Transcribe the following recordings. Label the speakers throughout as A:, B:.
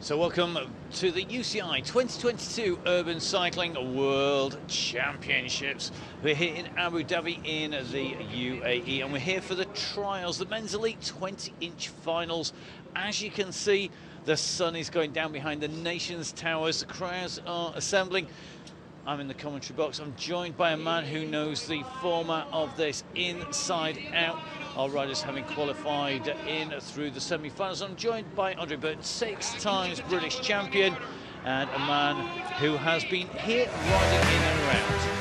A: So welcome to the UCI 2022 Urban Cycling World Championships. We're here in Abu Dhabi in the UAE, and we're here for the trials, the men's elite 20-inch finals. As you can see, the sun is going down behind the nation's towers. The crowds are assembling. I'm in the commentary box. I'm joined by a man who knows the format of this inside out. Our riders having qualified in through the semi-finals. I'm joined by Andre Burton, 6 times British champion, and a man who has been here riding in and around.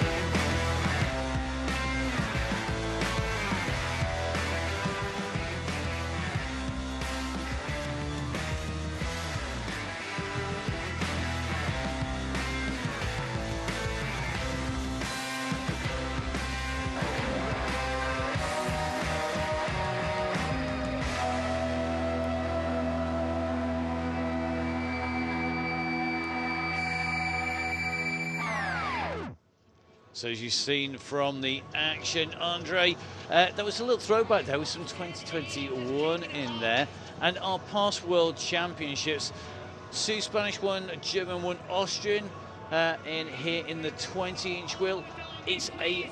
A: So as you've seen from the action, Andre, there was a little throwback there with some 2021 in there. And our past World Championships, 2 Spanish, 1 German, 1 Austrian here in the 20-inch wheel. It's a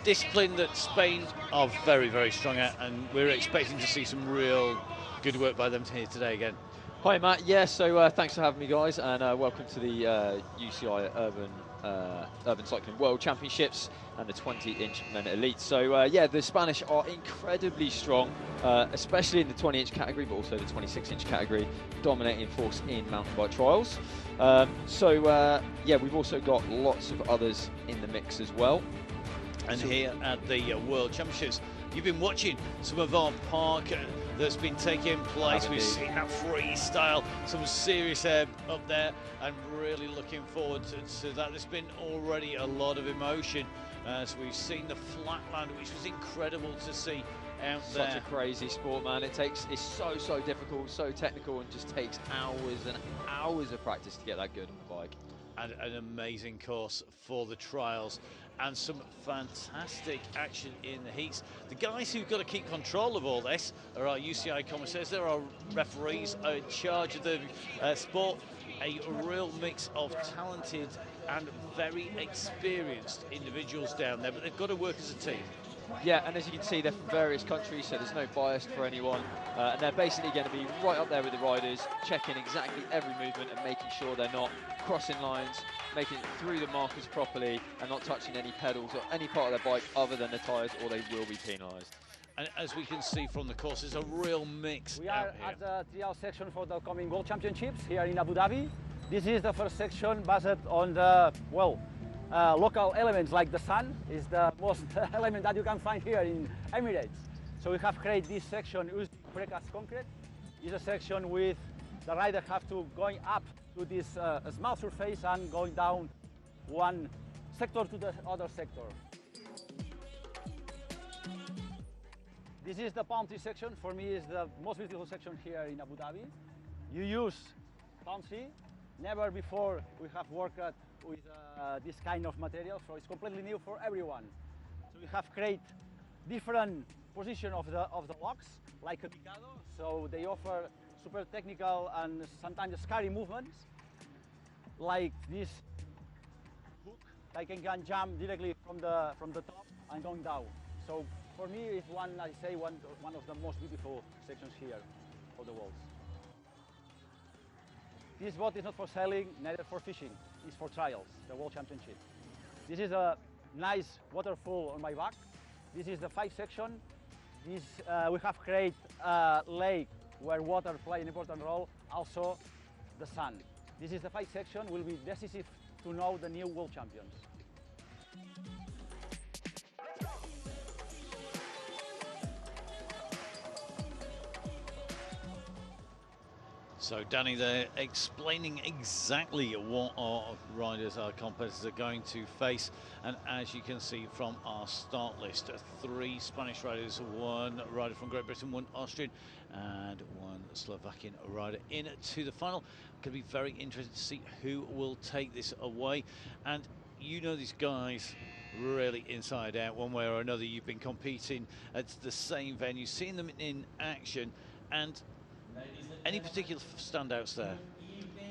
A: discipline that Spain are very, very strong at, and we're expecting to see some real good work by them here today again.
B: Hi Matt, yeah, so thanks for having me guys, and welcome to the UCI Urban Cycling World Championships and the 20-inch men elite. So yeah, the Spanish are incredibly strong, especially in the 20-inch category, but also the 26-inch category, dominating force in mountain bike trials. Yeah, we've also got lots of others in the mix as well.
A: And here at the World Championships, you've been watching some of our park that's been taking place. We've seen that freestyle, some serious air up there, and really looking forward to that. There's been already a lot of emotion. So we've seen the flatland, which was incredible to see out there.
B: Such a crazy sport, man. It's so difficult, so technical, and just takes hours and hours of practice to get that good on the bike.
A: And an amazing course for the trials, and some fantastic action in the heats. The guys who've got to keep control of all this are our UCI commissaires. There are referees in charge of the sport, a real mix of talented and very experienced individuals down there, but they've got to work as a team.
B: Yeah, and as you can see, they're from various countries, so there's no bias for anyone. And they're basically going to be right up there with the riders, checking exactly every movement and making sure they're not crossing lines, making it through the markers properly, and not touching any pedals or any part of their bike other than the tyres, or they will be penalised.
A: And as we can see from the course, it's a real mix.
C: We are at the trial section for the coming World Championships here in Abu Dhabi. This is the first section based on the, local elements, like the sun is the most element that you can find here in Emirates. So we have created this section using precast concrete. It's a section with the rider have to going up to this small surface and going down one sector to the other sector. This is the palm tree section. For me, is the most beautiful section here in Abu Dhabi. You use palm tree. Never before we have worked with this kind of material, so it's completely new for everyone. So we have created different position of the locks, like a Mikado, so they offer super technical and sometimes scary movements, like this hook, like I can jump directly from the top and going down. So for me, it's one of the most beautiful sections here of the world. This boat is not for sailing, neither for fishing. It's for trials, the World Championship. This is a nice waterfall on my back. This is the 5 section. This, we have created a lake where water plays an important role, also the sun. This is the 5 section, will be decisive to know the new world champions.
A: So Danny, they're explaining exactly what our riders, our competitors are going to face. And as you can see from our start list, 3 Spanish riders, 1 rider from Great Britain, 1 Austrian and 1 Slovakian rider into the final. Going to be very interested to see who will take this away. And you know these guys really inside out one way or another. You've been competing at the same venue, seen them in action, and any particular standouts there?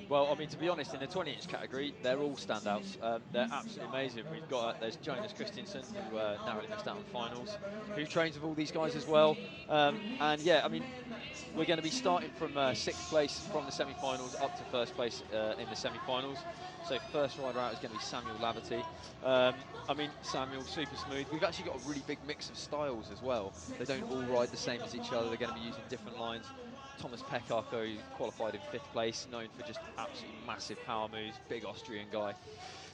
B: Well, I mean, to be honest, in the 20-inch category, they're all standouts. They're absolutely amazing. We've got, there's Jonas Christiansen, who narrowly missed out on finals, who trains with all these guys as well. And yeah, I mean, we're going to be starting from 6th place from the semi-finals up to 1st place in the semi-finals. So first rider out is going to be Samuel Laverty. I mean, Samuel, super smooth. We've actually got a really big mix of styles as well. They don't all ride the same as each other. They're going to be using different lines. Thomas Pekako qualified in 5th place, known for just absolutely massive power moves, big Austrian guy.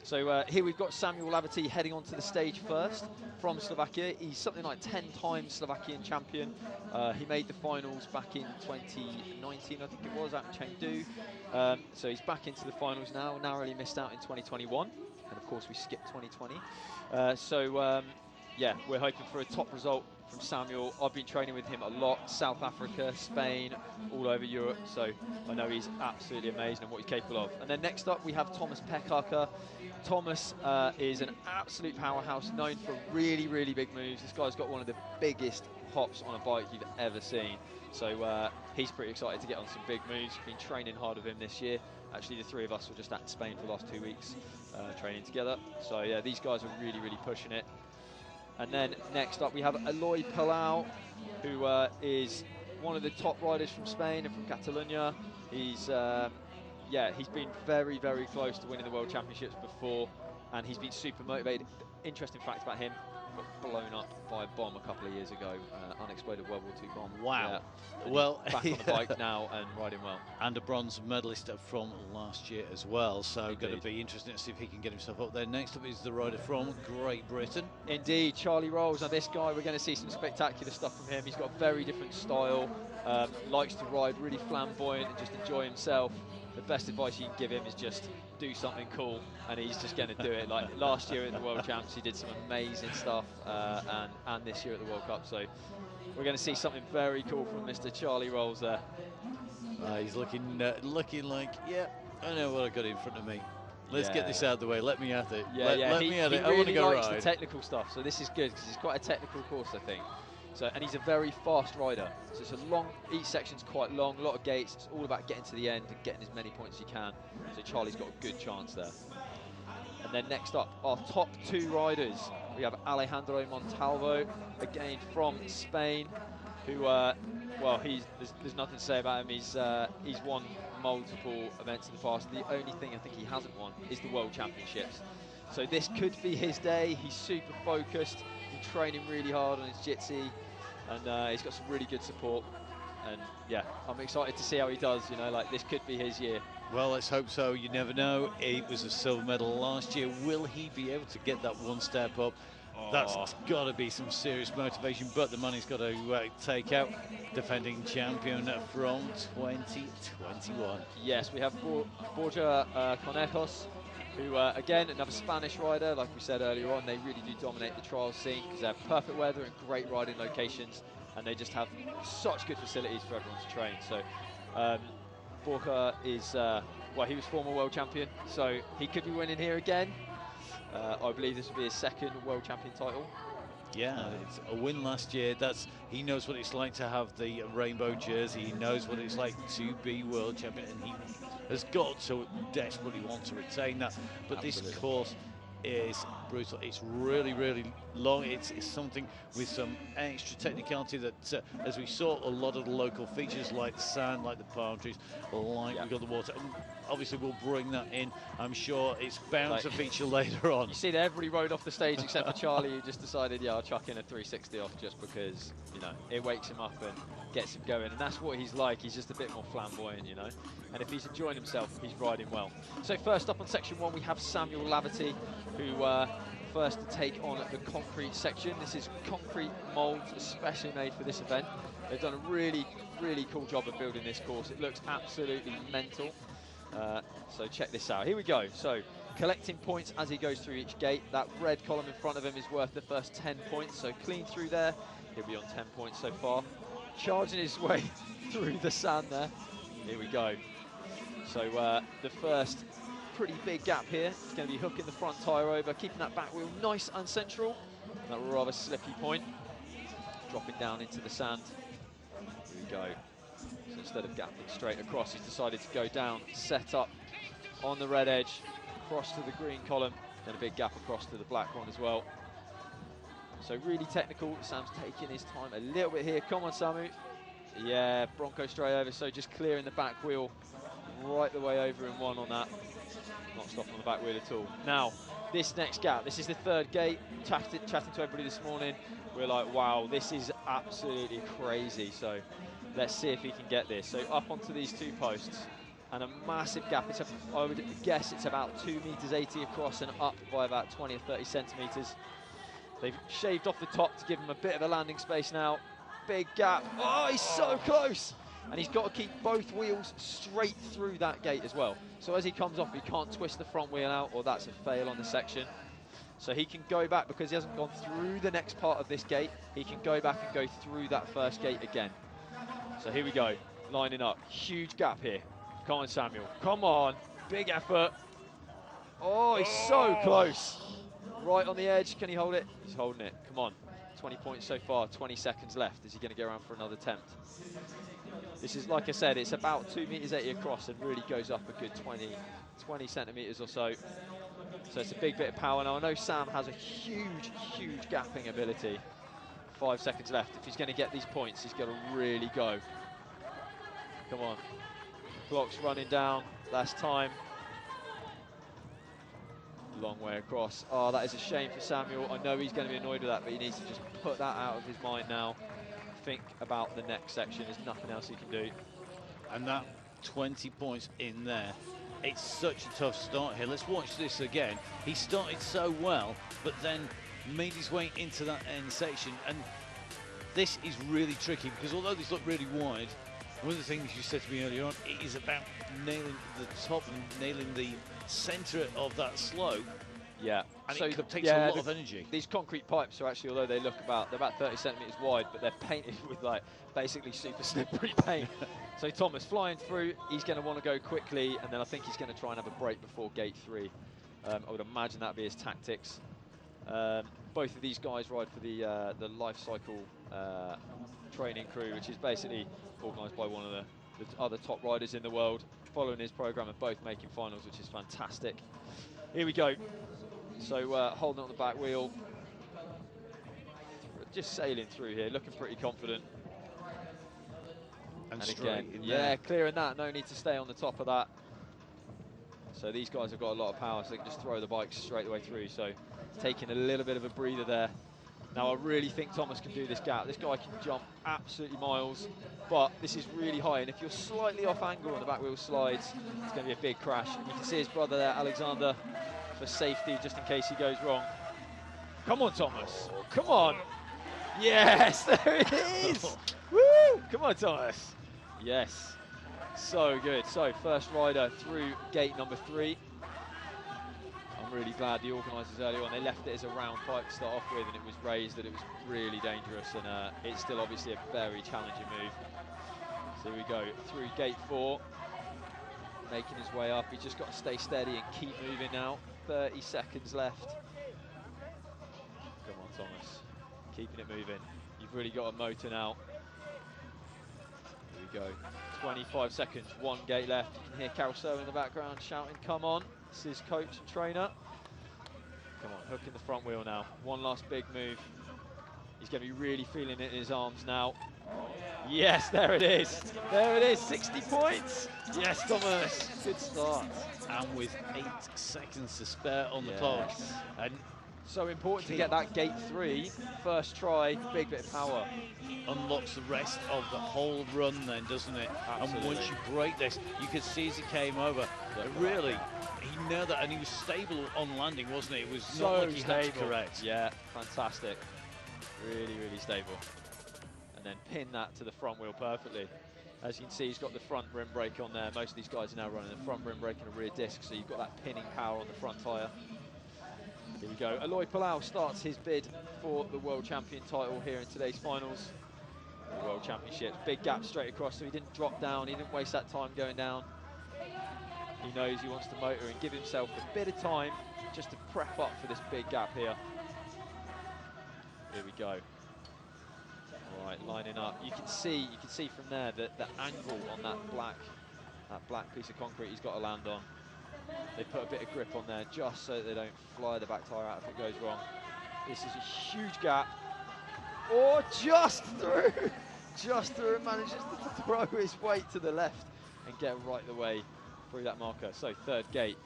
B: So here we've got Samuel Laverty heading onto the stage first from Slovakia. He's something like 10 times Slovakian champion. He made the finals back in 2019, I think it was, at Chengdu. So he's back into the finals now, narrowly missed out in 2021. And of course we skipped 2020. Yeah, we're hoping for a top result from Samuel. I've been training with him a lot, South Africa, Spain, all over Europe, so I know he's absolutely amazing and what he's capable of. And then next up we have Thomas Pekaka. Thomas is an absolute powerhouse, known for really, really big moves. This guy's got one of the biggest hops on a bike you've ever seen. So he's pretty excited to get on some big moves. Been training hard with him this year. Actually, the three of us were just at Spain for the last 2 weeks training together. So yeah, these guys are really, really pushing it. And then next up we have Eloy Palau, who is one of the top riders from Spain and from Catalonia. He's he's been very, very close to winning the World Championships before, and he's been super motivated. Interesting fact about him: got blown up by a bomb a couple of years ago, unexploded World War II bomb.
A: Wow.
B: Yeah.
A: Well,
B: back on the bike now and riding well.
A: And a bronze medalist from last year as well, so
B: Indeed.
A: going to be interesting to see if he can get himself up there. Next up is the rider from Great Britain.
B: Indeed, Charlie Rolls. Now this guy, we're going to see some spectacular stuff from him. He's got a very different style, likes to ride really flamboyant and just enjoy himself. The best advice you can give him is just do something cool, and he's just going to do it. Like last year at the World Champs, he did some amazing stuff, and this year at the World Cup. So we're going to see something very cool from Mr. Charlie Rolls there.
A: He's looking like, yeah, I know what I got in front of me. Let's get this out of the way. Let me at it. Let me at it. I want to go
B: likes
A: ride.
B: the technical stuff, so this is good because it's quite a technical course, I think. So, and he's a very fast rider. So it's a long, each section's quite long, a lot of gates. It's all about getting to the end and getting as many points as you can. So Charlie's got a good chance there. And then next up, our top two riders. We have Alejandro Montalvo, again from Spain, who, well, there's nothing to say about him. He's won multiple events in the past. The only thing I think he hasn't won is the World Championships. So this could be his day. He's super focused. He's training really hard on his jitsi, and he's got some really good support. And yeah, I'm excited to see how he does. You know, like this could be his year.
A: Well, let's hope so. You never know. He was a silver medal last year. Will he be able to get that one step up? That's got to be some serious motivation, but the money's got to take out defending champion from 2021.
B: Yes, we have Borja Conejos, who, again, another Spanish rider. Like we said earlier on, they really do dominate the trials scene because they have perfect weather and great riding locations, and they just have such good facilities for everyone to train. So Borja is, well, he was former world champion, so he could be winning here again. I believe this will be his second world champion title.
A: Yeah, it's a win last year. He knows what it's like to have the rainbow jersey. He knows what it's like to be world champion, and he has got to desperately want to retain that. But
B: Absolutely.
A: This course is brutal. It's really, really long. It's something with some extra technicality that, as we saw, a lot of the local features like the sand, like the palm trees, like we've got the water. Obviously, we'll bring that in. I'm sure it's bound to feature later on.
B: You see that everybody rode off the stage except for Charlie, who just decided, yeah, I'll chuck in a 360 off just because, you know, it wakes him up and gets him going. And that's what he's like. He's just a bit more flamboyant, you know. And if he's enjoying himself, he's riding well. So first up on section one, we have Samuel Laverty, who first to take on the concrete section. This is concrete molds especially made for this event. They've done a really, really cool job of building this course. It looks absolutely mental. So check this out. Here we go. So collecting points as he goes through each gate. That red column in front of him is worth the first 10 points. So clean through there. He'll be on 10 points so far. Charging his way through the sand there. Here we go. So the first pretty big gap here. It's going to be hooking the front tyre over, keeping that back wheel nice and central. That rather slippy point. Dropping down into the sand. Here we go. So instead of gapping straight across, he's decided to go down, set up on the red edge, across to the green column, then a big gap across to the black one as well. So really technical. Sam's taking his time a little bit here. Come on, Samu. Yeah, Bronco straight over, so just clearing the back wheel right the way over in one on that. Not stopping on the back wheel at all. Now, this next gap, this is the third gate. Chatting to everybody this morning, we're like, wow, this is absolutely crazy. So let's see if he can get this. So up onto these two posts, and a massive gap. I would guess it's about 2 meters 80 across and up by about 20 or 30 centimeters. They've shaved off the top to give him a bit of a landing space now. Big gap. Oh, he's so close. And he's got to keep both wheels straight through that gate as well. So as he comes off, he can't twist the front wheel out, or that's a fail on the section. So he can go back, because he hasn't gone through the next part of this gate, he can go back and go through that first gate again. So here we go, lining up. Huge gap here. Come on, Samuel. Come on. Big effort. Oh, he's so close. Right on the edge. Can he hold it? He's holding it. Come on. 20 points so far, 20 seconds left. Is he going to go around for another attempt? This is, like I said, it's about 2 meters 80 across and really goes up a good 20 centimeters or so. So it's a big bit of power. Now, I know Sam has a huge, huge gapping ability. 5 seconds left. If he's going to get these points, he's got to really go. Come on. Clock's running down. Last time. Long way across. Oh, that is a shame for Samuel. I know he's going to be annoyed with that, but he needs to just put that out of his mind now. Think about the next section. There's nothing else he can do.
A: And that 20 points in there. It's such a tough start here. Let's watch this again. He started so well, but then made his way into that end section. And this is really tricky, because although these look really wide, one of the things you said to me earlier on, it is about nailing the top and nailing the centre of that slope.
B: Yeah,
A: and
B: so
A: it takes a lot of energy.
B: These concrete pipes are actually, although they look they're about 30 centimetres wide, but they're painted with like basically super slippery paint. So Thomas flying through, he's going to want to go quickly, and then I think he's going to try and have a break before gate 3. I would imagine that'd be his tactics. Both of these guys ride for the life cycle training crew, which is basically organised by one of the other top riders in the world, following his programme and both making finals, which is fantastic. Here we go. So holding on the back wheel, just sailing through here, looking pretty confident.
A: And
B: again, yeah, clearing that, no need to stay on the top of that. So these guys have got a lot of power, so they can just throw the bikes straight the way through. So taking a little bit of a breather there. Now I really think Thomas can do this gap. This guy can jump absolutely miles, but this is really high, and if you're slightly off angle on the back wheel slides, it's going to be a big crash. And you can see his brother there, Alexander, for safety, just in case he goes wrong. Come on, Thomas. Come on. Yes, there it is. Woo! Come on, Thomas. Yes. So good. So first rider through gate number 3. I'm really glad the organisers earlier on, they left it as a round pipe to start off with, and it was raised, that it was really dangerous, and it's still obviously a very challenging move. So here we go, through gate 4, making his way up. He's just got to stay steady and keep moving now. 30 seconds left. Come on, Thomas. Keeping it moving. You've really got a motor now. Here we go. 25 seconds, 1 gate left. You can hear Carousel in the background shouting, come on. This is coach and trainer. Come on, hooking the front wheel now. One last big move. He's going to be really feeling it in his arms now. Yes, there it is. There it is, 60 points. Yes, Thomas, good start.
A: And with 8 seconds to spare on the clock. And
B: so important to get that gate 3, first try, big bit of power.
A: Unlocks the rest of the whole run then, doesn't it?
B: Absolutely.
A: And once you break this, you could see as he came over, really, he nailed that, and he was stable on landing, wasn't he? It was
B: so
A: not like he
B: stable.
A: had to correct.
B: Yeah, fantastic. Really, really stable. And then pin that to the front wheel perfectly. As you can see, he's got the front rim brake on there. Most of these guys are now running the front rim brake and a rear disc, so you've got that pinning power on the front tyre. Here we go. Aloy Palau starts his bid for the World Champion title here in today's finals. The World Championships. Big gap straight across, so he didn't drop down. He didn't waste that time going down. He knows he wants to motor and give himself a bit of time just to prep up for this big gap here. Here we go. All right, lining up. You can see from there that the angle on that black piece of concrete he's got to land on. They put a bit of grip on there just so that they don't fly the back tyre out if it goes wrong. This is a huge gap. Oh, just through! Just through, and manages to throw his weight to the left and get right the way through that marker. So third gate,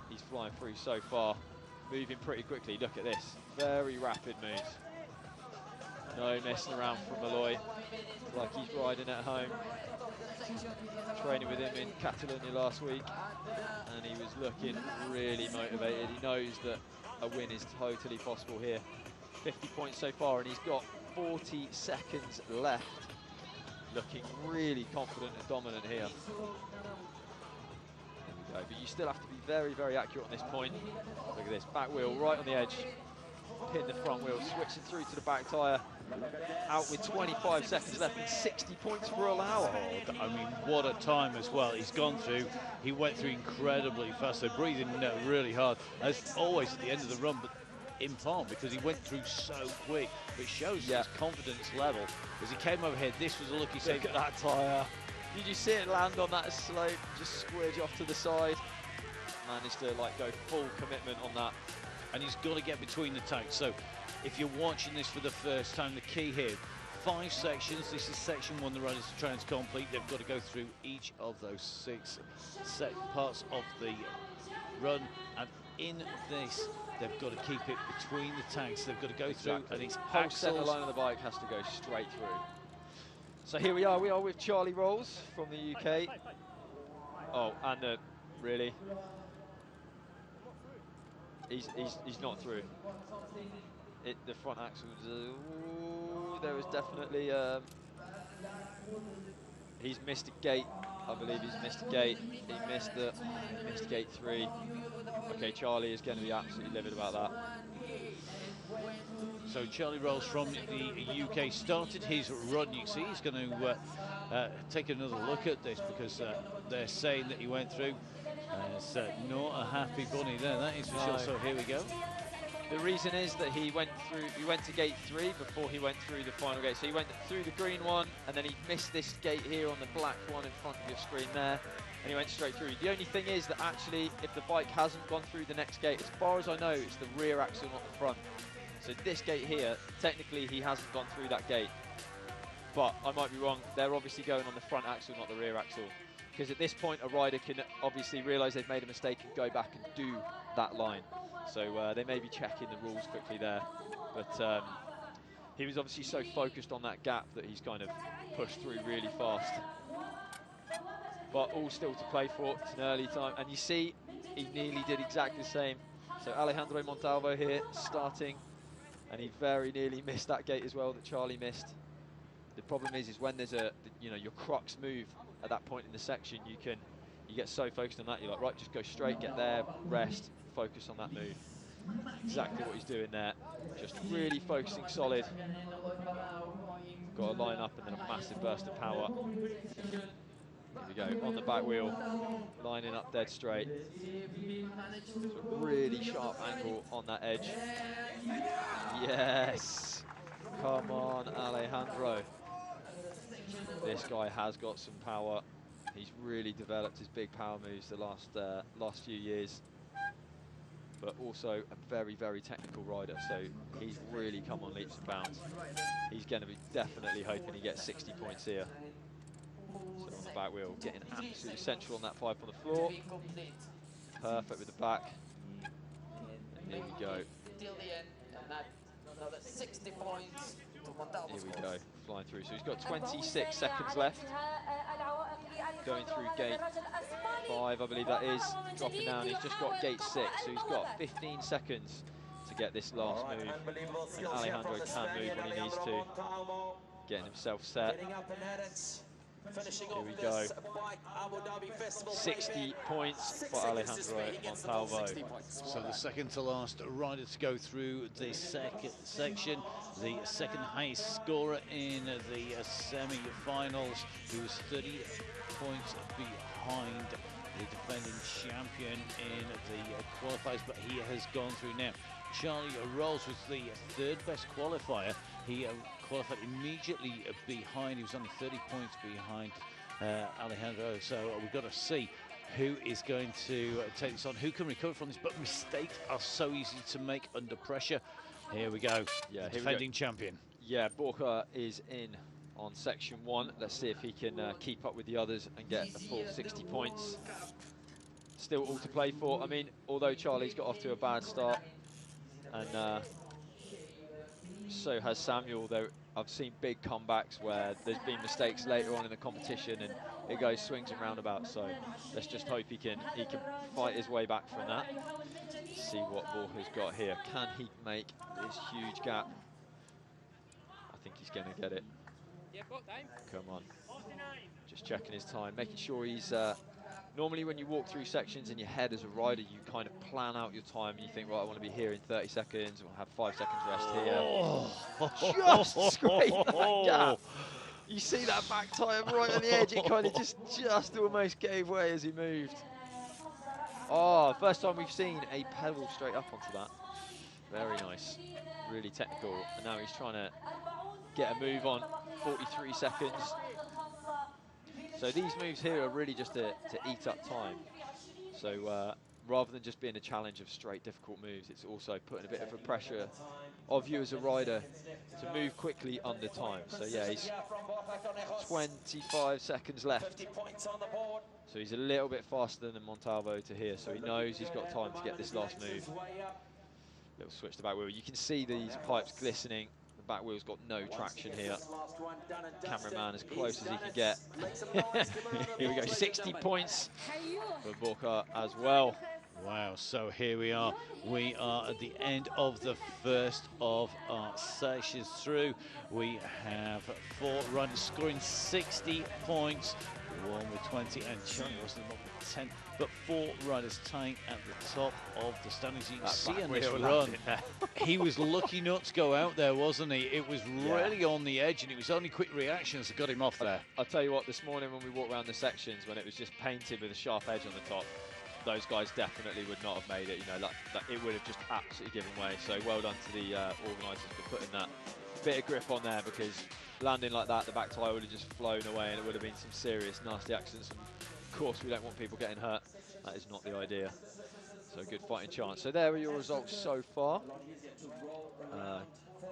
B: he's flying through so far, moving pretty quickly. Look at this, very rapid moves. No messing around from Malloy, like he's riding at home. Training with him in Catalonia last week, and he was looking really motivated. He knows that a win is totally possible here. 50 points so far, and he's got 40 seconds left. Looking really confident and dominant here. There we go, but you still have to be very, very accurate on this point. Look at this, back wheel right on the edge. Pin the front wheel, switching through to the back tyre. Out with 25 seconds left and 60 points for Allow.
A: Oh, I mean, what a time as well. He's gone through, he went through incredibly fast. They're breathing really hard, as always at the end of the run, but in part because he went through so quick. It shows his confidence level. As he came over here, this was a lucky save.
B: Look at that tyre. Did you see it land on that slope, just squidge off to the side? Managed to like go full commitment on that.
A: And he's got to get between the tanks. So if you're watching this for the first time, the key here, 5 sections. This is section 1, the riders are trying to complete. They've got to go through each of those 6 parts of the run. And in this, they've got to keep it between the tanks. They've got to go through, and it's
B: whole centre line of the bike has to go straight through. So here we are with Charlie Rolls from the UK. Oh, and really, he's not through. The front axle was, there was definitely, he's missed a gate. I believe he's missed a gate. He missed gate 3. Okay, Charlie is going to be absolutely livid about that.
A: So Charlie Rolls from the UK started his run. You see, he's going to take another look at this because they're saying that he went through. It's not a happy bunny there, that is for sure. So here we go.
B: The reason is that he went to gate 3 before he went through the final gate. So he went through the green one, and then he missed this gate here on the black one in front of your screen there, and he went straight through. The only thing is that actually, if the bike hasn't gone through the next gate, as far as I know, it's the rear axle, not the front. So this gate here, technically he hasn't gone through that gate. But I might be wrong, they're obviously going on the front axle, not the rear axle. Because at this point, a rider can obviously realise they've made a mistake and go back and do that line. So they may be checking the rules quickly there. But he was obviously so focused on that gap that he's kind of pushed through really fast. But all still to play for, it's an early time. And you see, he nearly did exactly the same. So Alejandro Montalvo here, starting. And he very nearly missed that gate as well that Charlie missed. The problem is when there's your crux move at that point in the section, you get so focused on that, you're like, right, just go straight, get there, rest, focus on that move. Exactly what he's doing there. Just really focusing solid. Got to line up and then a massive burst of power. Here we go, on the back wheel, lining up dead straight. So a really sharp angle on that edge. Yes! Come on, Alejandro. This guy has got some power. He's really developed his big power moves the last few years. But also a very, very technical rider, so he's really come on leaps and bounds. He's going to be definitely hoping he gets 60 points here. So on the back wheel, getting absolutely central on that pipe on the floor. Perfect with the back. And here we go.
D: Another 60 points to Montalvo.
B: Here we go, flying through. So he's got 26 seconds left. Going through gate 5, I believe that is. Dropping down, he's just got gate 6. So he's got 15 seconds to get this last move. And Alejandro can move when he needs to. Getting himself set. Here we go. 60 points for Alejandro Montalvo.
A: So the second to last rider to go through the second section, the second highest scorer in the semi-finals. He was 30 points behind the defending champion in the qualifiers, but he has gone through now. Charlie Rolls was the 3rd best qualifier. He qualified immediately behind. He was only 30 points behind Alejandro. So we've got to see who is going to take this on, who can recover from this, but mistakes are so easy to make under pressure. Here we go,
B: Yeah,
A: defending champion.
B: Yeah, Borka is in on section 1. Let's see if he can keep up with the others and get a full 60 points. Still all to play for. I mean, although Charlie's got off to a bad start, and so has Samuel, though I've seen big comebacks where there's been mistakes later on in the competition and it goes swings and roundabouts. So let's just hope he can fight his way back from that. See what Borka's got here. Can he make this huge gap? I think he's going to get it. Come on. Just checking his time, making sure he's... normally when you walk through sections in your head as a rider, you kind of plan out your time and you think, right, I want to be here in 30 seconds, or have 5 seconds rest here. Just scrape that gap. You see that back tire right on the edge, it kind of just almost gave way as he moved. Oh, first time we've seen a pedal straight up onto that. Very nice, really technical. And now he's trying to get a move on, 43 seconds. So these moves here are really just to eat up time. So rather than just being a challenge of straight difficult moves, it's also putting a bit of a pressure of you as a rider to move quickly under time. So yeah, he's 25 seconds left. So he's a little bit faster than Montalvo to here, so he knows he's got time to get this last move. Little switch to back wheel. You can see these pipes glistening. The back wheel's got no traction here. Cameraman as close as he can get. Here we go, 60 points for Borka as well.
A: Wow, so here we are. We are at the end of the first of our sessions through. We have 4 runners scoring 60 points, one with 20 and Johnny wasn't with 10, but 4 runners tying at the top of the standings. You can see in this run, he was lucky not to go out there, wasn't he? It was really on the edge, and it was only quick reactions that got him off there.
B: I'll tell you what, this morning when we walked around the sections, when it was just painted with a sharp edge on the top, those guys definitely would not have made it. You know, that it would have just absolutely given way. So well done to the organisers for putting that bit of grip on there, because landing like that, the back tyre would have just flown away and it would have been some serious nasty accidents. And of course, we don't want people getting hurt. That is not the idea. So good fighting chance. So there are your results so far.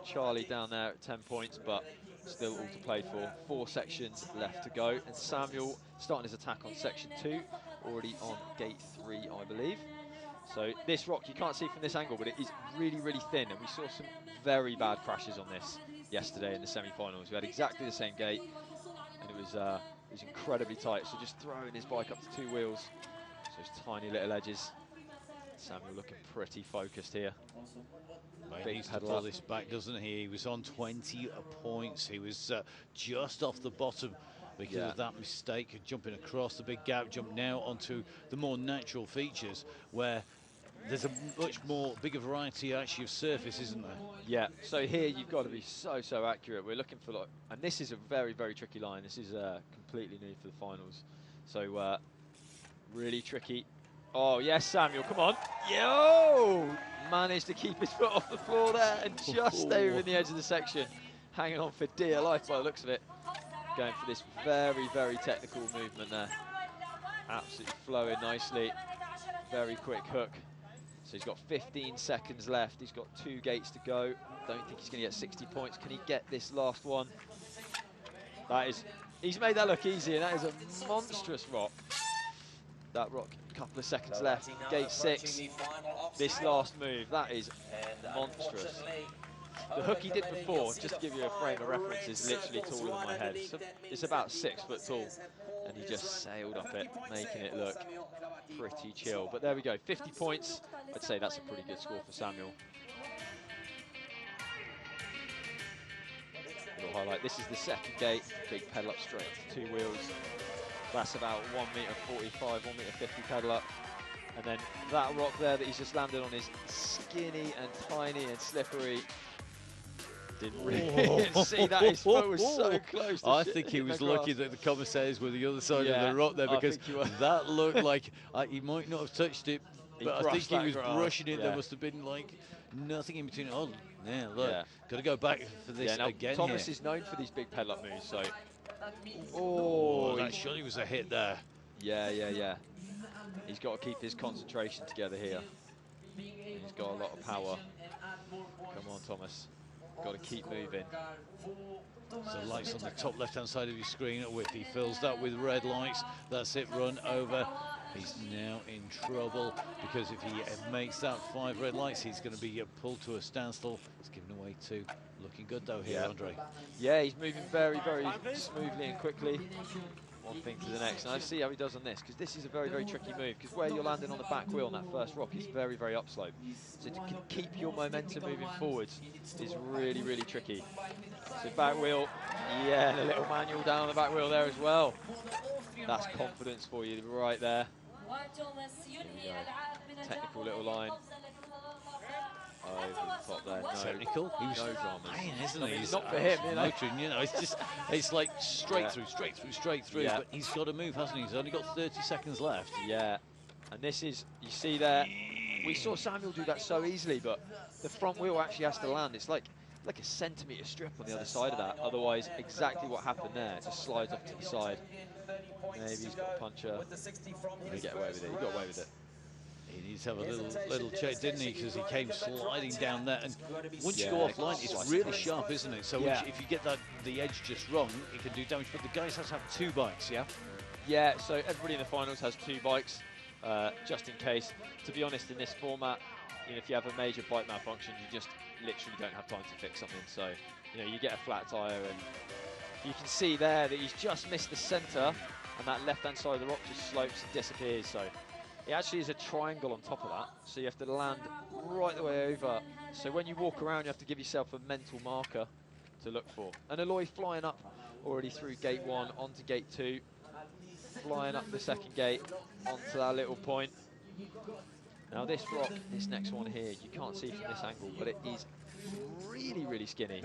B: Charlie down there at 10 points, but still all to play for. 4 sections left to go. And Samuel starting his attack on section 2, already on gate 3, I believe. So this rock, you can't see from this angle, but it is really, really thin. And we saw some very bad crashes on this yesterday in the semi-finals. We had exactly the same gate, and it was incredibly tight. So just throwing his bike up to 2 wheels, so those tiny little edges. Samuel looking pretty focused here.
A: He needs to pull this back, doesn't he? He was on 20 points. He was just off the bottom because of that mistake, jumping across the big gap, jump now onto the more natural features where there's a much more bigger variety actually of surface, isn't there?
B: Yeah, so here you've got to be so accurate. We're looking for, and this is a very, very tricky line. This is completely new for the finals. So really tricky. Oh, yes, Samuel, come on. Yo! Managed to keep his foot off the floor there and just stay within the edge of the section. Hanging on for dear life by the looks of it. Going for this very, very technical movement there. Absolutely flowing nicely. Very quick hook. So he's got 15 seconds left. He's got 2 gates to go. Don't think he's going to get 60 points. Can he get this last one? That is, he's made that look easy, and that is a monstrous rock. That rock, a couple of seconds left. Gate 6, this last move, that is monstrous. The hook he did before, just to give you a frame of reference, is literally taller than my head. So it's about 6 foot tall, and he just sailed up it, making it look pretty chill. But there we go, 50 points. I'd say that's a pretty good score for Samuel. Little highlight, this is the second gate, big pedal up straight to 2 wheels. That's about 1m45, 1m50 pedal up. And then that rock there that he's just landed on is skinny and tiny and slippery. Didn't really see that, his foot was so close to
A: I think he was lucky that the commentators were the other side of the rock there, because that looked like he might not have touched it, but I think he was brushing it. There must have been like nothing in between. Oh, yeah, look, got to go back for this again.
B: Thomas is known for these big pedal up moves, so.
A: Oh, that surely was a hit there.
B: Yeah. He's got to keep his concentration together here. He's got a lot of power. Come on, Thomas. Got to keep moving.
A: So lights on the top left-hand side of your screen. Whippy fills that with red lights. That's it, run over. He's now in trouble because if he makes that 5 red lights, he's going to be pulled to a standstill. He's given away 2. Looking good though here, Andre.
B: Yeah, he's moving very, very smoothly and quickly. One thing to the next, and I see how he does on this, because this is a very, very tricky move, because where you're landing on the back wheel on that first rock is very, very upslope. So to keep your momentum moving forwards is really, really tricky. So back wheel, yeah, the little manual down the back wheel there as well. That's confidence for you right there. Technical little line. Over the top there. No,
A: technical. He was
B: no dramas.
A: flying, isn't he?
B: He's not for him, you know.
A: Motoring, you know, it's just, it's like straight through, straight through, straight through.
B: Yeah.
A: But he's got to move, hasn't he? He's only got 30 seconds left.
B: Yeah, and this is, you see there, we saw Samuel do that so easily, but the front wheel actually has to land. It's like a centimetre strip on the other side of that. Otherwise, exactly what happened there, it just slides off to the side. Maybe he's got a puncher. He did get away with it. He got away with it.
A: He needs to have a little check, didn't he? Because he came sliding down there, and once you go offline, it's really sharp, isn't it? So if you get the edge just wrong, it can do damage. But the guys have to have 2 bikes, yeah?
B: Yeah. So everybody in the finals has 2 bikes, just in case. To be honest, in this format, you know, if you have a major bike malfunction, you just literally don't have time to fix something. So, you know, you get a flat tyre, and you can see there that he's just missed the centre, and that left-hand side of the rock just slopes and disappears. So it actually is a triangle on top of that, so you have to land right the way over. So when you walk around, you have to give yourself a mental marker to look for. And Aloy flying up already through gate 1 onto gate 2, flying up the second gate onto that little point. Now this rock, this next one here, you can't see from this angle, but it is really, really skinny.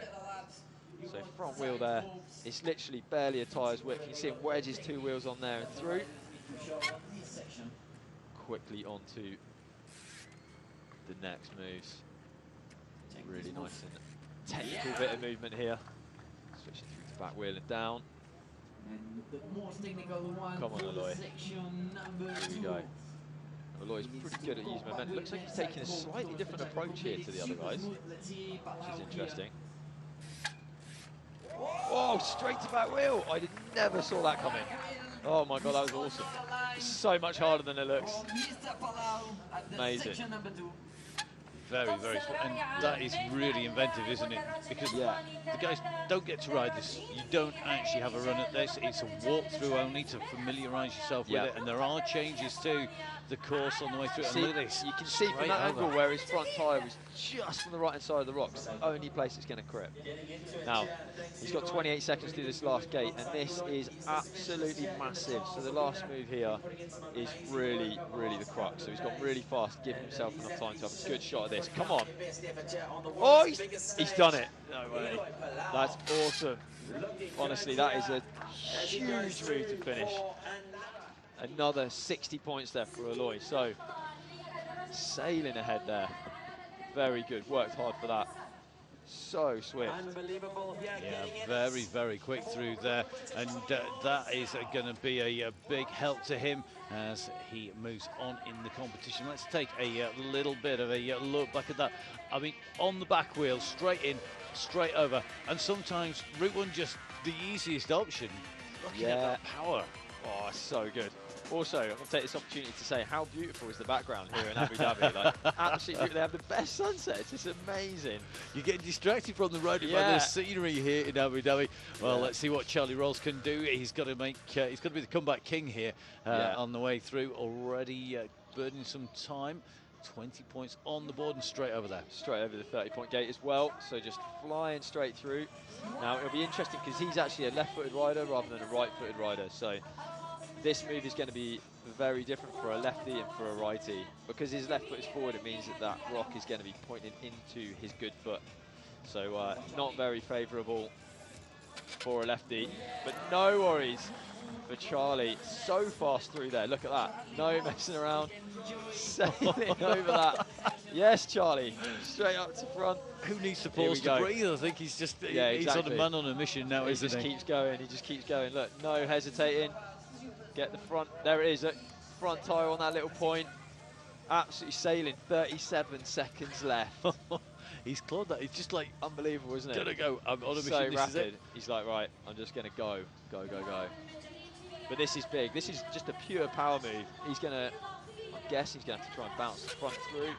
B: So front wheel there, it's literally barely a tyre's width. You can see it wedges 2 wheels on there and through. Quickly onto the next moves. Really nice and technical bit of movement here. Switching through to back wheel and down. Come on, Aloy. Here we go. Aloy's pretty good at using momentum. Looks like he's taking a slightly different approach here to the other guys, which is interesting. Oh, straight to back wheel. I never saw that coming. Oh my God, that was awesome. So much harder than it looks. Amazing.
A: Very, very smart. And that is really inventive, isn't it? Because the guys don't get to ride this. You don't actually have a run at this. It's a walkthrough only to familiarise yourself with it. And there are changes to the course on the way through. And look at this.
B: You can see from that angle where his front tyre was just from the right-hand side of the rocks, the only place it's going to grip. Now, he's got 28 seconds to do this last gate, and this is absolutely massive. So the last move here is really, really the crux. So he's gone really fast, giving himself enough time to have a good shot at this. Come on. Oh, he's done it. No way. That's awesome. Honestly, that is a huge move to finish. Another 60 points there for Aloy. So, sailing ahead there. Very good. Worked hard for that. So swift.
A: Yeah, very, very quick through there. And that is going to be a big help to him as he moves on in the competition. Let's take a little bit of a look back at that. I mean, on the back wheel, straight in, straight over. And sometimes Route 1 just the easiest option. Looking at that power.
B: Oh, so good. Also, I'm going to take this opportunity to say how beautiful is the background here in Abu Dhabi. Like, absolutely, they have the best sunsets. It's amazing.
A: You're getting distracted from the road by the scenery here in Abu Dhabi. Well, let's see what Charlie Rolls can do. He's got to make. He's got to be the comeback king here on the way through. Already burning some time. 20 points on the board and straight over there.
B: Straight over the 30-point gate as well. So just flying straight through. Now it'll be interesting because he's actually a left-footed rider rather than a right-footed rider. So this move is going to be very different for a lefty and for a righty. Because his left foot is forward, it means that that rock is going to be pointing into his good foot. So not very favourable for a lefty. But no worries for Charlie. So fast through there. Look at that. No messing around. Sailing over that. Yes, Charlie. Straight up to front.
A: Who needs to pause to breathe? I think he's just he's on a man on a mission now, isn't he?
B: He just keeps going. He just keeps going. Look, no hesitating. Get the front. There it is. Look, front tyre on that little point. Absolutely sailing, 37 seconds left.
A: He's clawed that. He's just like,
B: unbelievable, isn't it?
A: gotta go. I'm on a mission.
B: So
A: This
B: rapid.
A: is it.
B: He's like, right, I'm just gonna go. But this is big. This is just a pure power move. He's gonna, I guess he's gonna have to try and bounce the front through.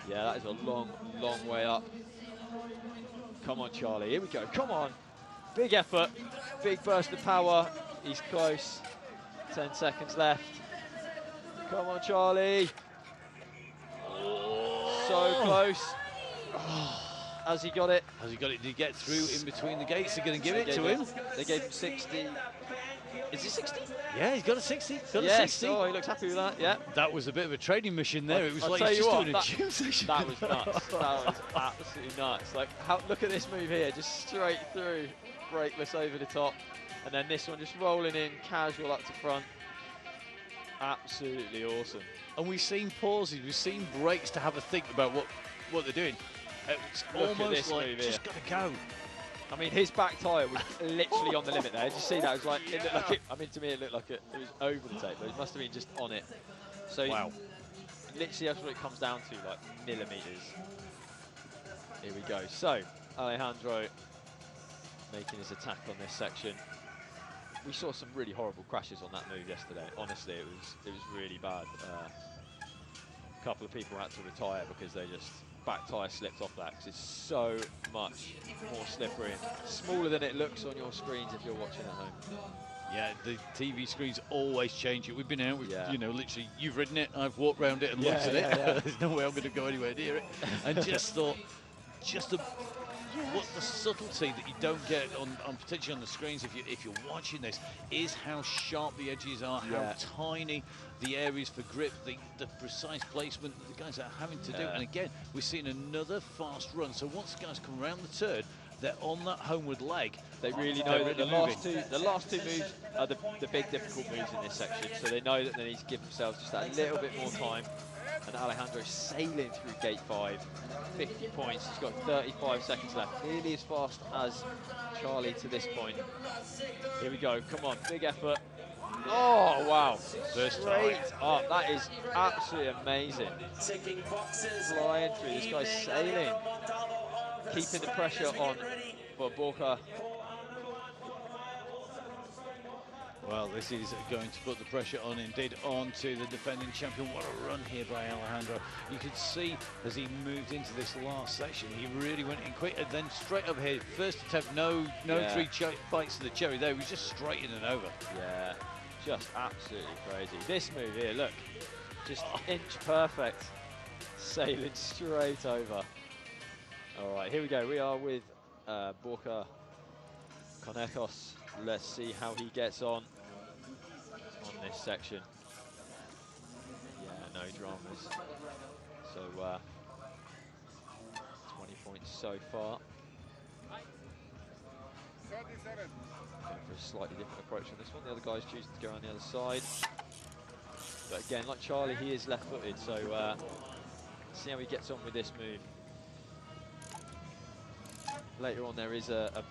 B: Yeah, that is a long, long way up. Come on, Charlie. Here we go. Come on. Big effort. Big burst of power. He's close. 10 seconds left. Come on, Charlie. So close. Has he got it?
A: Has he got it? Did he get through in between the gates? They're going to give it to him.
B: They gave him 60. Is it 60?
A: Yeah, he's got a 60. Got
B: Yes.
A: a 60.
B: Oh, he looks happy with that. Yeah.
A: That was a bit of a training mission there. It was
B: I'll
A: like
B: tell
A: he's
B: you
A: just
B: what,
A: doing a gym session.
B: That was nuts. That was absolutely nuts. Like, look at this move here, just straight through, brakeless over the top, and then this one just rolling in, casual up to front. Absolutely awesome.
A: And we've seen pauses, we've seen breaks to have a think about what they're doing. It's
B: Look at
A: almost
B: this
A: like
B: move
A: just got to go.
B: I mean, his back tyre was literally on the limit there. Did you see that? It was like, it looked like it, I mean, to me, it looked like it was over the tape, but it must have been just on it. So,
A: wow.
B: Literally, that's what it comes down to, like millimetres. Here we go. So, Alejandro making his attack on this section. We saw some really horrible crashes on that move yesterday. Honestly, it was really bad. A couple of people had to retire because they just back tyre slipped off that because it's so much more slippery and smaller than it looks on your screens if you're watching at home.
A: Yeah, the TV screens always change it. We've been out,
B: Yeah.
A: you know, literally, you've ridden it, I've walked around it and looked at it. There's no way I'm going to go anywhere near it. And just thought, what the subtlety that you don't get on potentially on the screens if you're watching this is how sharp the edges are, how tiny the areas for grip, the precise placement that the guys are having to do. And again, we're seeing another fast run. So once the guys come around the turn, they're on that homeward leg.
B: They really know that the last two moves are the big difficult moves in this section. So they know that they need to give themselves just that little bit more time. And Alejandro's sailing through gate 5, 50 points. He's got 35 seconds left, nearly as fast as Charlie to this point. Here we go, come on, big effort. Oh, wow.
A: First
B: Straight up, that is absolutely amazing. Flying through, this guy's sailing. Keeping the pressure on for Borja.
A: Well, this is going to put the pressure on, indeed, onto the defending champion. What a run here by Alejandro. You could see as he moved into this last section, he really went in quick, and then straight over here, first attempt, no 3 bites to the cherry there, he was just straight in and over.
B: Yeah, just absolutely crazy. This move here, look, just inch perfect, sailing straight over. All right, here we go. We are with Borja Conejos. Let's see how he gets on this section. Yeah, no dramas. So 20 points so far. Going for a slightly different approach on this one. The other guy's choosing to go on the other side. But again, like Charlie, he is left-footed. So see how he gets on with this move. Later on, there is a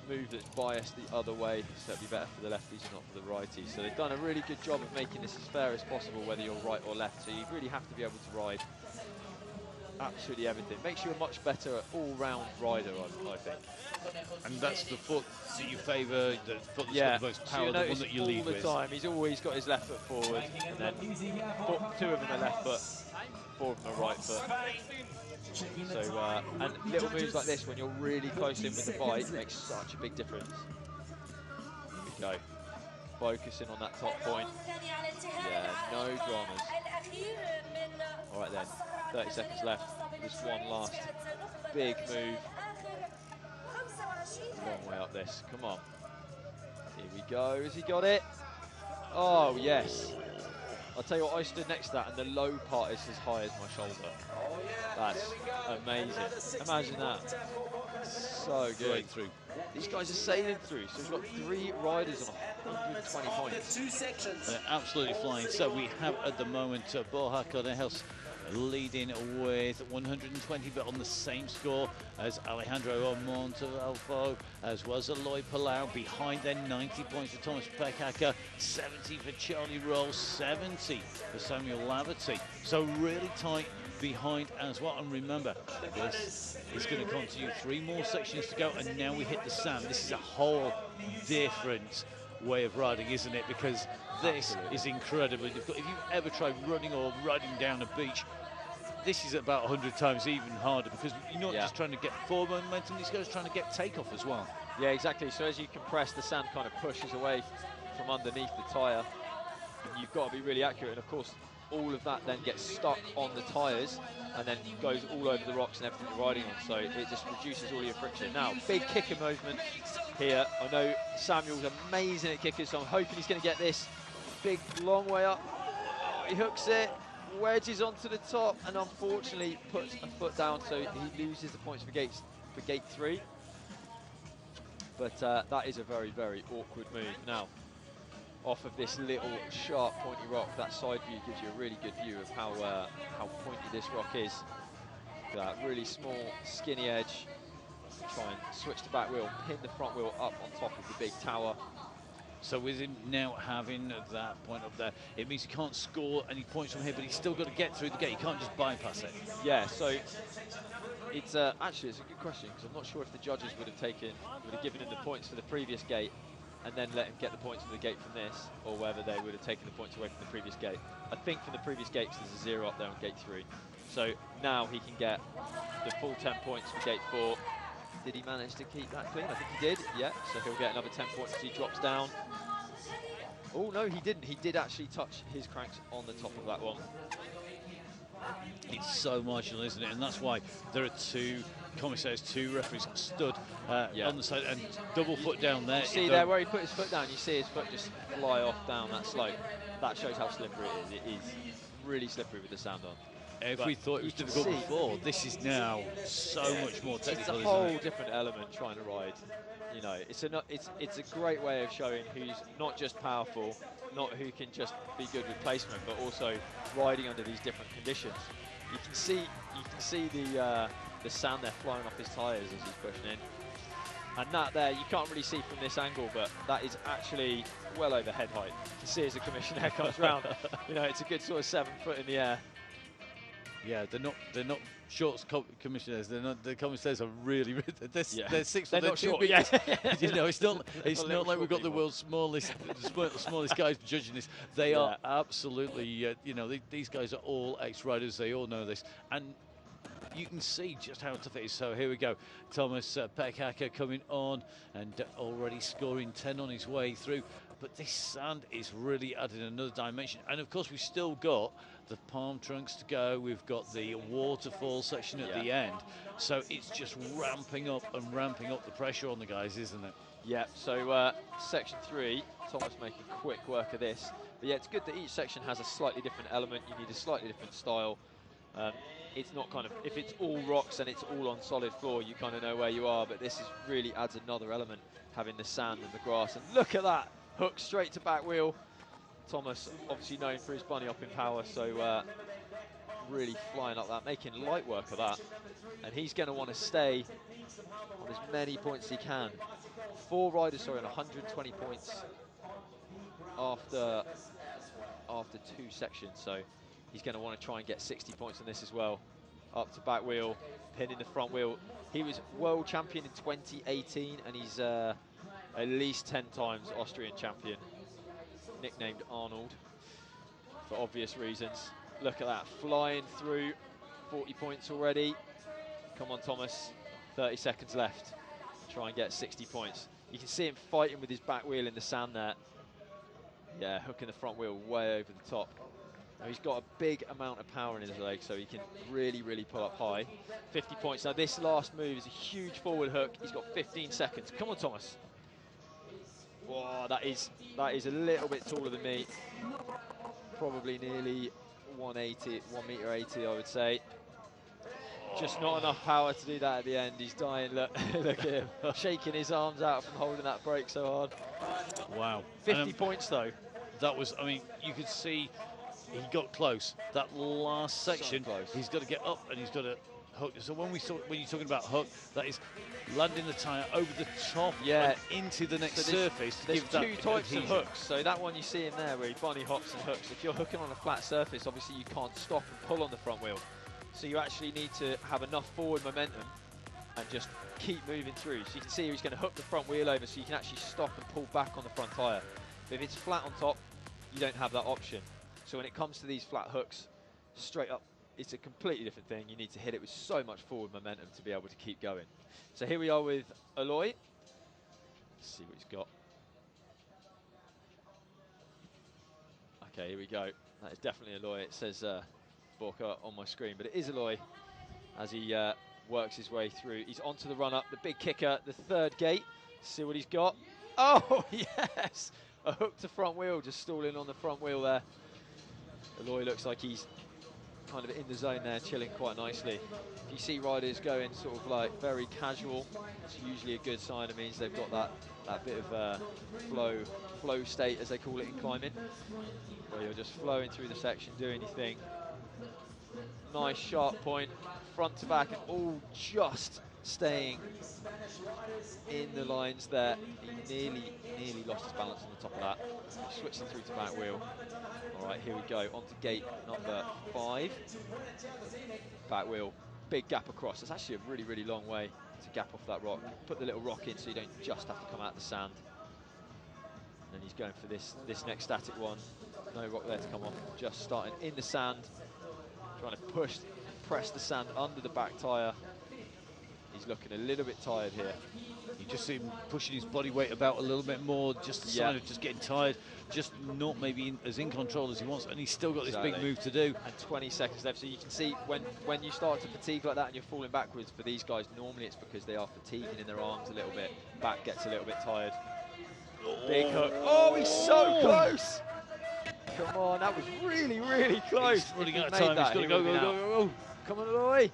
B: move that's biased the other way, so it'll be better for the lefties and not for the righties. So they've done a really good job of making this as fair as possible, whether you're right or left. So you really have to be able to ride absolutely everything. Makes you a much better all-round rider, I think.
A: And that's the foot that you favour, the foot that's got the most power, the one that you lead with.
B: All the time, he's always got his left foot forward, and then 2 of them are left foot, 4 of them are right foot. So, and little moves like this, when you're really close in with the bike, makes such a big difference. Here we go. Focusing on that top point. Yeah, no dramas. All right then, 30 seconds left. Just one last big move. Long way up this, come on. Here we go, has he got it? Oh, yes. I'll tell you what, I stood next to that and the low part is as high as my shoulder. That's amazing. Imagine that. So good.
A: Right through.
B: These guys are sailing through, so we've got 3 riders on 120 points.
A: They're absolutely flying. So we have at the moment Borja Conejos leading with 120, but on the same score as Alejandro Montalvo, as well as Aloy Palau. Behind then, 90 points for Thomas Pekaka, 70 for Charlie Roll, 70 for Samuel Laverty. So really tight behind as well. And remember, this is going to continue. 3 more sections to go, and now we hit the sand. This is a whole different way of riding, isn't it? Because this is incredibly difficult. If you've ever tried running or riding down a beach, this is about 100 times even harder, because you're not just trying to get forward momentum, these guys are trying to get takeoff as well.
B: Yeah, exactly. So as you compress, the sand kind of pushes away from underneath the tyre. You've got to be really accurate, and of course all of that then gets stuck on the tyres and then goes all over the rocks and everything you're riding on, so it just reduces all your friction. Now, big kicker movement here. I know Samuel's amazing at kickers, so I'm hoping he's going to get this big long way up. Oh, he hooks it, wedges onto the top, and unfortunately puts a foot down, so he loses the points for gate 3. But that is a very, very awkward move. Now, off of this little sharp pointy rock, that side view gives you a really good view of how pointy this rock is. That really small, skinny edge. Try and switch the back wheel, pin the front wheel up on top of the big tower.
A: So with him now having that point up there, it means he can't score any points from here, but he's still got to get through the gate. He can't just bypass it.
B: Yeah, so it's actually it's a good question, because I'm not sure if the judges would have given him the points for the previous gate and then let him get the points for the gate from this, or whether they would have taken the points away from the previous gate. I think from the previous gate, because there's a 0 up there on gate 3. So now he can get the full 10 points for gate 4. Did he manage to keep that clean? I think he did, yeah. So he'll get another 10 points as he drops down. Oh, no, he didn't. He did actually touch his cranks on the top of that one.
A: It's so marginal, isn't it? And that's why there are 2 commissaires, 2 referees stood on the side, and double foot down there.
B: You see there where he put his foot down, you see his foot just fly off down that slope. That shows how slippery it is. It is really slippery with the sand on.
A: If we thought it was difficult before, this is now so much more technical.
B: It's a whole different element trying to ride. You know, it's a great way of showing who's not just powerful, not who can just be good with placement, but also riding under these different conditions. You can see the sand there flying off his tyres as he's pushing in, and that there you can't really see from this angle, but that is actually well over head height. You can see as the commissioner comes round. You know, it's a good sort of 7 foot in the air.
A: Yeah, they're not short commissioners. The commissioners are really they're 6 foot.
B: They're not short. Yeah.
A: You know, it's not like we've got the world's smallest guys judging this. They are absolutely you know, these guys are all ex-riders. They all know this, and you can see just how tough it is. So here we go, Thomas Pekaka coming on and already scoring 10 on his way through. But this sand is really adding another dimension. And of course, we've still got the palm trunks to go. We've got the waterfall section at the end. So it's just ramping up the pressure on the guys, isn't it?
B: Yeah, so section 3, Thomas making quick work of this. But yeah, it's good that each section has a slightly different element. You need a slightly different style. It's not kind of, if it's all rocks and it's all on solid floor, you kind of know where you are. But this really adds another element, having the sand and the grass. And look at that. Hook straight to back wheel. Thomas, obviously known for his bunny hopping power, so really flying up that, making light work of that. And he's going to want to stay on as many points as he can. 4 riders, sorry, on 120 points after 2 sections. So he's going to want to try and get 60 points on this as well. Up to back wheel, pinning the front wheel. He was world champion in 2018, and he's at least 10 times Austrian champion, nicknamed Arnold for obvious reasons. Look at that, flying through, 40 points already. Come on, Thomas, 30 seconds left. Try and get 60 points. You can see him fighting with his back wheel in the sand there. Yeah, hooking the front wheel way over the top. Now he's got a big amount of power in his leg, so he can really, really pull up high. 50 points. Now this last move is a huge forward hook. He's got 15 seconds. Come on, Thomas. Whoa, that is a little bit taller than me. Probably nearly 180, 1m80, I would say. Just not enough power to do that at the end. He's dying. Look, look at him shaking his arms out from holding that brake so hard.
A: Wow.
B: 50 points though.
A: That was, I mean, you could see he got close. That last section,
B: So close.
A: he's got to get up and he's got to hook. So when you're talking about hook, that is landing the tyre over the top and into the next surface to
B: there's
A: give that
B: two types
A: adhesion.
B: of hooks. So that one you see in there where he bunny hops and hooks, if you're hooking on a flat surface, obviously you can't stop and pull on the front wheel. So you actually need to have enough forward momentum and just keep moving through. So you can see he's going to hook the front wheel over so you can actually stop and pull back on the front tyre. But if it's flat on top, you don't have that option. So when it comes to these flat hooks, straight up, it's a completely different thing. You need to hit it with so much forward momentum to be able to keep going. So here we are with Aloy. Let's see what he's got. Okay, here we go. That is definitely Aloy. It says Borka on my screen, but it is Aloy as he works his way through. He's onto the run-up, the big kicker, the third gate. See what he's got. Oh, yes! A hook to front wheel, just stalling on the front wheel there. Aloy looks like he's kind of in the zone there, chilling quite nicely. If you see riders going sort of like very casual, it's usually a good sign. It means they've got that bit of flow state, as they call it in climbing, where you're just flowing through the section, doing your thing. Nice sharp point, front to back, and all just staying in the lines there. He nearly lost his balance on the top of that. Switching through to back wheel. All right, here we go, onto gate number 5. Back wheel, big gap across. It's actually a really, really long way to gap off that rock. Put the little rock in so you don't just have to come out of the sand. And then he's going for this next static one. No rock there to come off, just starting in the sand. Trying to push and press the sand under the back tyre. He's looking a little bit tired here.
A: You just see him pushing his body weight about a little bit more, just a sign of just getting tired, just not maybe as in control as he wants, and he's still got this big move to do.
B: And 20 seconds left, so you can see when you start to fatigue like that and you're falling backwards, for these guys, normally it's because they are fatiguing in their arms a little bit. Back gets a little bit tired. Big hook. Oh, he's so close! Come on, that was really, really close.
A: He's running out of time. He's got to go.
B: Come on, Aloy.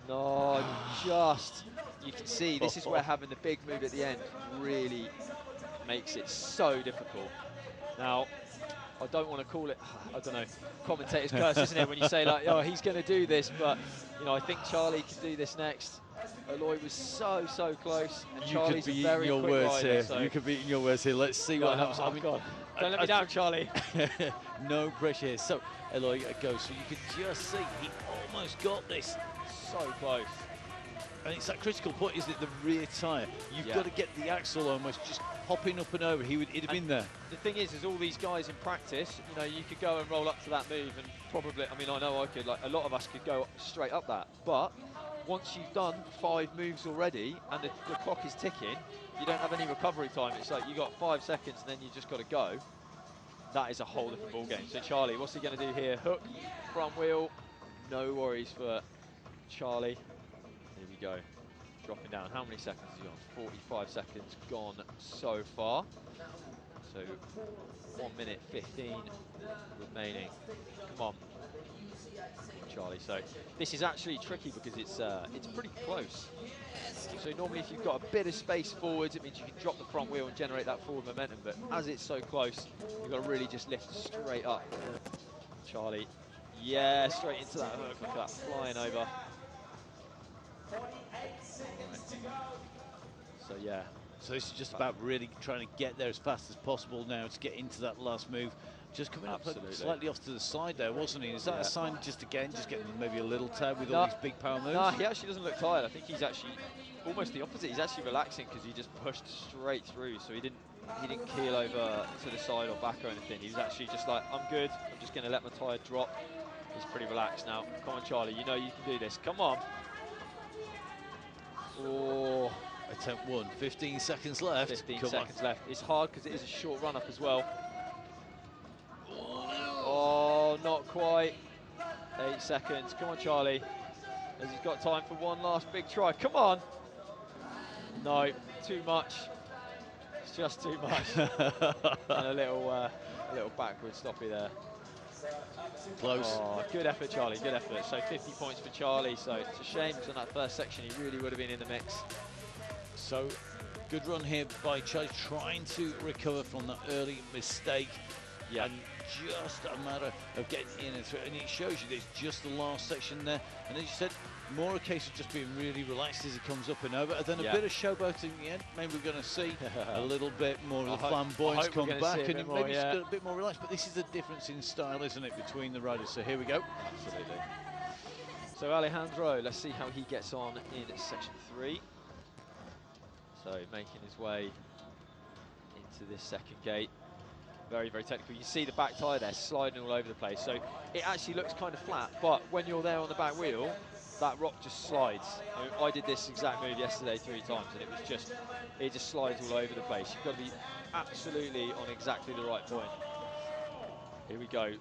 B: No, just, you can see, this is where having the big move at the end really makes it so difficult. Now, I don't want to call it, I don't know, commentator's curse, isn't it, when you say like, oh, he's going to do this, but, you know, I think Charlie can do this next. Aloy was so close, and Charlie's a very quick rider. So
A: you could be eating your words here. Let's see what happens.
B: Oh, God. Don't let me down, Charlie.
A: No pressure here. So, Aloy goes, so you can just see, he almost got this.
B: So close.
A: And it's that critical point, isn't it? The rear tyre. You've got to get the axle almost just hopping up and over. He'd have been there.
B: The thing is all these guys in practice, you know, you could go and roll up to that move and probably, I mean, I know I could, like a lot of us could go straight up that. But once you've done 5 moves already and the clock is ticking, you don't have any recovery time. It's like you got 5 seconds and then you just got to go. That is a whole different ball game. So Charlie, what's he going to do here? Hook, front wheel, no worries for Charlie. Here we go, dropping down. How many seconds is he on? 45 seconds gone so far. So 1 minute 15 remaining. Come on, Charlie. So this is actually tricky because it's pretty close. So normally if you've got a bit of space forwards, it means you can drop the front wheel and generate that forward momentum. But as it's so close, you've got to really just lift straight up. Charlie, yeah, straight into that hook. Look at that, flying over. So yeah.
A: So this is just about really trying to get there as fast as possible now to get into that last move. Just coming up slightly off to the side there, wasn't he? Is that a sign just again, just getting maybe a little tired with all these big power moves?
B: No, he actually doesn't look tired. I think he's actually almost the opposite. He's actually relaxing because he just pushed straight through. So he didn't keel over to the side or back or anything. He was actually just like, I'm good. I'm just going to let my tyre drop. He's pretty relaxed now. Come on, Charlie. You know you can do this. Come on. Oh.
A: Attempt 1, 15 seconds left.
B: 15 seconds left. It's hard because it is a short run-up as well. Oh, not quite. 8 seconds. Come on, Charlie. As he's got time for one last big try. Come on. No, too much. It's just too much. And a little backward stoppy there.
A: Close.
B: Oh, good effort, Charlie. Good effort. So 50 points for Charlie. So it's a shame because on that first section he really would have been in the mix.
A: So, good run here by Charlie, trying to recover from that early mistake.
B: Yeah.
A: And just a matter of getting in and through. And it shows you that it's just the last section there. And as you said, more a case of just being really relaxed as he comes up and over. And then a bit of showboating in the end. Maybe we're going to see a little bit more of the flamboyance come back. And maybe it's got a bit more relaxed. But this is the difference in style, isn't it, between the riders. So here we go.
B: Absolutely. So Alejandro, let's see how he gets on in section 3. So making his way into this second gate. Very, very technical. You can see the back tyre there sliding all over the place. So it actually looks kind of flat, but when you're there on the back wheel, that rock just slides. I did this exact move yesterday 3 times, and it just slides all over the place. You've got to be absolutely on exactly the right point. Here we go.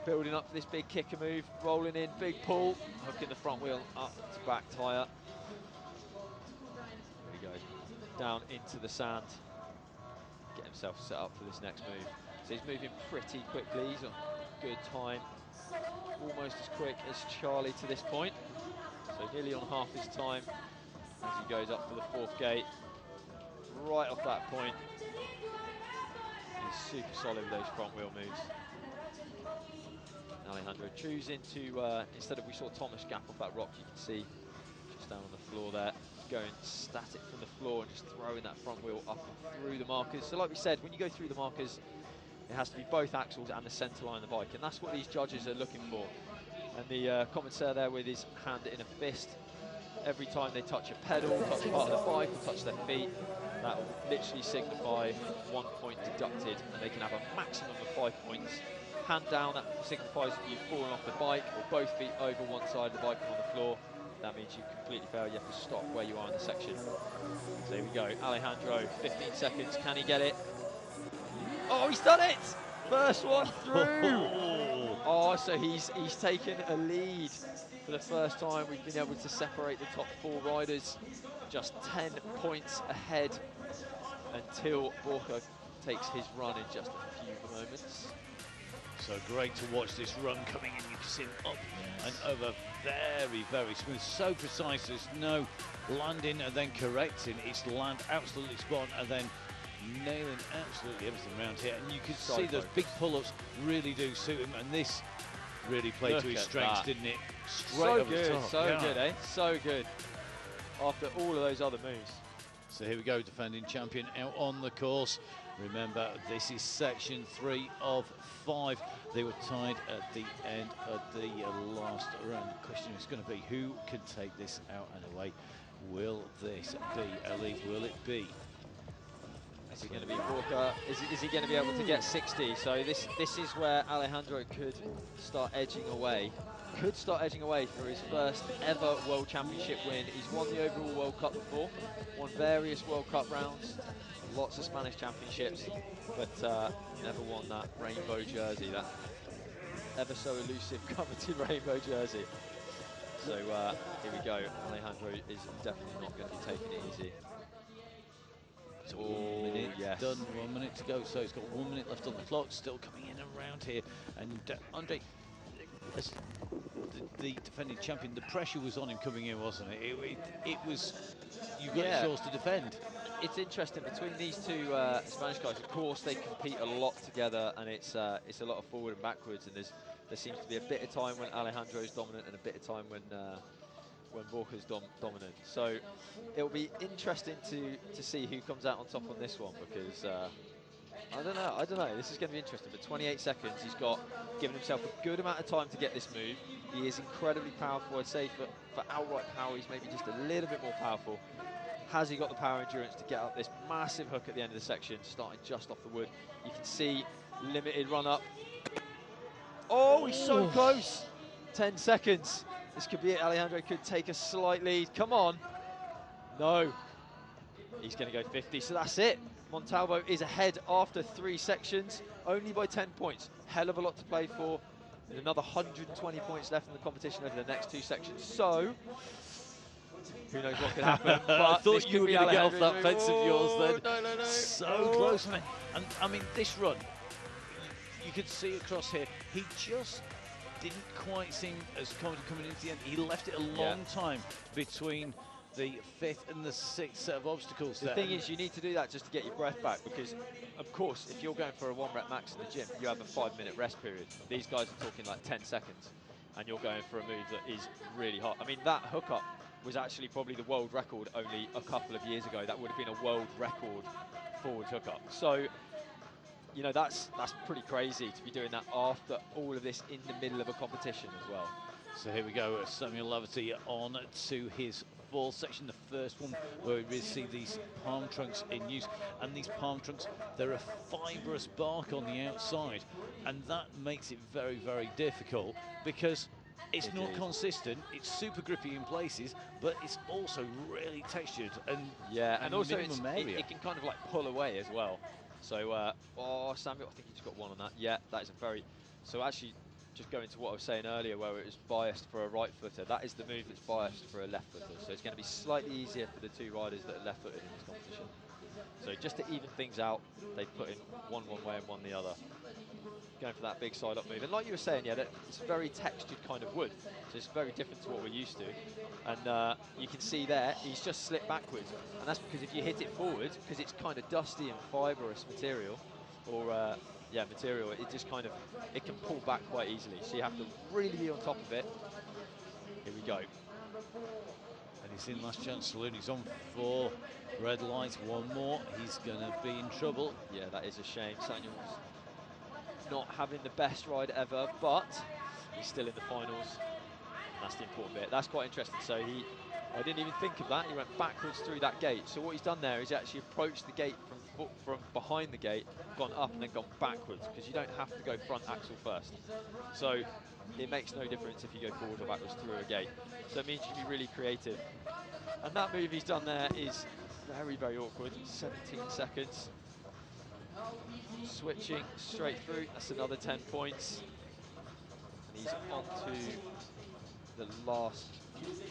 B: Building up for this big kicker move, rolling in, big pull, hooking the front wheel up to back tyre. There we go. Down into the sand. Get himself set up for this next move. So he's moving pretty quickly. He's on good time. Almost as quick as Charlie to this point. So nearly on half his time as he goes up for the 4th gate. Right off that point. He's super solid with those front wheel moves. Alejandro choosing to, instead of we saw Thomas gap off that rock, you can see just down on the floor there, going static from the floor and just throwing that front wheel up and through the markers. So like we said, when you go through the markers, it has to be both axles and the centre line of the bike, and that's what these judges are looking for. And the commentator there with his hand in a fist, every time they touch a pedal, touch part of the bike, or touch their feet, that will literally signify 1 point deducted, and they can have a maximum of 5 points. Hand down, that signifies you've fallen off the bike, or both feet over one side of the bike and on the floor. That means you've completely failed. You have to stop where you are in the section. So here we go. Alejandro, 15 seconds. Can he get it? Oh, he's done it! First one through. Oh, so he's taken a lead for the first time. We've been able to separate the top 4 riders. Just 10 points ahead until Borja takes his run in just a few moments.
A: So great to watch this run coming in. You can see it up and over, very, very smooth. So precise, there's no landing and then correcting. It's land absolutely spot on and then nailing absolutely everything around here. And you can see those big pull-ups really do suit him. And this really played to his strengths, didn't it? Straight over the top.
B: So good, eh? So good. After all of those other moves.
A: So here we go, defending champion out on the course. Remember, this is section 3 of 5. They were tied at the end of the last round. The question is going to be, who can take this out and away? Will this be Ali? Will it be?
B: Is it going to be Borja? Is he going to be able to get 60? So this is where Alejandro could start edging away. Could start edging away for his first ever World Championship win. He's won the overall World Cup before, won various World Cup rounds, lots of Spanish championships, but never won that rainbow jersey, that ever so elusive coveted rainbow jersey. So here we go. Alejandro is definitely not going to be taking it easy.
A: So 1 minute done, 1 minute to go. So he's got 1 minute left on the clock, still coming in around here. And Andre, as the defending champion, the pressure was on him coming in, wasn't it? It was, you've got your shores to defend.
B: It's interesting, between these 2 Spanish guys, of course they compete a lot together, and it's a lot of forward and backwards, and there seems to be a bit of time when Alejandro's dominant and a bit of time when Borja's dominant. So it'll be interesting to see who comes out on top on this one, because I don't know, this is going to be interesting. But 28 seconds, he's given himself a good amount of time to get this move. He is incredibly powerful. I'd say for outright power, he's maybe just a little bit more powerful. Has he got the power endurance to get up this massive hook at the end of the section, starting just off the wood? You can see limited run up. Oh, he's so close. 10 seconds. This could be it. Alejandro could take a slight lead. Come on. No. He's going to go 50, so that's it. Montalvo is ahead after 3 sections, only by 10 points. Hell of a lot to play for. And another 120 points left in the competition over the next 2 sections. So, who knows what could happen. But
A: I thought you were going to get off that fence of yours then.
B: No.
A: So close, man. And I mean, this run, you could see across here, he just didn't quite seem as confident coming into the end. He left it a long time between the 5th and the 6th set of obstacles.
B: The thing is, you need to do that just to get your breath back, because, of course, if you're going for a 1 rep max in the gym, you have a 5-minute rest period. These guys are talking like 10 seconds, and you're going for a move that is really hot. I mean, that hookup was actually probably the world record only a couple of years ago. That would have been a world record forward hookup. So, you know, that's pretty crazy to be doing that after all of this in the middle of a competition as well.
A: So here we go, Samuel Laverty on to his 4th section, the first one where we really see these palm trunks in use. And these palm trunks, they're a fibrous bark on the outside, and that makes it very, very difficult because it's not consistent, it's super grippy in places, but it's also really textured and
B: and also it
A: area.
B: can kind of like pull away as well. So, oh, Samuel, I think he just got one on that. Yeah, that is a very, so actually, just going to what I was saying earlier, where it was biased for a right footer, that is the move that's biased for a left footer. So it's going to be slightly easier for the 2 riders that are left footed in this competition. So just to even things out, they've put in one way and one the other. Going for that big side up move. And like you were saying, yeah, that it's very textured kind of wood. So it's very different to what we're used to. And you can see there, he's just slipped backwards. And that's because if you hit it forward, because it's kind of dusty and fibrous material, or material, it just kind of, it can pull back quite easily. So you have to really be on top of it. Here we go.
A: And he's in last chance saloon. He's on 4 red lights. One more, he's going to be in trouble.
B: Yeah, that is a shame. Samuel's not having the best ride ever, but he's still in the finals. And that's the important bit. That's quite interesting. So I didn't even think of that. He went backwards through that gate. So what he's done there is actually approached the gate from behind the gate, gone up and then gone backwards, because you don't have to go front axle first. So it makes no difference if you go forward or backwards through a gate. So it means you can be really creative. And that move he's done there is very, very awkward. 17 seconds. Switching straight through, that's another 10 points. And he's on to the last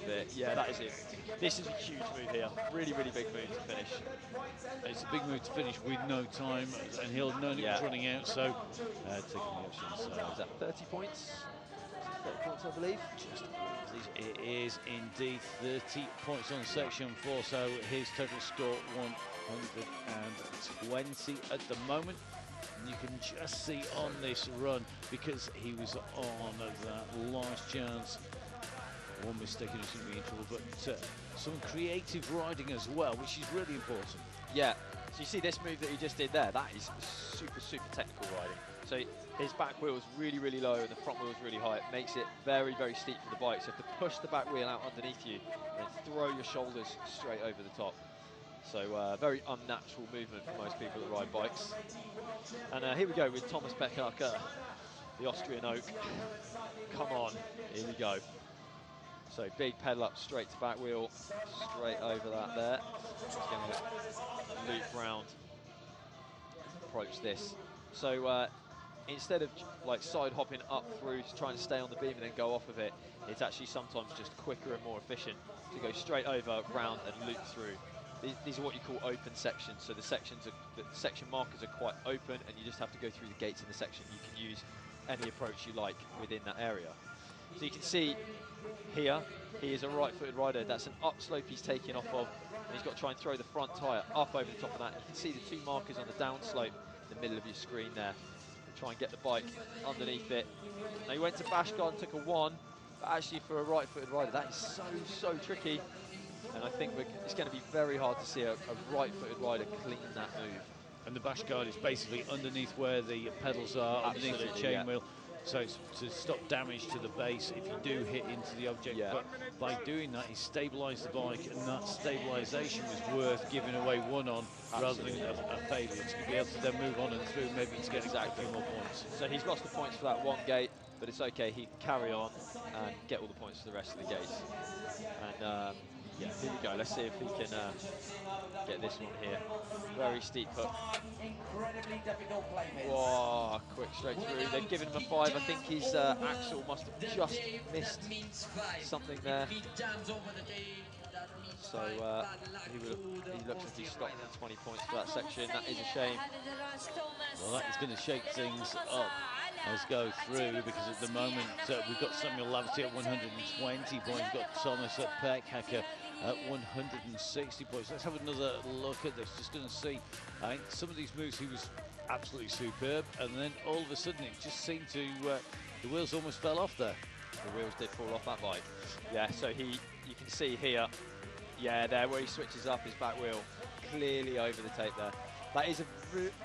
B: bit. Yeah, that is it. This is a huge move here. Really, really big move to finish.
A: It's a big move to finish with no time, and he'll know it was running out, so taking the options.
B: Is that 30 points? 30 points, I believe.
A: It is indeed 30 points on section 4, so his total score 120 at the moment. And you can just see on this run, because he was on that last chance, one mistake and he's going to be in trouble, but some creative riding as well, which is really important.
B: Yeah, so you see this move that he just did there, that is super, super technical riding. So his back wheel is really, really low and the front wheel is really high. It makes it very, very steep for the bike. So you have to push the back wheel out underneath you and throw your shoulders straight over the top. So very unnatural movement for most people that ride bikes. And here we go with Thomas Peckacher, the Austrian Oak. Come on, here we go. So big pedal up straight to back wheel, straight over that there. Just going to loop round, approach this. So instead of like side hopping up through, trying to stay on the beam and then go off of it, it's actually sometimes just quicker and more efficient to go straight over, round and loop through. These are what you call open sections. So the section markers are quite open and you just have to go through the gates in the section. You can use any approach you like within that area. So you can see here, he is a right-footed rider. That's an upslope he's taking off of. And he's got to try and throw the front tyre up over the top of that. And you can see the 2 markers on the downslope in the middle of your screen there. Try and get the bike underneath it. Now he went to bash guard and took a 1, but actually for a right-footed rider, that is so tricky. And I think it's going to be very hard to see a right-footed rider clean that move.
A: And the bash guard is basically underneath where the pedals are, underneath the chain wheel. So it's to stop damage to the base if you do hit into the object.
B: Yeah.
A: But by doing that, he stabilised the bike, and that stabilisation was worth giving away 1 on rather than a failure to be able to then move on and through, maybe to get a few more points.
B: So he's lost the points for that 1 gate, but it's okay. He can carry on and get all the points for the rest of the gates. And yeah, here we go. Let's see if we can get this one here. Very steep hook. Whoa, quick straight through. They've given him a 5. I think his axle must have just missed something there. So he looks like he's stopped at 20 points for that section. That is a shame.
A: Well, that is going to shake things up Let's go through, because at the moment we've got Samuel Laverty at 120 points. We've got Thomas at Peckhacker at 160 points. Let's have another look at this. Just going to see some of these moves. He was absolutely superb, and then all of a sudden it just seemed to the wheels almost fell off there.
B: The wheels did fall off that bike. Yeah, so you can see here, yeah, there where he switches up his back wheel, clearly over the tape there. That is a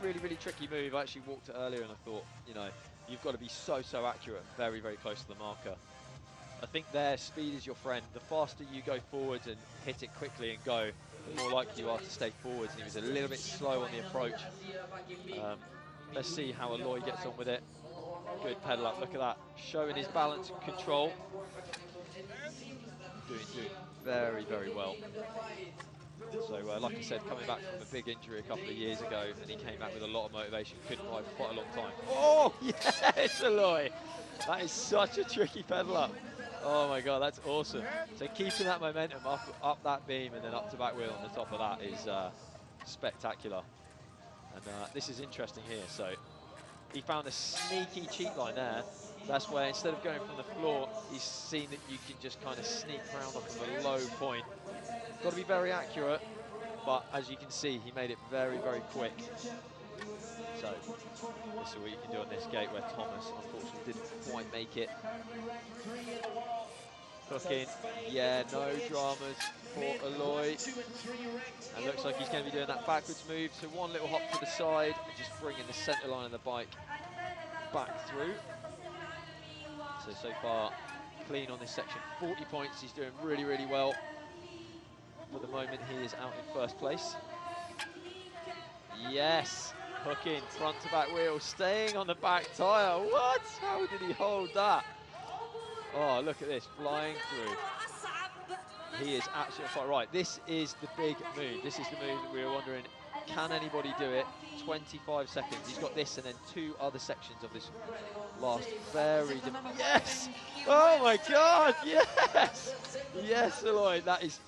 B: really, really tricky move. I actually walked it earlier and I thought, you know, you've got to be so accurate, very, very close to the marker. I think there, speed is your friend. The faster you go forwards and hit it quickly and go, the more likely you are to stay forwards. And he was a little bit slow on the approach. Let's see how Aloy gets on with it. Good pedal up, look at that. Showing his balance and control. Doing very, very well. So, like I said, coming back from a big injury a couple of years ago, and he came back with a lot of motivation, couldn't ride for quite a long time. Oh, yes, Aloy! That is such a tricky pedal up. Oh my God, that's awesome. So keeping that momentum up that beam and then up to back wheel on the top of that is spectacular. And this is interesting here. So he found a sneaky cheat line there. That's where instead of going from the floor, he's seen that you can just kind of sneak around off of a low point. Got to be very accurate, but as you can see, he made it very, very quick. So this is what you can do on this gate where Thomas unfortunately didn't quite make it. Hooking, yeah, no dramas for Aloy. And looks like he's going to be doing that backwards move. So one little hop to the side and just bringing the centre line of the bike back through. So far, clean on this section. 40 points, he's doing really, really well. For the moment, he is out in first place. Yes, hooking, front to back wheel, staying on the back tyre. What? How did he hold that? Oh, look at this, flying through. He is absolutely fine. Right, this is the big move. This is the move that we were wondering, can anybody do it? 25 seconds. He's got this and then two other sections of this last very... Yes! Oh my God, yes! Yes, Aloy, that is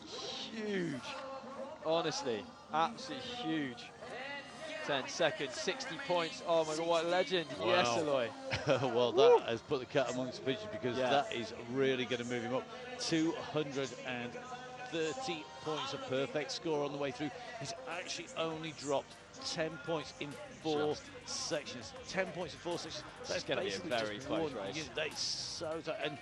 B: huge. Honestly, absolutely huge. 10 seconds, 60 points. Oh my God, what a legend. Wow. Yes, Aloy.
A: Well, that has put the cat amongst the pigeons, because that is really going to move him up. 230 points, a perfect score on the way through. He's actually only dropped 10 points in 4 sections. 10 points in 4 sections.
B: That's going to be a very close race.
A: That's so tight. And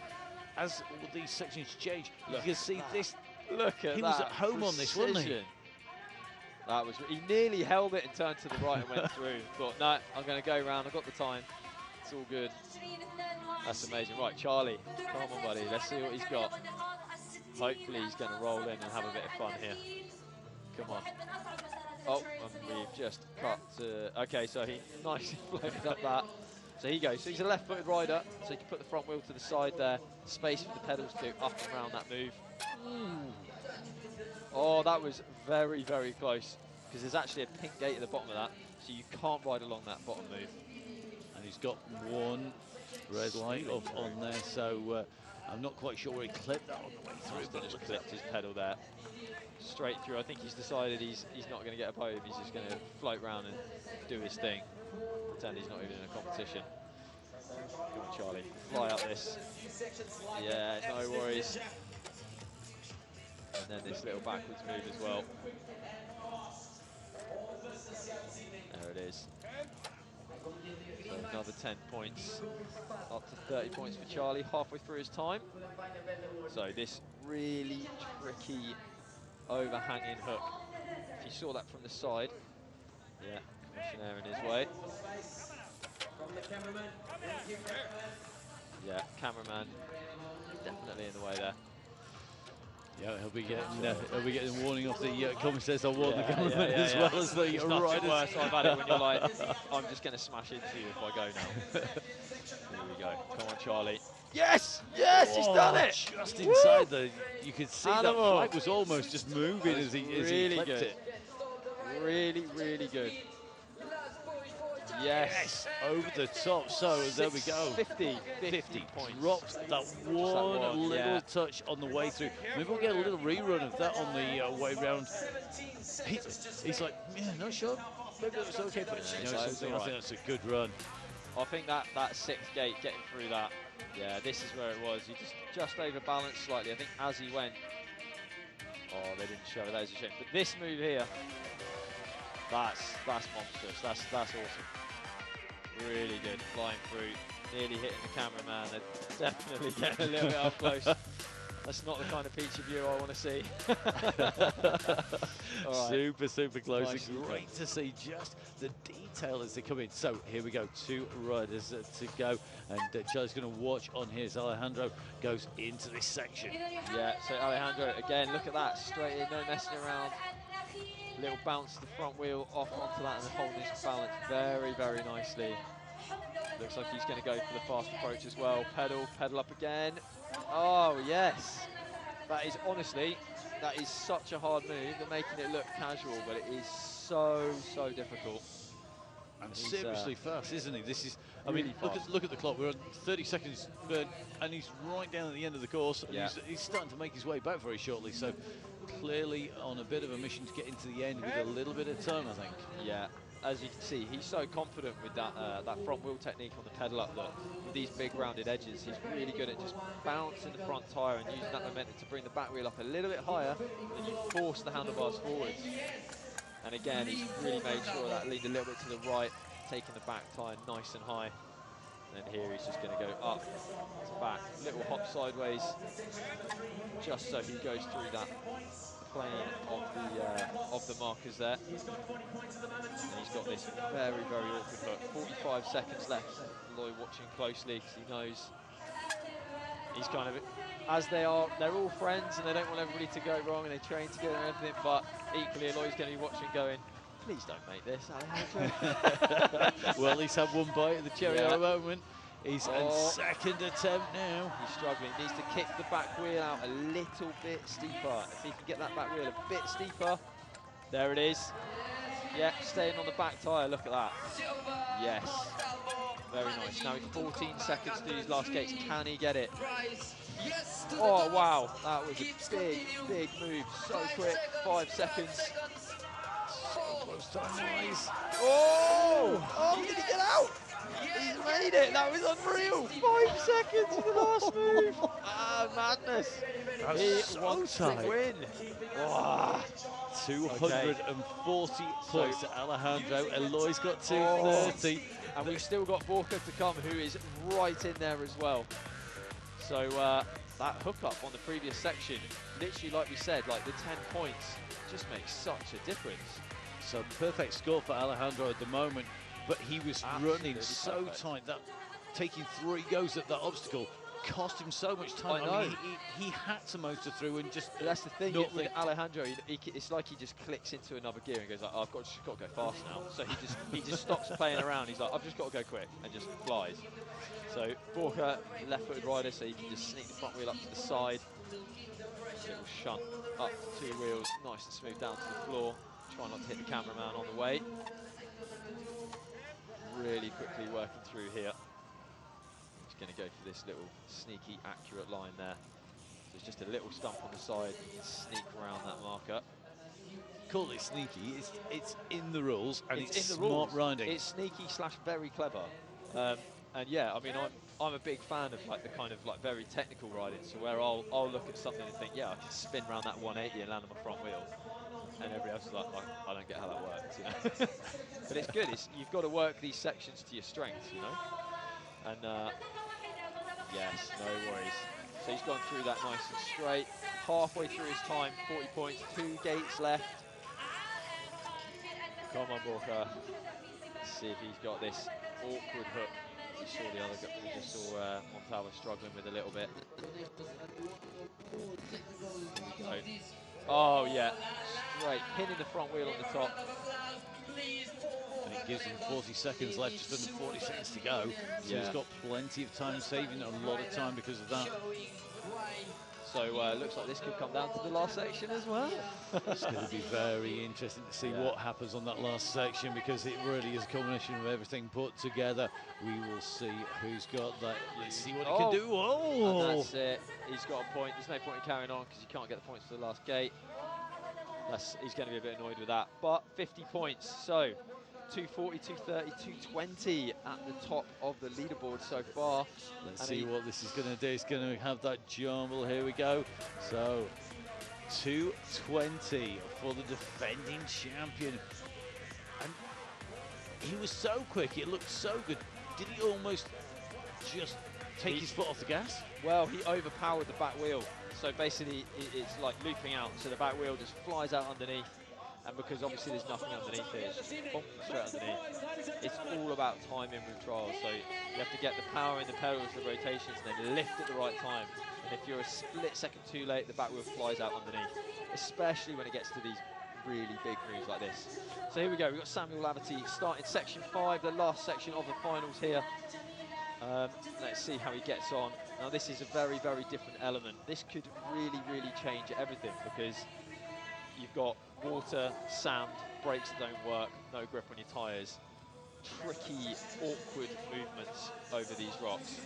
A: as all these sections change, you can see this.
B: Look at that.
A: He was at home on this, wasn't he?
B: That was, he nearly held it and turned to the right and went through. Thought, no, I'm going to go round. I've got the time. It's all good. That's amazing. Right, Charlie, come on, buddy. Let's see what he's got. Hopefully he's going to roll in and have a bit of fun here. Come on. Oh, and we've just cut to... OK, so he nicely floated up that. So he goes. So he's a left-footed rider, so he can put the front wheel to the side there. Space for the pedals to up and around that move. Oh, that was very, very close, because there's actually a pink gate at the bottom of that, so you can't ride along that bottom move.
A: And he's got one red light up on there, so I'm not quite sure where he clipped that on the way through.
B: But just clipped his pedal there, straight through. I think he's decided he's not going to get a podium. He's just going to float around and do his thing, pretend he's not even in a competition. Come on, Charlie, fly up this. Yeah, no worries. And then this little backwards move as well. There it is. So another 10 points, up to 30 points for Charlie, halfway through his time. So this really tricky overhanging hook. If you saw that from the side, yeah, commissionaire in his way. Yeah, cameraman definitely in the way there.
A: Yeah, he'll be getting a warning off the commentators. I'll warn the cameraman as well as the riders.
B: Worse, I've had it when you're like, I'm just going to smash into you if I go now. Here we go. Come on, Charlie. Yes! Yes, he's done it!
A: Just inside the, you could see that flag was almost just moving as he clipped it.
B: Really, really good. Yes,
A: over the top. So there we go.
B: 50
A: points. Dropped that one little touch on the way through. Maybe we'll get a little rerun of that on the way round. He's like, yeah, no, sure. Maybe that's okay, but you know something. I think that's a good run.
B: I think that 6th gate, getting through that, yeah, this is where it was. He just overbalanced slightly. I think as he went, oh, they didn't show it. That is a shame. But this move here, that's monstrous. That's awesome. Really good, flying through, nearly hitting the cameraman. They're definitely getting a little bit up close. That's not the kind of feature view I want to see.
A: Super, super close.
B: Nice
A: It's great to see just the detail as they come in. So here we go, 2 riders to go. And Charlie's going to watch on here as Alejandro goes into this section.
B: Yeah, so Alejandro, again, look at that. Straight in, no messing around. Little bounce to the front wheel, off onto that, and then holding his balance very, very nicely. Looks like he's going to go for the fast approach as well. Pedal up again. Oh, yes. That is, honestly, that is such a hard move. They're making it look casual, but it is so, so difficult.
A: And seriously fast, isn't he? This is, I
B: really
A: mean,
B: fast.
A: look at the clock. We're on 30 seconds burn, and he's right down at the end of the course. And
B: Yeah.
A: he's starting to make his way back very shortly. So clearly on a bit of a mission to get into the end with a little bit of time, I think.
B: Yeah, as you can see, he's so confident with that that front wheel technique on the pedal up look. With these big rounded edges, he's really good at just bouncing the front tyre and using that momentum to bring the back wheel up a little bit higher, and you force the handlebars forwards. And again, he's really made sure that leaned a little bit to the right, taking the back tyre nice and high. And then here he's just going to go up to back, little hop sideways, just so he goes through that plane of the markers there. And he's got this very, very awkward hook. 45 seconds left. Lloyd watching closely because he knows he's kind of, as they're all friends and they don't want everybody to go wrong and they train together and everything, but equally Lloyd's going to be watching going, please don't make this, Alejandro.
A: Well, he's had one bite of the cherry at the moment. He's on 2nd attempt now.
B: He's struggling. He needs to kick the back wheel out a little bit steeper. If he can get that back wheel a bit steeper, there it is. Yeah, staying on the back tyre. Look at that. Yes. Very nice. Now 14 seconds to do his last gates. Can he get it? Oh, wow. That was a big, big move. So quick. 5 seconds.
A: So close time-wise.
B: Oh! Oh, did he get out? He's made it. That was unreal. 5 seconds in the last move. Ah, madness. He
A: so
B: wants
A: tight.
B: to win. Wow.
A: 240 points to Alejandro. Eloy's got 230.
B: And we've still got Borka to come, who is right in there as well. So that hookup on the previous section, literally like we said, like the 10 points just makes such a difference.
A: So perfect score for Alejandro at the moment, but he was
B: Absolutely
A: running so
B: perfect.
A: tight that taking 3 goes at that obstacle cost him so much time.
B: I
A: mean, he had to motor through and just.
B: But that's the thing
A: not
B: with
A: think.
B: Alejandro. It's like he just clicks into another gear and goes like, oh, I've just got to go fast now. So he just stops playing around. He's like, I've just got to go quick, and just flies. So Borka, left-footed rider, so he can just sneak the front wheel up to the side. Little shunt up 2 wheels, nice and smooth down to the floor. Try not to hit the cameraman on the way. Really quickly working through here. He's going to go for this little sneaky, accurate line there. So it's just a little stump on the side. You can sneak around that marker.
A: Call it sneaky. It's in the rules and it's
B: in the
A: smart
B: rules.
A: riding.
B: It's sneaky / very clever. And yeah, I mean, I'm a big fan of like the kind of like very technical riding. So where I'll look at something and think, yeah, I can spin around that 180 and land on my front wheel. And everybody else is like, I don't get how that works, you know. But it's good. You've got to work these sections to your strengths, you know. And yes, no worries. So he's gone through that nice and straight. Halfway through his time, 40 points, 2 gates left. Come on, Borka. Let's see if he's got this awkward hook. We saw the other guy. We just saw Montalvo struggling with a little bit. Here we go. Oh yeah, straight, pinning the front wheel on the top.
A: And it gives him 40 seconds left, just under 40 seconds to go. So he's got plenty of time, saving a lot of time because of that.
B: So looks like this could come down to the last section as well.
A: It's going to be very interesting to see what happens on that last section because it really is a combination of everything put together. We will see who's got that. Let's see what he can do. Oh!
B: And that's it. He's got a point. There's no point in carrying on because you can't get the points for the last gate. He's going to be a bit annoyed with that. But 50 points. So 240, 230, 220 at the top of the leaderboard so far.
A: Let's see what this is going to do. It's going to have that jumble. Here we go. So 220 for the defending champion. And he was so quick. It looked so good. Did he almost just take his foot off the gas?
B: Well, he overpowered the back wheel. So basically, it's like looping out. So the back wheel just flies out underneath. And because obviously there's nothing underneath it, it's just boom, straight underneath. It's all about timing with trials. So you have to get the power in the pedals, the rotations, and then lift at the right time. And if you're a split second too late, the back wheel flies out underneath, especially when it gets to these really big moves like this. So here we go. We've got Samuel Laverty starting section 5, the last section of the finals here. Let's see how he gets on. Now this is a very, very different element. This could really, really change everything because you've got water, sand, brakes that don't work, no grip on your tyres. Tricky, awkward movements over these rocks.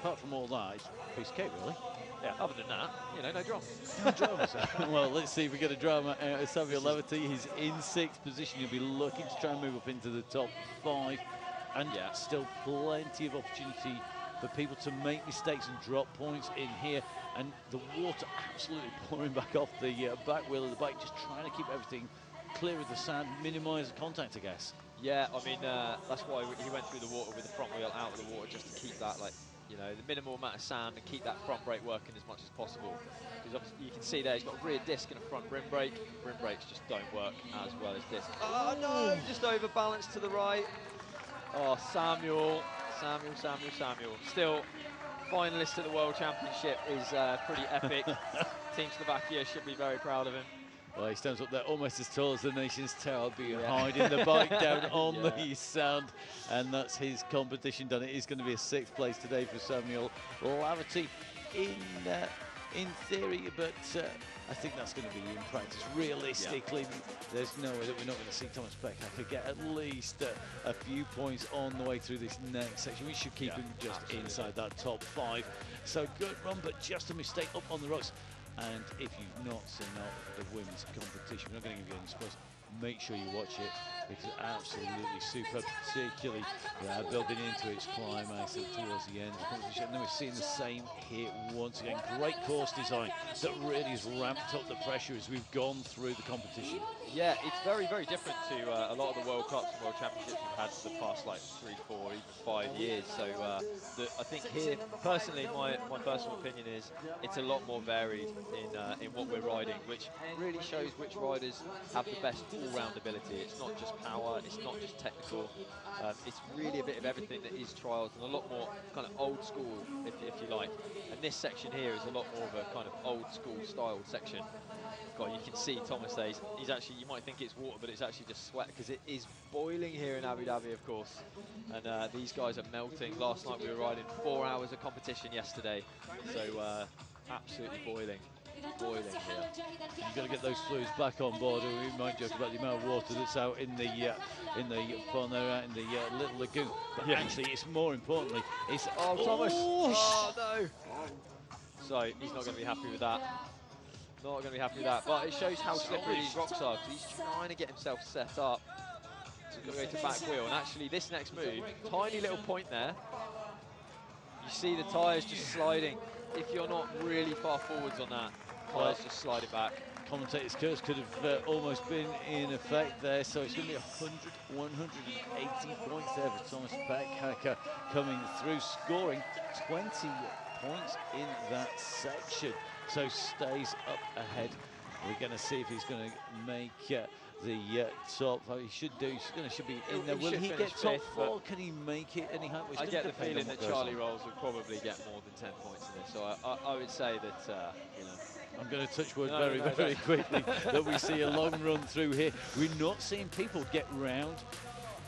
A: Apart from all that, it's a piece of cake, really.
B: Yeah, other than that, you know, no drama.
A: No drama, sir. Well, let's see if we get a drama out of Samuel Laverty. He's in 6th position. He'll be looking to try and move up into the top 5. And still plenty of opportunity for people to make mistakes and drop points in here. And the water absolutely pouring back off the back wheel of the bike, just trying to keep everything clear of the sand, minimise the contact, I guess.
B: Yeah, I mean, that's why he went through the water with the front wheel out of the water, just to keep that, like, you know, the minimal amount of sand and keep that front brake working as much as possible. Because obviously you can see there, he's got a rear disc and a front rim brake. Rim brakes just don't work as well as disc. Oh no, just overbalanced to the right. Oh, Samuel. Still, finalist at the World Championship is pretty epic. Team Slovakia should be very proud of him.
A: Well, he stands up there almost as tall as the nation's tower, hiding the bike down on the sand, and that's his competition done. It is going to be a 6th place today for Samuel Laverty in theory, but I think that's going to be in practice. Realistically, there's no way that we're not going to see Thomas Beckhacker get at least a few points on the way through this next section. We should keep him just inside that top 5. So good run, but just a mistake up on the rocks. And if you've not seen the women's competition, we're not going to give you any spoilers. Make sure you watch it because it's absolutely superb, particularly building into its climax towards the end of the competition. And then we're seeing the same here once again. Great course design that really has ramped up the pressure as we've gone through the competition.
B: Yeah, it's very, very different to a lot of the World Cups and World Championships we've had for the past like 3, 4, even 5 years. So I think here, personally, my personal opinion is it's a lot more varied in what we're riding, which really shows which riders have the best all-round ability. It's not just power, it's not just technical. It's really a bit of everything that is trials and a lot more kind of old school, if you like. And this section here is a lot more of a kind of old school style section. God, you can see Thomas there. He's actually, you might think it's water, but it's actually just sweat because it is boiling here in Abu Dhabi, of course. And these guys are melting. Last night we were riding 4 hours of competition yesterday, so absolutely boiling here.
A: You've got to get those fluids back on board. We might joke about the amount of water that's out in the pond there, out in the little lagoon. But actually, it's more importantly, it's
B: Thomas. Oh no! So he's not going to be happy with that. Not going to be happy with that. But it shows how slippery these rocks are because he's trying to get himself set up. So he's going to go to back wheel. And actually, this next move, tiny little point there. You see the tyres just sliding. If you're not really far forwards on that, tyres just slide it back.
A: Commentator's curse could have almost been in effect there, so it's going to be 180 points there for Thomas Beckhacker coming through, scoring 20 points in that section. So stays up ahead. We're going to see if he's going to make the top. He should do. Should be in there. Will he get top 4? Can he make it?
B: I get the feeling that Charlie Rolls will probably get more than 10 points in this. So I would say that you know.
A: I'm going to touch wood very quickly that we see a long run through here. We're not seeing people get round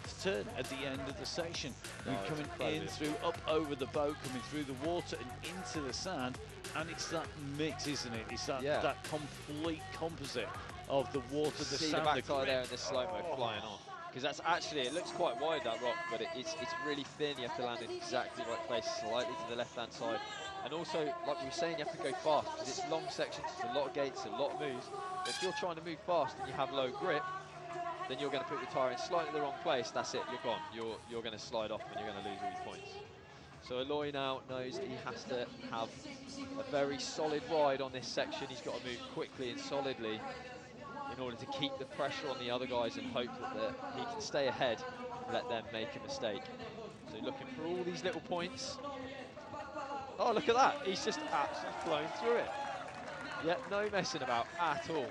A: to turn at the end of the section. We're coming in through, up over the boat, coming through the water and into the sand. And it's that mix, isn't it? It's that complete composite of the water, the
B: see
A: sand,
B: the back tire there and the slow-mo flying off. Because that's actually, it looks quite wide, that rock, but it's really thin. You have to land in exactly the right place, slightly to the left-hand side. And also, like we were saying, you have to go fast because it's long sections, it's a lot of gates, a lot of moves. But if you're trying to move fast and you have low grip, then you're going to put your tyre in slightly the wrong place. That's it, you're gone. You're going to slide off and you're going to lose all your points. So Aloy now knows he has to have a very solid ride on this section. He's got to move quickly and solidly in order to keep the pressure on the other guys and hope that he can stay ahead and let them make a mistake. So looking for all these little points. Oh, look at that. He's just absolutely flown through it. Yeah, no messing about at all.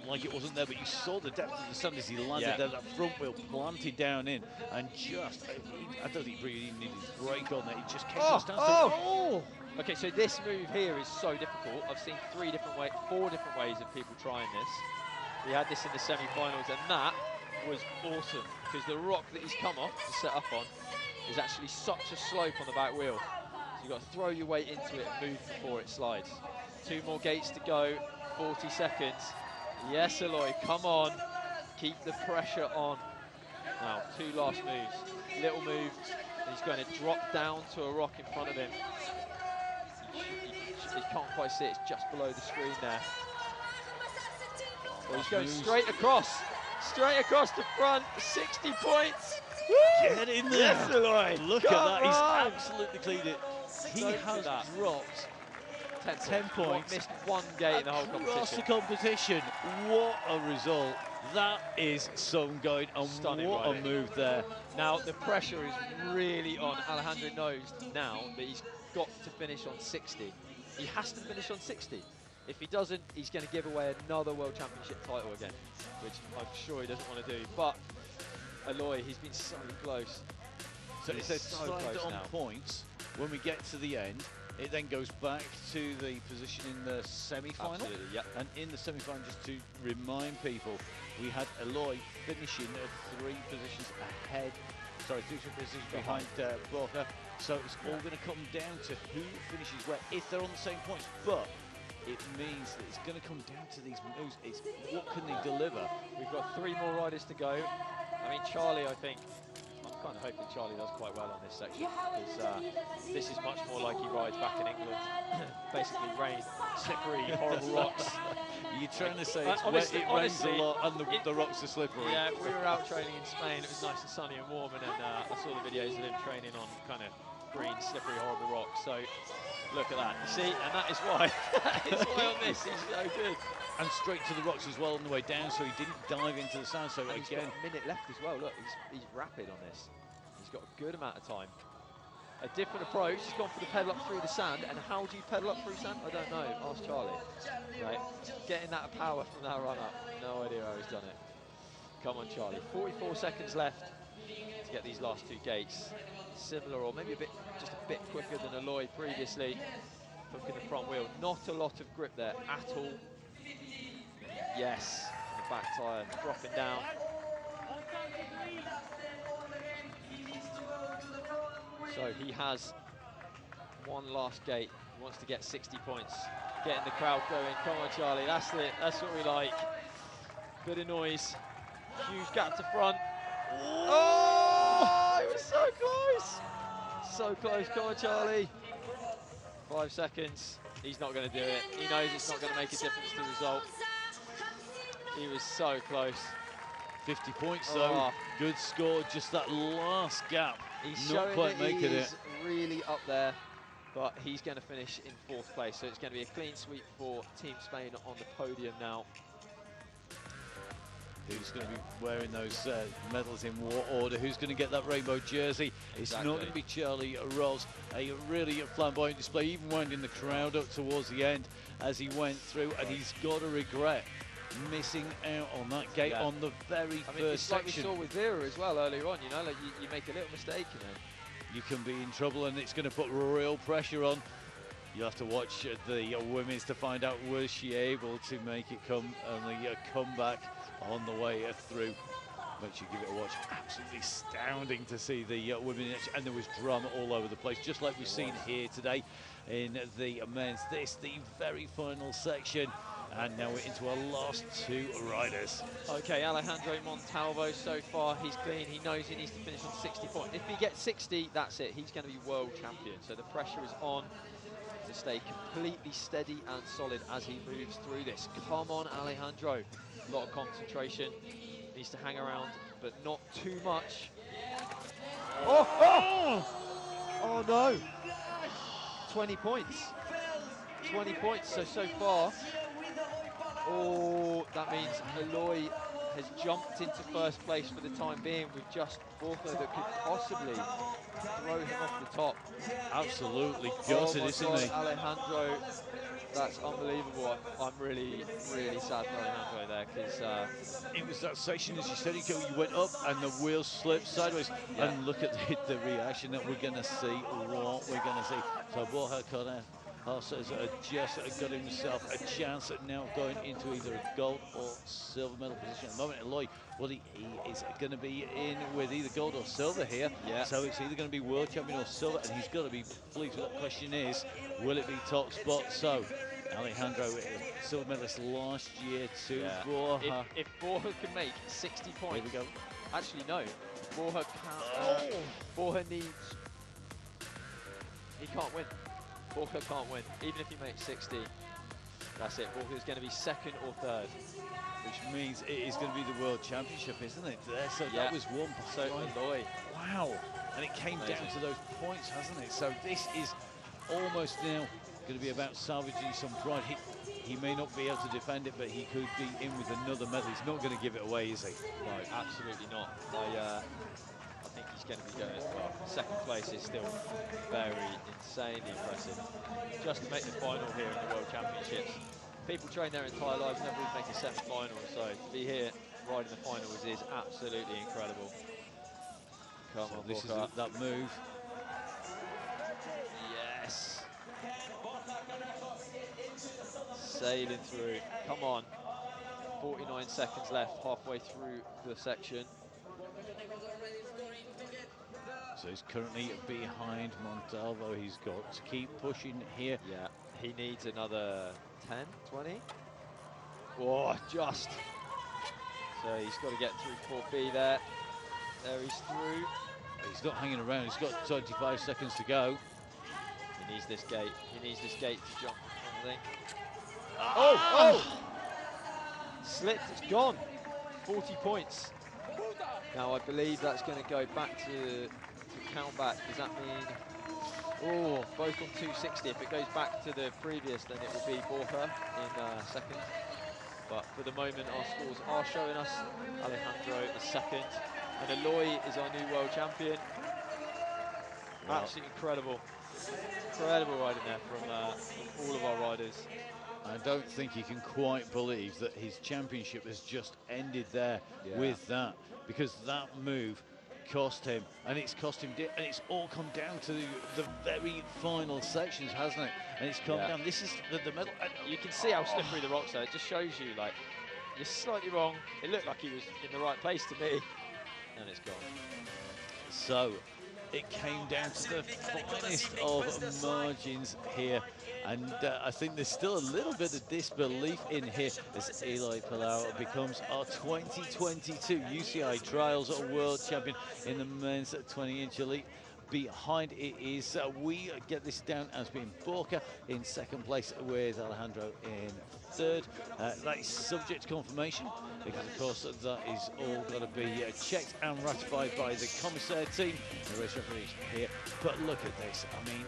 A: Like it wasn't there, but you saw the depth of the sand as he landed there, that front wheel planted down in, and just, I don't think he really needed his brake on there, he just kept on standstill.
B: Okay, so this move here is so difficult. I've seen four different ways of people trying this. We had this in the semi-finals, and that was awesome, because the rock that he's come off to set up on is actually such a slope on the back wheel. So you've got to throw your weight into it and move before it slides. 2 more gates to go, 40 seconds. Yes, Aloy, come on. Keep the pressure on. Now, 2 last moves. Little move, and he's going to drop down to a rock in front of him. You can't quite see it, it's just below the screen there. Well, he's going straight across the front, 60 points. Woo!
A: Get in there.
B: Yes, Aloy.
A: Look at that, he's absolutely cleaned it. He has dropped 10 points.
B: Missed 1 gate in the whole competition.
A: Across the competition, what a result. That is some going, and
B: stunning
A: what
B: riding.
A: A move there.
B: Now, the pressure is really on. Alejandro knows now that he's got to finish on 60. He has to finish on 60. If he doesn't, he's going to give away another World Championship title again, which I'm sure he doesn't want to do. But Aloy, he's been so close.
A: So it's slimed on points. When we get to the end, it then goes back to the position in the semi-final.
B: Absolutely, yep.
A: And in the semi-final, just to remind people, we had Aloy finishing at 3 positions ahead. Sorry, 3 positions behind Borja. So it's all going to come down to who finishes where, if they're on the same points. But it means that it's going to come down to these moves. It's what can they deliver?
B: We've got 3 more riders to go. I mean, Charlie, I think, I'm kind of hoping Charlie does quite well on this section, because this is much more like he rides back in England. Basically rain, slippery, horrible rocks.
A: You're trying to say
B: honestly,
A: it rains a lot and the rocks are slippery.
B: Yeah, we were out training in Spain. It was nice and sunny and warm, and then I saw the videos of him training on kind of green, slippery, horrible rocks. So look at that. You see, and that is why. That is why on this he's so good.
A: And straight to the rocks as well on the way down, so he didn't dive into the sand. So
B: and
A: again,
B: he's got a minute left as well. Look, he's rapid on this. He's got a good amount of time. A different approach. He's gone for the pedal up through the sand. And how do you pedal up through sand? I don't know. Ask Charlie. Right, getting that power from that run up. No idea how he's done it. Come on, Charlie. 44 seconds left to get these last 2 gates. Similar, or maybe just a bit quicker than Aloy previously. Hooking the front wheel. Not a lot of grip there at all. Yes, the back tyre dropping down. So he has 1 last gate. He wants to get 60 points. Getting the crowd going. Come on, Charlie. That's it. That's what we like. Bit of noise. Huge gap to front. Oh! It was so close. So close. Come on, Charlie. 5 seconds. He's not going to do it. He knows it's not going to make a difference to the result. He was so close.
A: 50 points though. Good score. Just that last gap.
B: He's
A: not quite making it.
B: He's really up there, but he's going to finish in 4th place. So it's going to be a clean sweep for Team Spain on the podium now.
A: Who's going to be wearing those medals in what order? Who's going to get that rainbow jersey? Exactly. It's not going to be Charlie Ross. A really flamboyant display, even winding the crowd up towards the end as he went through, and he's got to regret missing out on that gate on the very first section.
B: Like we saw with Vera as well earlier on, you know, like you make a little mistake, you know.
A: You can be in trouble, and it's going to put real pressure on. You'll have to watch the women's to find out, was she able to make it come and the comeback on the way through. Make sure you give it a watch. Absolutely astounding to see the women, and there was drama all over the place, just like we've seen here today in the men's. This, the very final section, and now we're into our last 2 riders.
B: Okay, Alejandro Montalvo so far, he's clean. He knows he needs to finish on 60 points. If he gets 60, that's it. He's going to be world champion. So the pressure is on to stay completely steady and solid as he moves through this. Come on, Alejandro. A lot of concentration. Needs to hang around, but not too much. Oh no! 20 points. 20 points, so far. Oh, that means Eloy has jumped into first place for the time being with just Borja that could possibly throw him off the top.
A: Absolutely
B: Oh
A: gutted,
B: my
A: isn't
B: God,
A: he?
B: Alejandro, that's unbelievable. I'm really, really sad for Alejandro there because
A: It was that section, as you said, you went up and the wheel slipped sideways.
B: Yeah.
A: And look at the reaction that we're going to see, what we're going to see. So Borja Correa has just got himself a chance at now going into either a gold or silver medal position. At the moment, Eloy, well, he is going to be in with either gold or silver here.
B: Yeah.
A: So it's either going to be world champion or silver, and he's got to be pleased with that. Question is, will it be top spot? So Alejandro, silver medalist last year to Borja.
B: If Borja can make 60 points,
A: Here we go.
B: Actually, no. Borja can't. Borja needs. He can't win. Borja can't win. Even if he makes 60, that's it. Borja's going to be second or third.
A: Which means it is going to be the World Championship, isn't it? So
B: yeah.
A: That was one
B: So Eloy.
A: Wow. And it came down to those points, hasn't it? So this is almost now going to be about salvaging some pride. He may not be able to defend it, but he could be in with another medal. He's not going to give it away, is he?
B: No, absolutely not. I think he's going to be going, well, second place is still very insanely impressive. Just to make the final here in the World Championships. People train their entire lives, never even make a semi-final, so to be here riding the finals is absolutely incredible. Come on,
A: this
B: Borja.
A: is that move.
B: Yes. Sailing through. Come on. 49 seconds left, halfway through the section.
A: So he's currently behind Montalvo. He's got to keep pushing here.
B: Yeah, he needs another 10, 20. Oh, just. So he's got to get through 4B there. There he's through.
A: He's not hanging around. He's got 25 seconds to go.
B: He needs this gate. He needs this gate to jump, I think.
A: Oh!
B: Slipped, it's gone. 40 points. Now I believe that's going to go back to count back. Does that mean, oh, both on 260. If it goes back to the previous, then it will be Borja in second. But for the moment, our scores are showing us Alejandro is second, and Eloy is our new world champion. Wow. Absolutely incredible. Incredible riding there from all of our riders.
A: I don't think he can quite believe that his championship has just ended there with that, because that move cost him, and it's cost him, and it's all come down to the very final sections, hasn't it? And it's come down. This is the medal.
B: You can see how slippery the rocks are. It just shows you, like, you're slightly wrong. It looked like he was in the right place to me, and it's gone.
A: So it came down to the finest of margins here, and I think there's still a little bit of disbelief in here as Eloy Palau becomes our 2022 UCI Trials World Champion in the men's 20-inch elite. Behind it is, we get this down as being Borja in second place with Alejandro in third. That is subject to confirmation, because of course that is all got to be checked and ratified by the commissaire team, the race referees here. But look at this, I mean,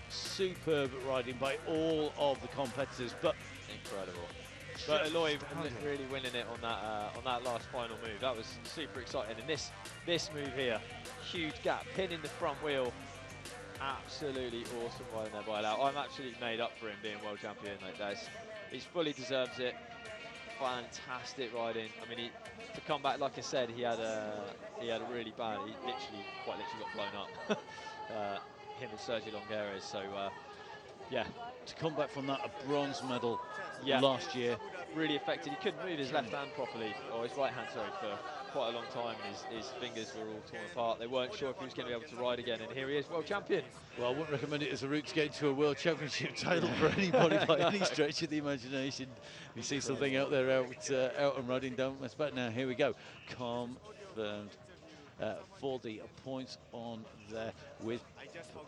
A: superb riding by all of the competitors, but
B: incredible. But Eloy really winning it on that last final move. That was super exciting. And this move here, huge gap, pin in the front wheel. Absolutely awesome riding there by Lau. I'm absolutely made up for him being world champion like that. He fully deserves it. Fantastic riding. I mean, to come back, like I said, he had a really bad. He quite literally got blown up. Him and Sergio Longueras. So yeah,
A: to come back from that a bronze medal last year,
B: really affected. He couldn't move his left hand properly, or his right hand, sorry, for quite a long time. His fingers were all torn apart. They weren't sure if he was going to be able to ride again, and here he is, world champion.
A: Well, I wouldn't recommend it as a route to get to a world championship title for anybody by any stretch of the imagination. You see something out there out and riding, don't mess back. Now here we go, confirmed for the points on there with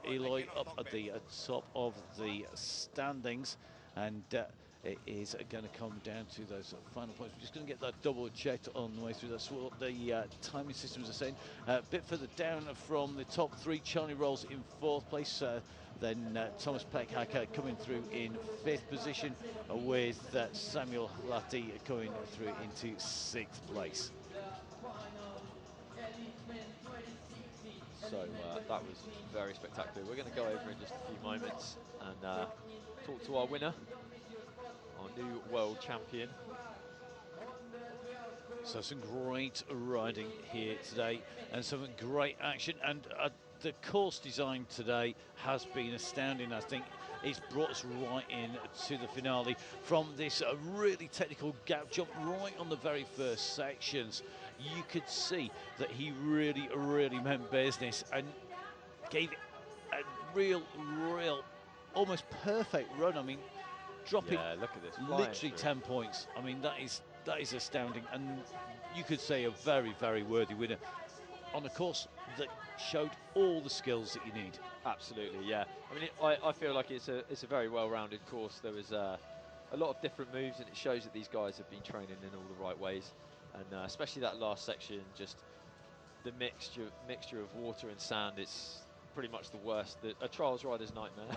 A: Eloy up at the top of the standings, and it is going to come down to those final points. We're just going to get that double checked on the way through. That's what the timing systems are saying. A bit further down from the top three, Charlie Rolls in 4th place. Then Thomas Peckhacker coming through in 5th position, with Samuel Latti coming through into 6th place.
B: So that was very spectacular. We're going to go over in just a few moments and talk to our winner, our new world champion.
A: So some great riding here today and some great action, and the course design today has been astounding. I think it's brought us right in to the finale from this really technical gap jump right on the very first sections. You could see that he really meant business and gave it a real almost perfect run. I mean, dropping
B: look at this,
A: literally 10 points. I mean, that is astounding, and you could say a very worthy winner on a course that showed all the skills that you need.
B: Absolutely, yeah. I mean, I feel like it's a very well-rounded course. There was a lot of different moves, and it shows that these guys have been training in all the right ways. And especially that last section, just the mixture of water and sand, it's pretty much the worst. A trials rider's nightmare.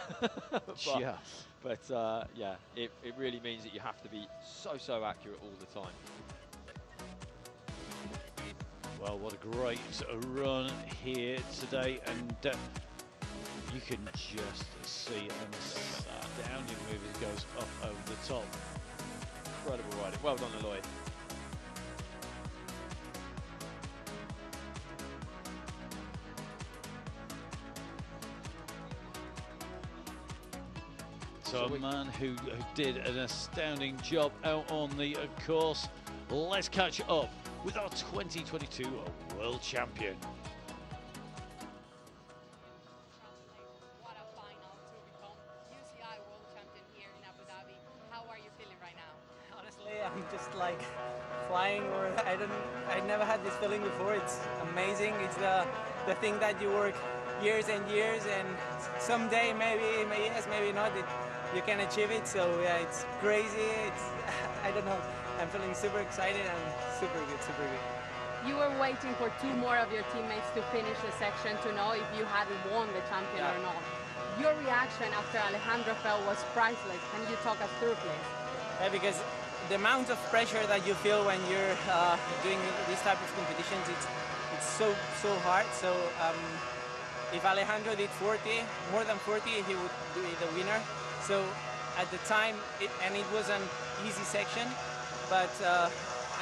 B: But yeah, it really means that you have to be so accurate all the time.
A: Well, what a great run here today, and you can just see an astounding move as it goes up over the top.
B: Incredible riding. Well done, Eloy.
A: So a man who did an astounding job out on the course. Let's catch up with our 2022 world champion.
E: What a final to become UCI world champion here in Abu Dhabi. How are you feeling right now?
F: Honestly, I'm just like flying, or I never had this feeling before. It's amazing. It's the thing that you work years and years, and someday maybe yes, maybe not, you can achieve it. So yeah, it's crazy. I don't know. I'm feeling super excited and super good.
E: You were waiting for 2 more of your teammates to finish the section to know if you had won the champion or not. Your reaction after Alejandro fell was priceless. Can you talk us through, please?
F: Yeah, because the amount of pressure that you feel when you're doing this type of competitions, it's so hard. So if Alejandro did 40, more than 40, he would be the winner. So at the time, it was an easy section, but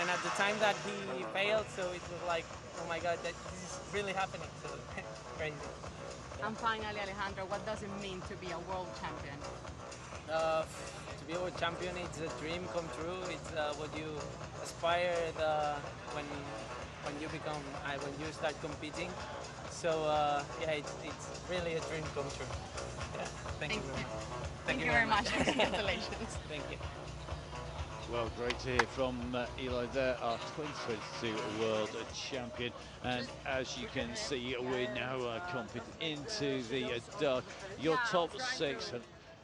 F: and at the time that he failed, so it was like, oh my God, this is really happening. So crazy.
E: And finally, Alejandro, what does it mean to be a world champion?
F: To be a world champion, it's a dream come true. It's what you aspire when you start competing. So yeah, it's really a dream come true. Yeah, thank you very much.
E: Thank you very much. Congratulations.
F: Thank you.
A: Well, great to hear from Eli there, our 2022 world champion. And as you can see, we're now competing into the dark. Your top 6,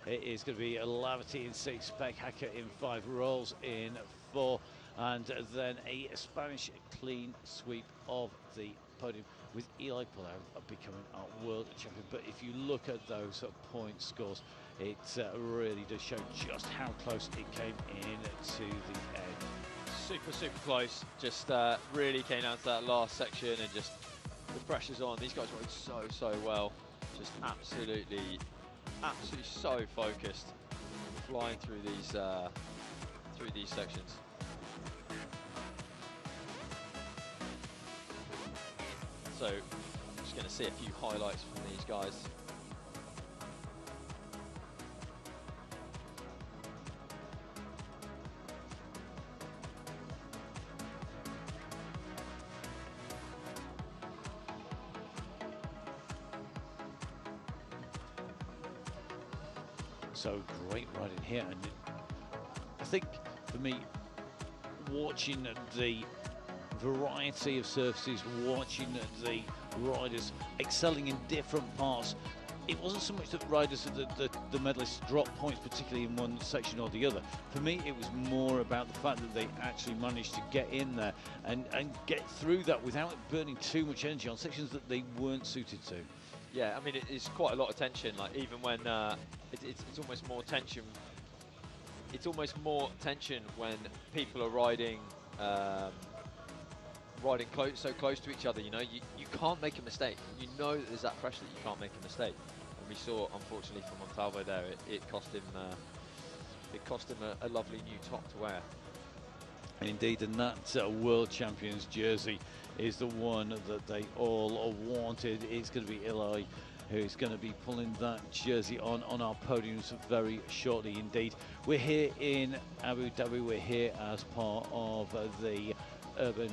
A: it is going to be Lavati in 6, Peckhacker in 5, Rolls in 4, and then a Spanish clean sweep of the podium, with Eli Palau becoming our world champion. But if you look at those point scores, it really does show just how close it came in to the end.
B: Super close. Just really came down to that last section, and just the pressure's on. These guys rode so well. Just absolutely so focused, flying through these sections. So just going to see a few highlights from these guys.
A: So great riding here, and I think for me, watching the variety of surfaces, watching the riders excelling in different parts, it wasn't so much that riders, the medalists dropped points, particularly in one section or the other. For me, it was more about the fact that they actually managed to get in there and get through that without burning too much energy on sections that they weren't suited to.
B: Yeah, I mean, it's quite a lot of tension. Like, even when it's almost more tension. It's almost more tension when people are riding so close to each other. You know, you can't make a mistake. You know that there's that pressure that you can't make a mistake. And we saw, unfortunately, for Montalvo there, it cost him. It cost him a lovely new top to wear.
A: Indeed, and that World Champions jersey is the one that they all wanted. It's going to be Eli who's going to be pulling that jersey on our podiums very shortly indeed. We're here in Abu Dhabi. We're here as part of the Urban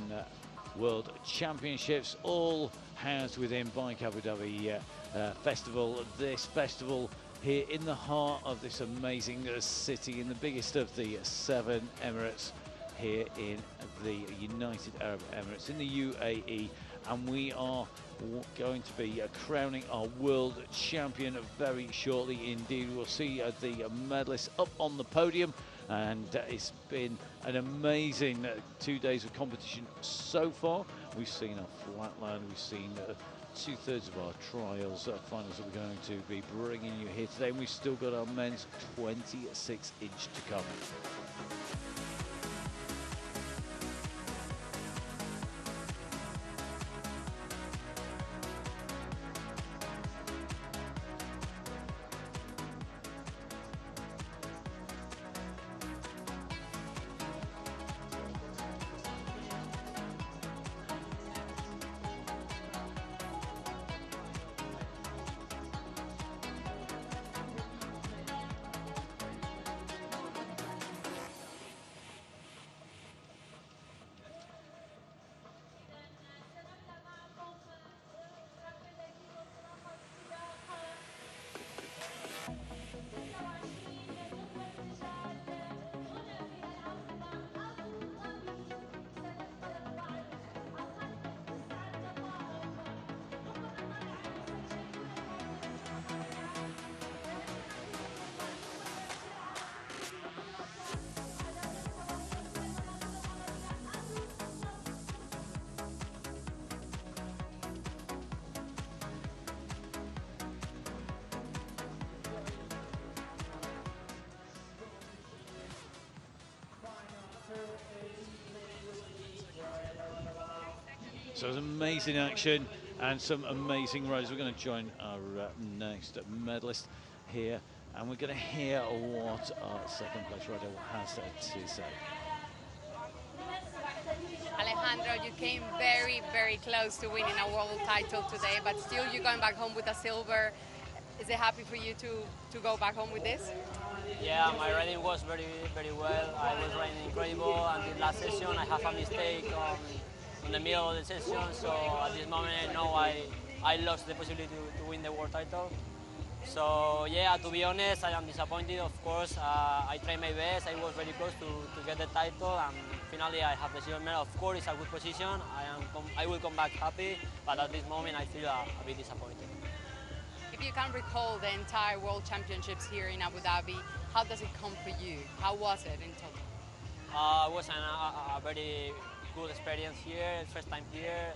A: World Championships, all housed within Bike Abu Dhabi Festival. This festival here in the heart of this amazing city, in the biggest of the 7 Emirates, here in the United Arab Emirates, in the UAE, and we are going to be crowning our world champion very shortly indeed. We'll see the medalists up on the podium, and it's been an amazing 2 days of competition so far. We've seen our flatland, we've seen 2/3 of our trials finals that we're going to be bringing you here today, and we've still got our men's 26-inch to come. So it's amazing action and some amazing riders. We're going to join our next medalist here, and we're going to hear what our second place rider has to say.
E: Alejandro, you came very, very close to winning a world title today, but still you're going back home with a silver. Is it happy for you to go back home with this?
F: Yeah, my riding was very, very well. I was riding incredible, and the last session I have a mistake in the middle of the session, so at this moment now I lost the possibility to win the world title. So yeah, to be honest, I am disappointed. Of course, I tried my best. I was very close to get the title, and finally I have the silver medal. Of course, it's a good position. I will come back happy, but at this moment I feel a bit disappointed.
E: If you can recall the entire World Championships here in Abu Dhabi, how does it come for you? How was it in total?
F: It was a very good experience here, first time here.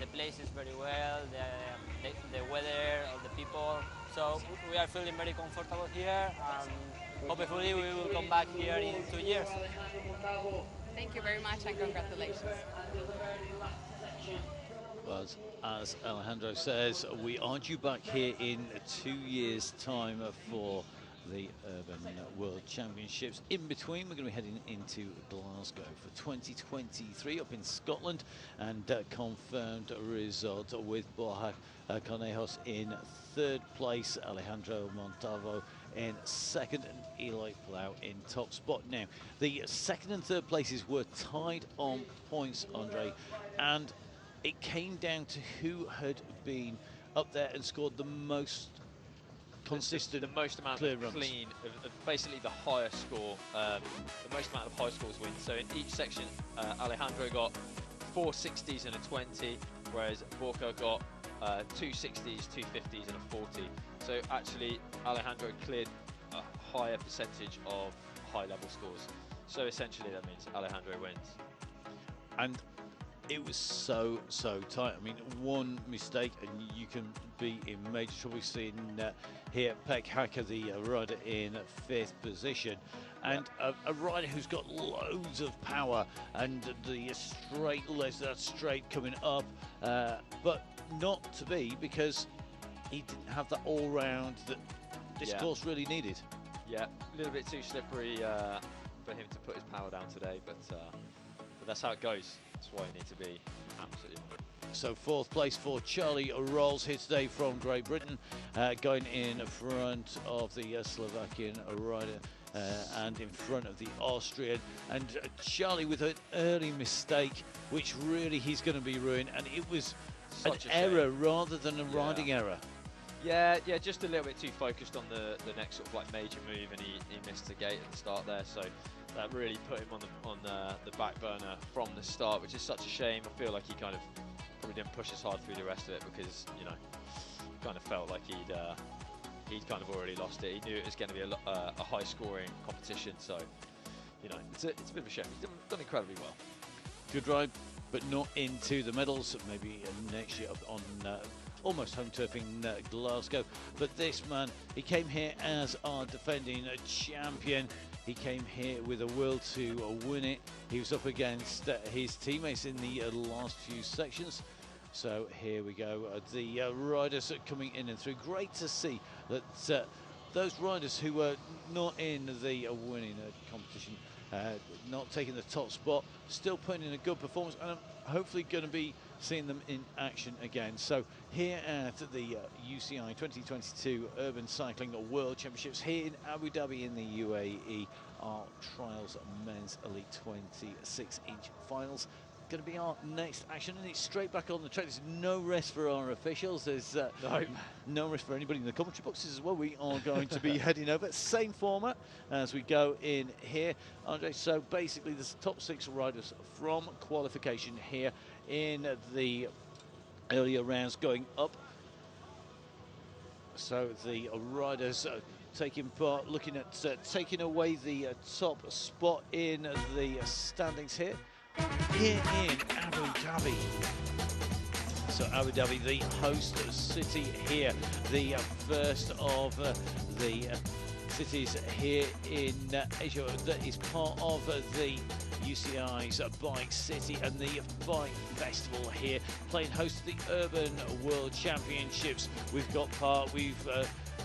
F: The place is very well, the weather, the people. So we are feeling very comfortable here, and hopefully we will come back here in 2 years.
E: Thank you very much, and congratulations.
A: But as Alejandro says, we are due back here in 2 years' time for the Urban World Championships. In between, we're going to be heading into Glasgow for 2023 up in Scotland, and confirmed result with Borja Conejos in 3rd place, Alejandro Montalvo in 2nd, and Eli Plau in top spot. Now, the 2nd and 3rd places were tied on points, Andre, and it came down to who had been up there and scored the most consistent,
B: the most amount
A: clear
B: of
A: runs.
B: clean, basically the highest score, the most amount of high scores wins. So in each section, Alejandro got 4 60s and a 20, whereas Borca got 260s, 250s, and a 40. So actually, Alejandro cleared a higher percentage of high-level scores. So essentially, that means Alejandro wins.
A: And it was so tight. I mean, one mistake and you can be in major trouble. We've seen here Pek Hacker, the rider in 5th position, and a rider who's got loads of power and the straight legs, that straight coming up, but not to be, because he didn't have that all-round that this course really needed.
B: Yeah, a little bit too slippery for him to put his power down today, but that's how it goes. That's why you need to be absolutely.
A: So 4th place for Charlie Rolls here today from Great Britain, going in front of the Slovakian rider and in front of the Austrian. And Charlie with an early mistake, which really he's going to be ruined. And it was an error rather than a riding error.
B: Yeah, just a little bit too focused on the next sort of like major move, and he missed the gate at the start there. So that really put him on the back burner from the start, which is such a shame. I feel like he kind of probably didn't push as hard through the rest of it because, you know, kind of felt like he'd kind of already lost it. He knew it was going to be a high-scoring competition, so, you know, it's a bit of a shame. He's done incredibly well.
A: Good ride, but not into the medals. Maybe next year on almost home turf in Glasgow. But this man, he came here as our defending champion. He came here with a will to win it. He was up against his teammates in the last few sections. So here we go. The riders are coming in and through. Great to see that those riders who were not in the winning competition, not taking the top spot, still putting in a good performance, and I'm hopefully going to be seeing them in action again. So here at the UCI 2022 Urban Cycling World Championships here in Abu Dhabi in the UAE, our Trials Men's Elite 26-inch finals. Going to be our next action, and it's straight back on the track. There's no rest for our officials. There's no rest for anybody in the commentary boxes as well. We are going to be heading over. Same format as we go in here, Andre. So basically, there's top 6 riders from qualification here in the earlier rounds going up. So the riders taking part, looking at taking away the top spot in the standings here in Abu Dhabi. So Abu Dhabi, the host city here, the first of the cities here in Asia that is part of the UCI's Bike City and the Bike Festival here, playing host to the Urban World Championships. We've got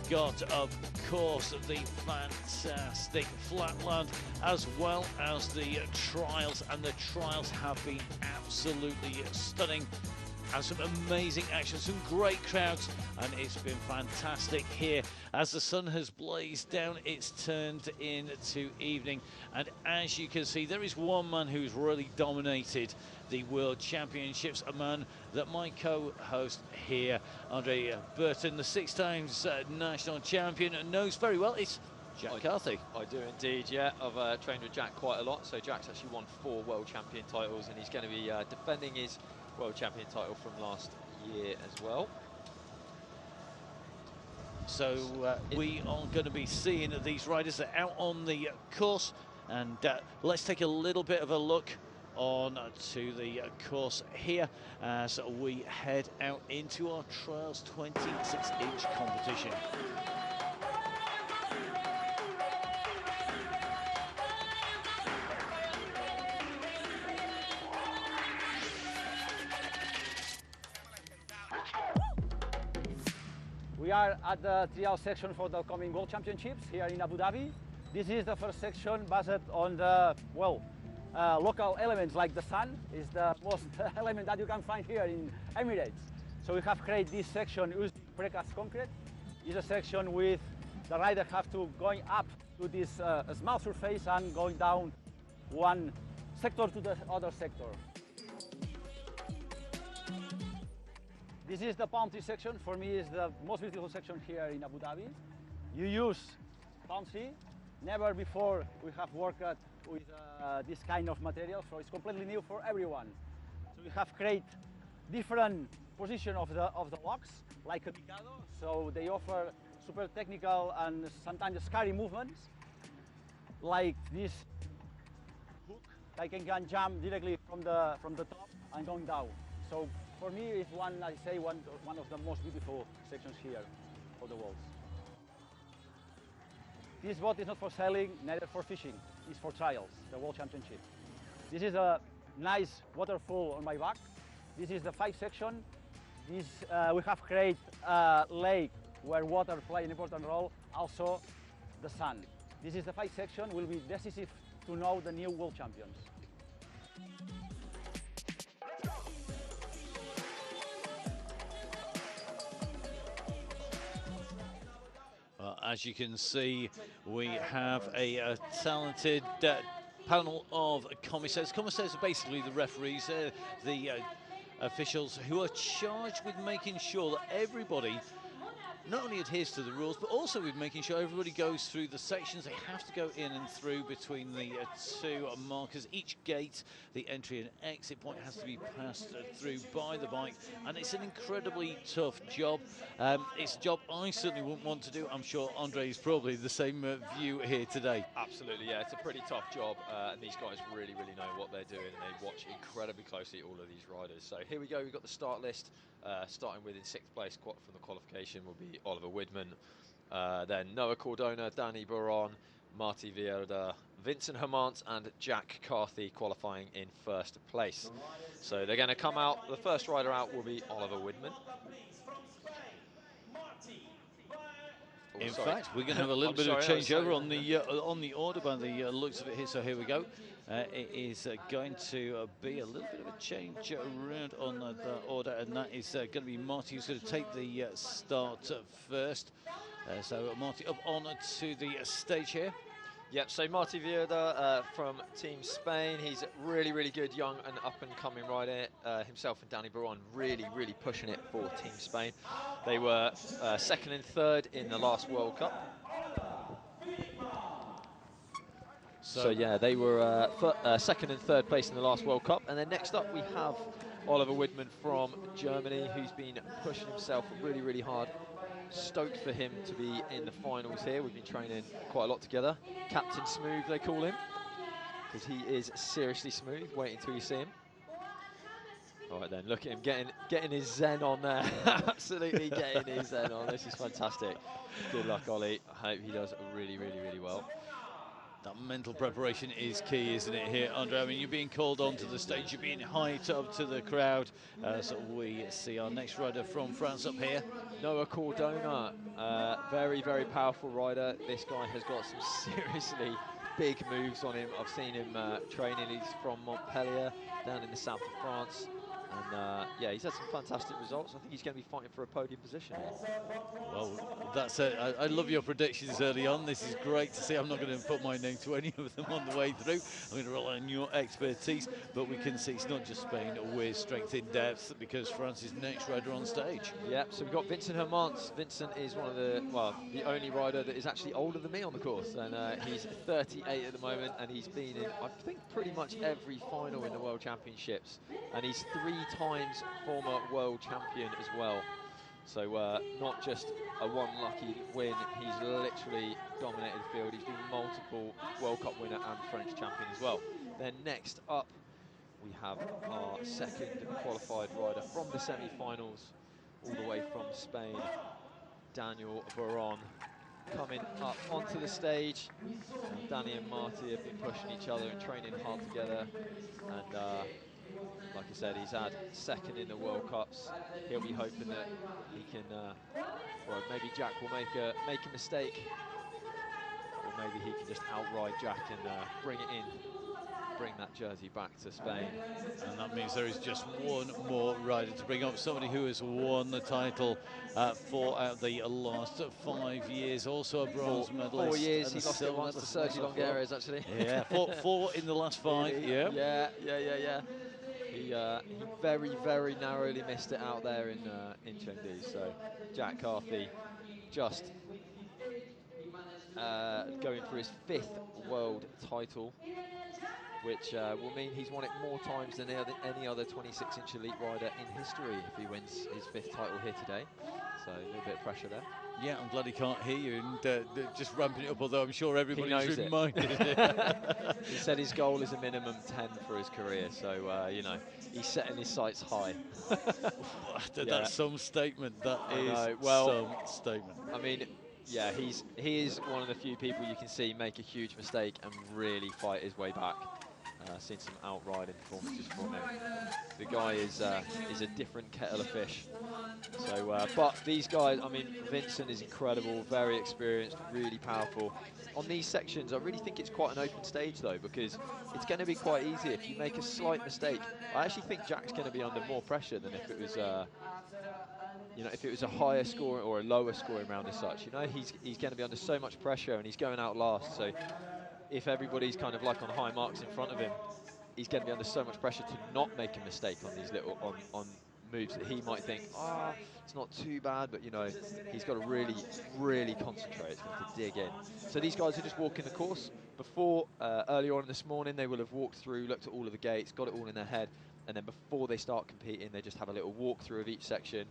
A: got, of course, the fantastic flatland as well as the trials, and the trials have been absolutely stunning. And some amazing action, some great crowds, and it's been fantastic here. As the sun has blazed down, it's turned into evening, and as you can see, there is one man who's really dominated the World Championships, a man that my co-host here, Andre Burton, the 6 times national champion, knows very well. It's Jack Carthy.
B: I do indeed, yeah. I've trained with Jack quite a lot. So Jack's actually won 4 world champion titles, and he's going to be defending his world champion title from last year as well.
A: So we are going to be seeing these riders that are out on the course, and let's take a little bit of a look on to the course here as we head out into our Trials 26-inch competition.
C: We are at the trial section for the upcoming World Championships here in Abu Dhabi. This is the first section based on the, local elements like the sun is the most element that you can find here in Emirates. So we have created this section using precast concrete. It's a section with the rider have to going up to this small surface and going down one sector to the other sector. This is the palm tree section. For me, is the most beautiful section here in Abu Dhabi. You use palm tree. Never before we have worked with this kind of material, so it's completely new for everyone. So we have created different position of the box, like a picado. So they offer super technical and sometimes scary movements, like this hook, like I can jump directly from the top and going down. So for me, it's one of the most beautiful sections here of the walls. This boat is not for sailing, neither for fishing. It's for trials, the World Championship. This is a nice waterfall on my back. This is the 5 section. This, we have created a lake where water plays an important role, also the sun. This is the 5 section, will be decisive to know the new world champions.
A: Well, as you can see, we have a talented panel of commissaires. Commissaires are basically the referees, the officials who are charged with making sure that everybody not only adheres to the rules, but also with making sure everybody goes through the sections. They have to go in and through between the two markers. Each gate, the entry and exit point, has to be passed through by the bike, and it's an incredibly tough job. It's a job I certainly wouldn't want to do. I'm sure Andre is probably the same view here today.
B: Absolutely, yeah, it's a pretty tough job, and these guys really, really know what they're doing, and they watch incredibly closely all of these riders. So here we go, we've got the start list, starting with in 6th place from the qualification will be Oliver Widman, then Noah Cordona, Danny Boron, Marty Vierda, Vincent Hermant and Jack Carthy qualifying in 1st place. So they're going to come out, the first rider out will be Oliver Widman.
A: In fact, we're going to have a little bit of changeover on the order by the looks of it here. So here we go. It is going to be a little bit of a change around on the order, and that is going to be Marty who's going to take the start first. So Marty up on to the stage here.
B: Yep, so Marty Vierda from Team Spain. He's a really, really good young and up-and-coming rider. Himself and Danny Baron really, really pushing it for Team Spain. They were 2nd and 3rd in the last World Cup. So yeah, they were 2nd and 3rd place in the last World Cup. And then next up we have Oliver Widman from Germany, who's been pushing himself really, really hard. Stoked for him to be in the finals here. We've been training quite a lot together. Captain Smooth, they call him, because he is seriously smooth. Wait until you see him. All right then, look at him getting his zen on there. Absolutely getting his zen on. This is fantastic. Good luck, Ollie. I hope he does really, really, really well.
A: That mental preparation is key, isn't it, here, Andre? I mean, you're being called onto the stage, you're being hyped up to the crowd. So we see our next rider from France up here.
B: Noah Cordona, very, very powerful rider. This guy has got some seriously big moves on him. I've seen him training. He's from Montpellier, down in the south of France. And yeah, he's had some fantastic results. I think he's going to be fighting for a podium position here.
A: Well, that's it. I love your predictions early on. This is great to see. I'm not going to put my name to any of them on the way through. I'm going to rely on your expertise. But we can see it's not just Spain with strength in depth, because France is next rider on stage.
B: Yeah, so we've got Vincent Hermant. Vincent is one of the only rider that is actually older than me on the course. And he's 38 at the moment, and he's been in, I think, pretty much every final in the World Championships. And he's 3 times former world champion as well. So not just a one lucky win, he's literally dominated the field. He's been multiple World Cup winner and French champion as well. Then next up, we have our 2nd qualified rider from the semi-finals, all the way from Spain, Daniel Baron, coming up onto the stage. Danny and Marty have been pushing each other and training hard together. And like I said, he's had 2nd in the World Cups. He'll be hoping that he can, well, maybe Jack will make a mistake, or maybe he can just outride Jack and bring it in, bring that jersey back to Spain.
A: And that means there is just one more rider to bring up, somebody who has won the title 4 out of the last 5 years, also a bronze medalist.
B: 4 years, he lost it once to Sergio Longueras, actually.
A: Yeah, four in the last 5, yeah.
B: Yeah. He very, very narrowly missed it out there in Chengdu. So Jack Carthy just going for his 5th world title. which will mean he's won it more times than any other 26-inch elite rider in history if he wins his 5th title here today. So a little bit of pressure there.
A: Yeah, I'm glad he can't hear you and just ramping it up, although I'm sure everybody's
B: He
A: reminded.
B: He said his goal is a minimum 10 for his career, so, you know, he's setting his sights high.
A: That's some statement. That
B: I
A: is
B: know. Well,
A: some statement.
B: I mean, yeah, he is one of the few people you can see make a huge mistake and really fight his way back. Seen some outriding performances from him. The guy is a different kettle of fish. So, but these guys, I mean, Vincent is incredible, very experienced, really powerful. On these sections, I really think it's quite an open stage though, because it's going to be quite easy if you make a slight mistake. I actually think Jack's going to be under more pressure than if it was, you know, if it was a higher score or a lower scoring round as such. You know, he's going to be under so much pressure and he's going out last. So if everybody's kind of like on high marks in front of him, he's going to be under so much pressure to not make a mistake on these little on moves that he might think, it's not too bad, but you know, he's got to really concentrate. He's going to have to dig in. So these guys are just walking the course. Before, earlier on this morning, they will have walked through, looked at all of the gates, got it all in their head, and then before they start competing, they just have a little walkthrough of each section.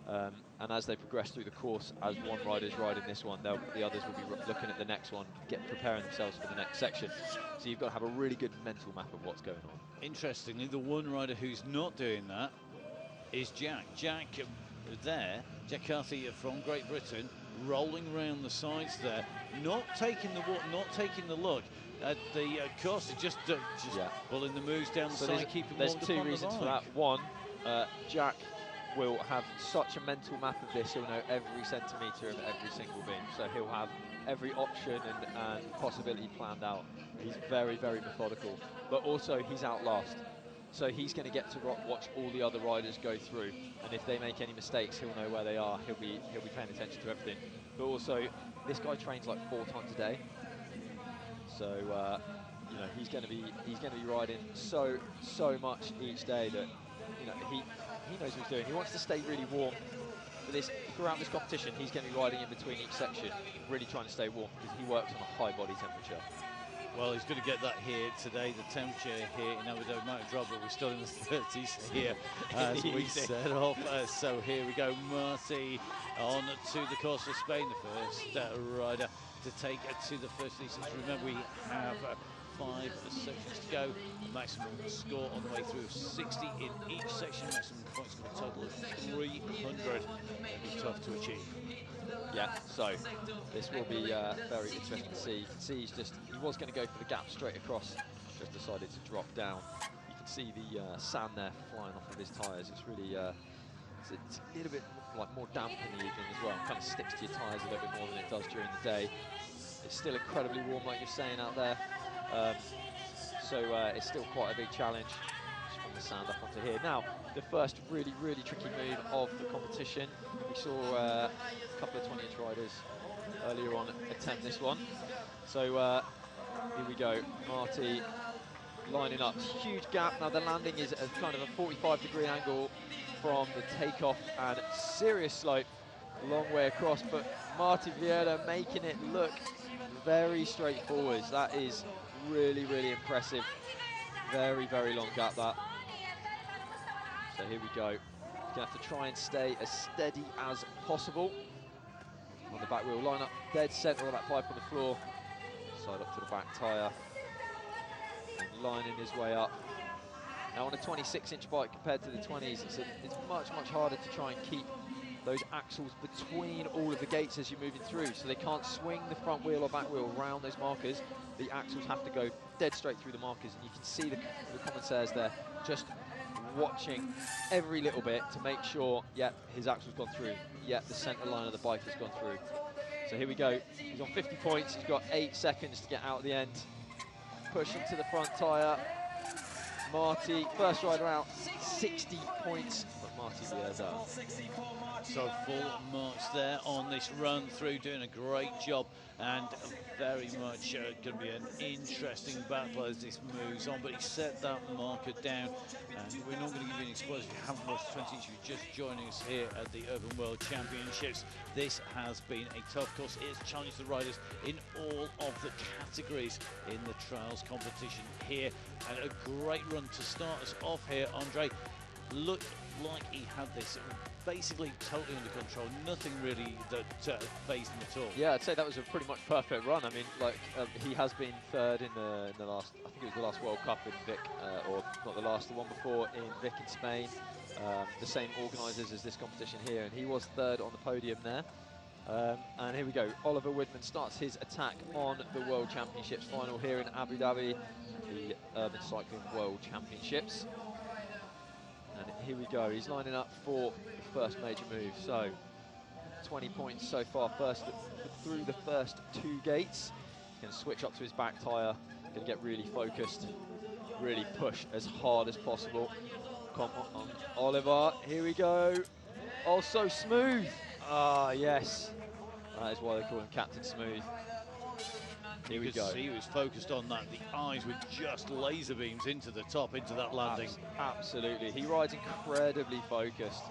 B: And as they progress through the course, as one rider's riding this one, the others will be looking at the next one, preparing themselves for the next section. So you've got to have a really good mental map of what's going on.
A: Interestingly, the one rider who's not doing that is Jack. Jack Carthy from Great Britain, rolling around the sides there, not taking the look at the course, just pulling the moves down the side, keeping
B: there's two reasons for that. One, Jack will have such a mental map of this, he'll know every centimetre of every single beam. So he'll have every option and possibility planned out. He's very, very methodical, but also he's out last. So he's going to get to watch all the other riders go through, and if they make any mistakes, he'll know where they are. He'll be paying attention to everything. But also, this guy trains like 4 times a day. So you know, he's going to be riding so much each day that, you know, he knows what he's doing. He wants to stay really warm. Throughout this competition, he's going to be riding in between each section, really trying to stay warm because he works on a high body temperature.
A: Well, he's going to get that here today. The temperature here in Abu Dhabi might drop, but we're still in the 30s here as we set off. So here we go, Marty on to the course of Spain, the first rider to take to the first distance. Remember, we have 5 sections to go. The maximum score on the way through of 60 in each section. Maximum points for a total of 300. That'd be tough to achieve.
B: Yeah, so this will be very interesting to see. You can see he was going to go for the gap straight across, just decided to drop down. You can see the sand there flying off of his tyres. It's really, it's a little bit like more damp in the evening as well. It kind of sticks to your tyres a little bit more than it does during the day. It's still incredibly warm, like you're saying out there. So it's still quite a big challenge. Just from the sand up onto here. Now, the first really tricky move of the competition. We saw a couple of 20-inch riders earlier on attempt this one. So here we go. Marty lining up. Huge gap. Now the landing is at kind of a 45-degree angle from the takeoff and serious slope. Long way across, but Marty Vieira making it look very straightforward. That is really impressive. Very long gap that. So here we go. Gonna have to try and stay as steady as possible on the back wheel. Line up dead centre of that pipe on the floor. Side up to the back tyre. And lining his way up. Now on a 26-inch bike compared to the 20s, it's much harder to try and keep those axles between all of the gates as you're moving through, so they can't swing the front wheel or back wheel around those markers. The axles have to go dead straight through the markers, and you can see the commissaires there just watching every little bit to make sure, his axle's gone through, the centre line of the bike has gone through. So here we go. He's on 50 points. He's got 8 seconds to get out at the end. Pushing to the front tyre. Marty, first rider out, 60 points, but party we are done.
A: So full marks there on this run through, doing a great job, and very much going to be an interesting battle as this moves on. But he set that marker down, and we're not going to give you an exposure if you haven't watched 20 inch. You're just joining us here at the Urban World Championships. This has been a tough course. It has challenged the riders in all of the categories in the trials competition here, and a great run to start us off here. Andre looked like he had this basically totally under control, nothing really that phased him at all.
B: Yeah, I'd say that was a pretty much perfect run. I mean, like he has been third in the last, I think it was the last World Cup in Vic, or not the last, the one before in Vic in Spain. The same organisers as this competition here, and he was third on the podium there. And here we go. Oliver Woodman starts his attack on the World Championships final here in Abu Dhabi, the Urban Cycling World Championships. And here we go. He's lining up for the first major move. So 20 points so far through the first 2 gates. He's going to switch up to his back tyre. Going to get really focused, really push as hard as possible. Come on, Oliver. Here we go. Oh, so smooth. Ah, yes. That is why they call him Captain Smooth. Here we go.
A: See, he was focused on that. The eyes were just laser beams into the top, into that landing.
B: Absolutely. He rides incredibly focused.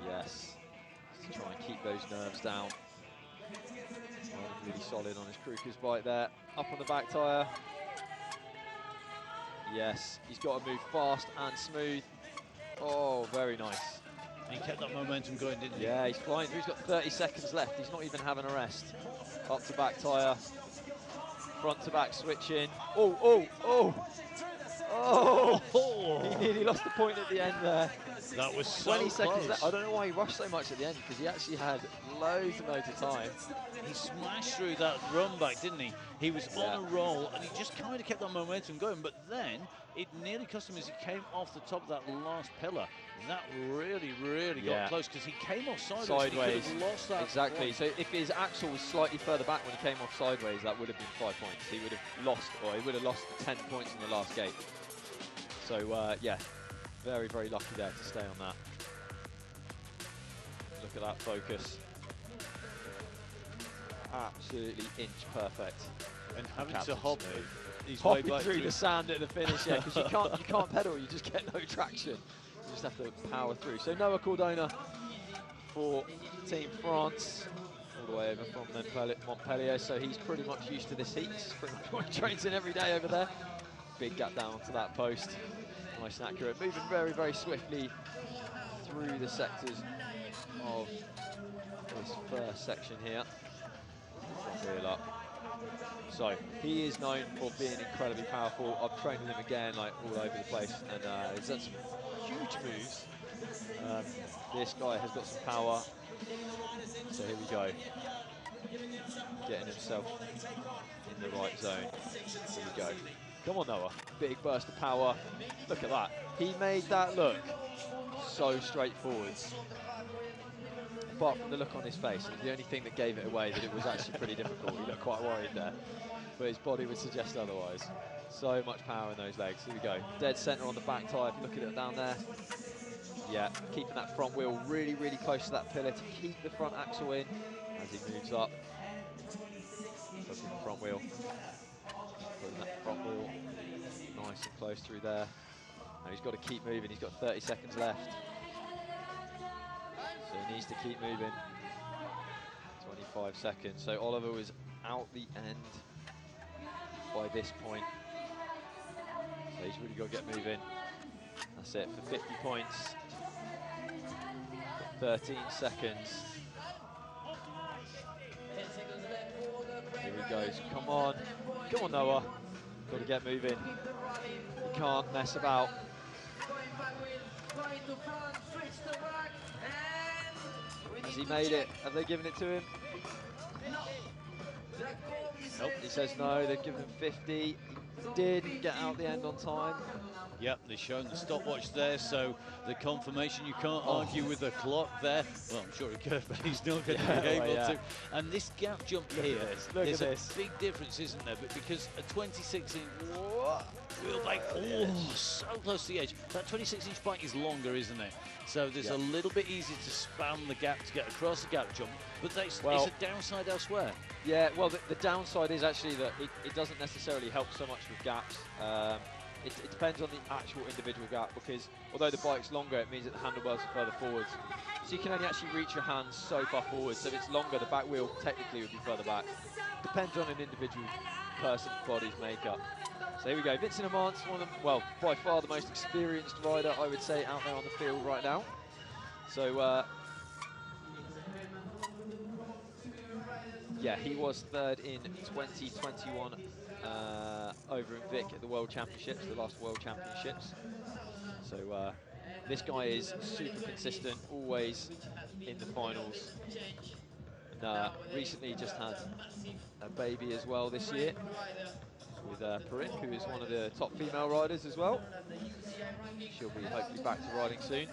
B: Yes. Just to try and keep those nerves down. Riding really solid on his Kruger's bike there. Up on the back tyre. Yes. He's got to move fast and smooth. Oh, very nice.
A: And he kept that momentum going, didn't he?
B: Yeah, he's flying through. He's got 30 seconds left. He's not even having a rest. Up to back tyre. Front to back switching. Oh, oh, oh. Oh! He nearly lost the point at the end there.
A: That was so
B: 20 seconds
A: close.
B: left. I don't know why he rushed so much at the end, because he actually had loads and loads of time.
A: He smashed through that run back, didn't he? He was on a roll, and he just kind of kept that momentum going, but then it nearly cost him as he came off the top of that last pillar. That really got close, because he came off sideways. He could have lost that.
B: Exactly. So if his axle was slightly further back when he came off sideways, that would have been 5 points. He would have lost, or he would have lost the 10 points in the last gate. So yeah, very lucky there to stay on that. Look at that focus. Absolutely inch perfect.
A: And having to hop his way
B: hopping
A: back
B: through the sand at the finish, yeah, because you can't pedal, you just get no traction. You just have to power through. So Noah Cordona for Team France, all the way over from Montpellier. So he's pretty much used to this heat. He's pretty much what he trains in every day over there. Big gap down onto that post. Nice and accurate. Moving very swiftly through the sectors of this first section here. Front wheel up. So he is known for being incredibly powerful. I've trained with him again, like all over the place, and he's done some huge moves. This guy has got some power. So here we go. Getting himself in the right zone. Here we go. Come on, Noah. Big burst of power. Look at that. He made that look so straightforward. Apart from the look on his face, it was the only thing that gave it away that it was actually pretty difficult. He looked quite worried there, but his body would suggest otherwise. So much power in those legs. Here we go. Dead centre on the back tyre. If you look at it down there. Yeah, keeping that front wheel really close to that pillar to keep the front axle in as he moves up. Pushing the front wheel. Putting that front wheel nice and close through there. Now he's got to keep moving. He's got 30 seconds left. So he needs to keep moving. 25 seconds. So Oliver was out the end by this point. So he's really got to get moving. That's it for 50 points. 13 seconds. Here he goes. Come on. Come on, Noah. Got to get moving. You can't mess about. Has he made it? Have they given it to him? Nope. He says no. They've given him 50. He did get out the end on time.
A: Yep, they're showing the stopwatch there, so the confirmation, you can't argue with the clock there. Well, I'm sure he could, but he's not going to be able to. And this gap jump here, there's a big difference, isn't there? But because a 26-inch, wheel bike. Oh, so close to the edge. That 26-inch bike is longer, isn't it? So there's a little bit easier to span the gap to get across the gap jump, but it's a downside elsewhere.
B: Yeah, well, the downside is actually that it doesn't necessarily help so much with gaps. It depends on the actual individual gap, because although the bike's longer, it means that the handlebars are further forwards. So you can only actually reach your hands so far forward. So if it's longer, the back wheel technically would be further back. Depends on an individual person's body's makeup. So here we go, Vincent Amant's one of them, well, by far the most experienced rider, I would say, out there on the field right now. So, yeah, he was third in 2021 over in Vic at the World Championships, the last World Championships. So this guy is super consistent, always in the finals. And recently just had a baby as well this year with Perrin, who is one of the top female riders as well. She'll be hopefully back to riding soon.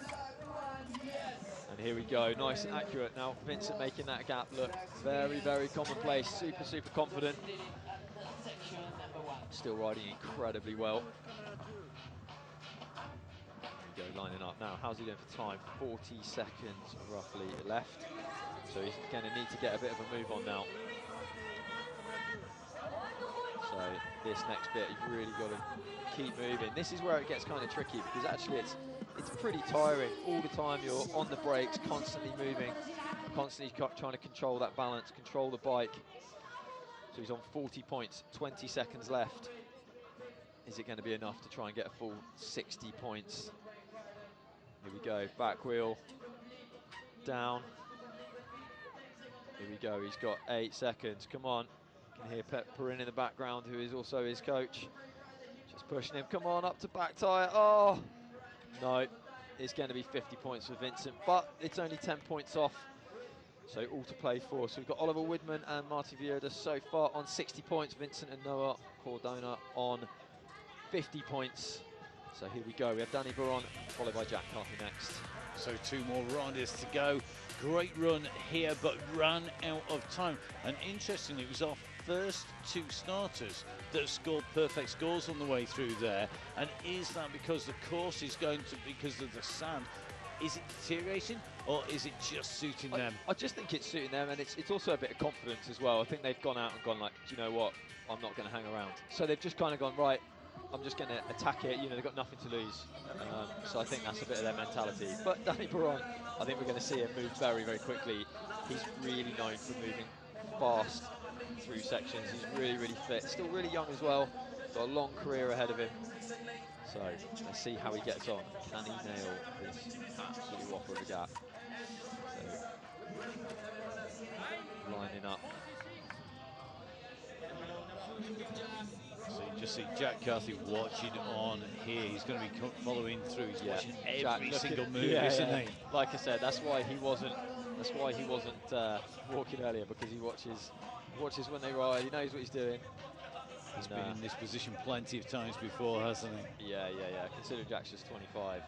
B: And here we go, nice and accurate now. Vincent making that gap look very, very commonplace, super, super confident. Still riding incredibly well. Here we go, lining up now. How's he doing for time? 40 seconds roughly left. So he's going to need to get a bit of a move on now. So this next bit, you've really got to keep moving. This is where it gets kind of tricky, because actually it's pretty tiring. All the time you're on the brakes, constantly moving, constantly trying to control that balance, control the bike. So he's on 40 points, 20 seconds left. Is it going to be enough to try and get a full 60 points? Here we go, back wheel, down. Here we go, he's got 8 seconds, come on. You can hear Perrin in the background, who is also his coach. Just pushing him, come on, up to back tyre, oh! No, it's going to be 50 points for Vincent, but it's only 10 points off. So all to play for. So we've got Oliver Widman and Martin Vieira so far on 60 points. Vincent and Noah Cordona on 50 points. So here we go. We have Danny Baron, followed by Jack Carthy next.
A: So 2 more riders to go. Great run here, but ran out of time. And interestingly, it was our first 2 starters that have scored perfect scores on the way through there. And is that because the course is going to, because of the sand, is it deteriorating, or is it just suiting them?
B: I just think it's suiting them, and it's also a bit of confidence as well. I think they've gone out and gone like, do you know what, I'm not going to hang around. So they've just kind of gone, right, I'm just going to attack it. You know, they've got nothing to lose. So I think that's a bit of their mentality. But Danny Baron, I think we're going to see him move very, very quickly. He's really known for moving fast through sections. He's really, really fit. Still really young as well. Got a long career ahead of him. So let's see how he gets on. Can he nail this absolute whopper of a gap? So lining up.
A: So you just see Jack Carthy watching on here. He's going to be following through. He's watching every single move, isn't he?
B: Like I said, that's why he wasn't walking earlier, because he watches when they ride. He knows what he's doing.
A: He's been in this position plenty of times before, hasn't he?
B: Yeah. Considering Jack's just 25.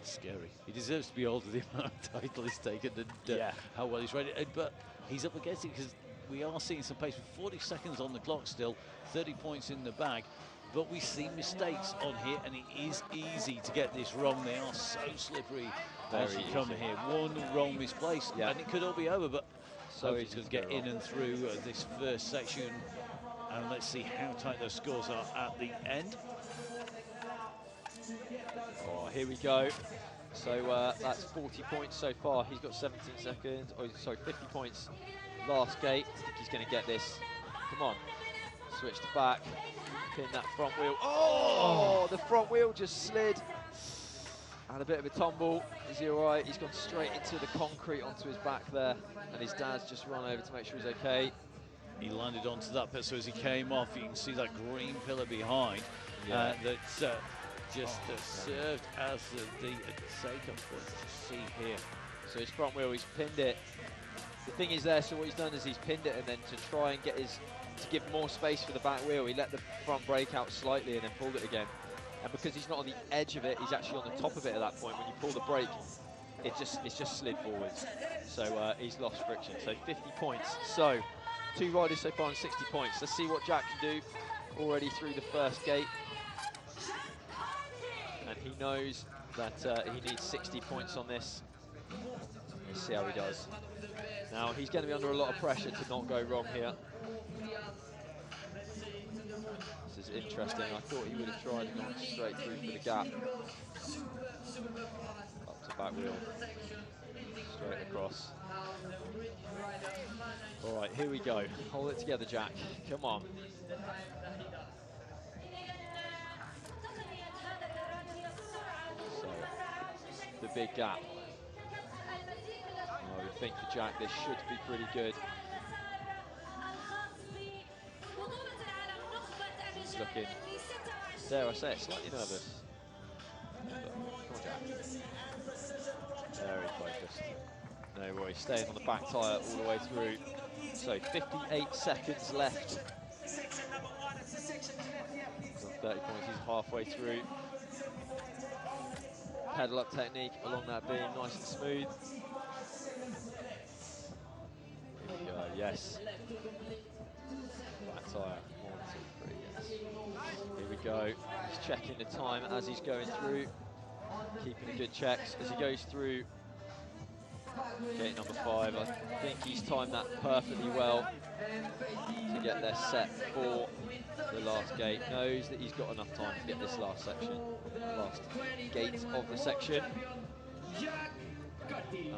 A: Scary. He deserves to be older, the amount of title he's taken and how well he's riding. But he's up against it, because we are seeing some pace with 40 seconds on the clock still, 30 points in the bag. But we see mistakes on here, and it is easy to get this wrong. They are so slippery as you come here. One wrong misplace, and it could all be over. But so he's going to get in and through this first section. And let's see how tight those scores are at the end.
B: Oh, here we go. So that's 40 points so far. He's got 17 seconds. Oh, sorry, 50 points last gate. I think he's going to get this. Come on. Switch to back. Pin that front wheel. Oh, the front wheel just slid. Had a bit of a tumble. Is he all right? He's gone straight into the concrete onto his back there. And his dad's just run over to make sure he's okay.
A: He landed onto that pit, so as he came off, you can see that green pillar behind that just served as the take-off point to see here.
B: So his front wheel, he's pinned it. The thing is there, so what he's done is he's pinned it, and then to try and to give more space for the back wheel, he let the front brake out slightly and then pulled it again. And because he's not on the edge of it, he's actually on the top of it at that point. When you pull the brake, it's just slid forwards. So he's lost friction. So 50 points. So 2 riders so far on 60 points. Let's see what Jack can do. already through the first gate. And he knows that he needs 60 points on this. Let's see how he does. Now, he's going to be under a lot of pressure to not go wrong here. This is interesting. I thought he would have tried and gone straight through for the gap. Up to back wheel. Straight across. All right, here we go. Hold it together, Jack. Come on. So, the big gap. I would think for Jack this should be pretty good. He's looking, dare I say it, slightly nervous. But, come on, Jack. Very focused. No worries, staying on the back tyre all the way through. So 58 seconds left. He's on 30 points, he's halfway through. Pedal up technique along that beam, nice and smooth. Here we go, yes. Back tyre, 1, 2, 3, yes. Here we go, he's checking the time as he's going through. Keeping a good checks as he goes through. Gate number 5, I think he's timed that perfectly well to get there set for the last gate. Knows that he's got enough time to get this last section, last gate of the section.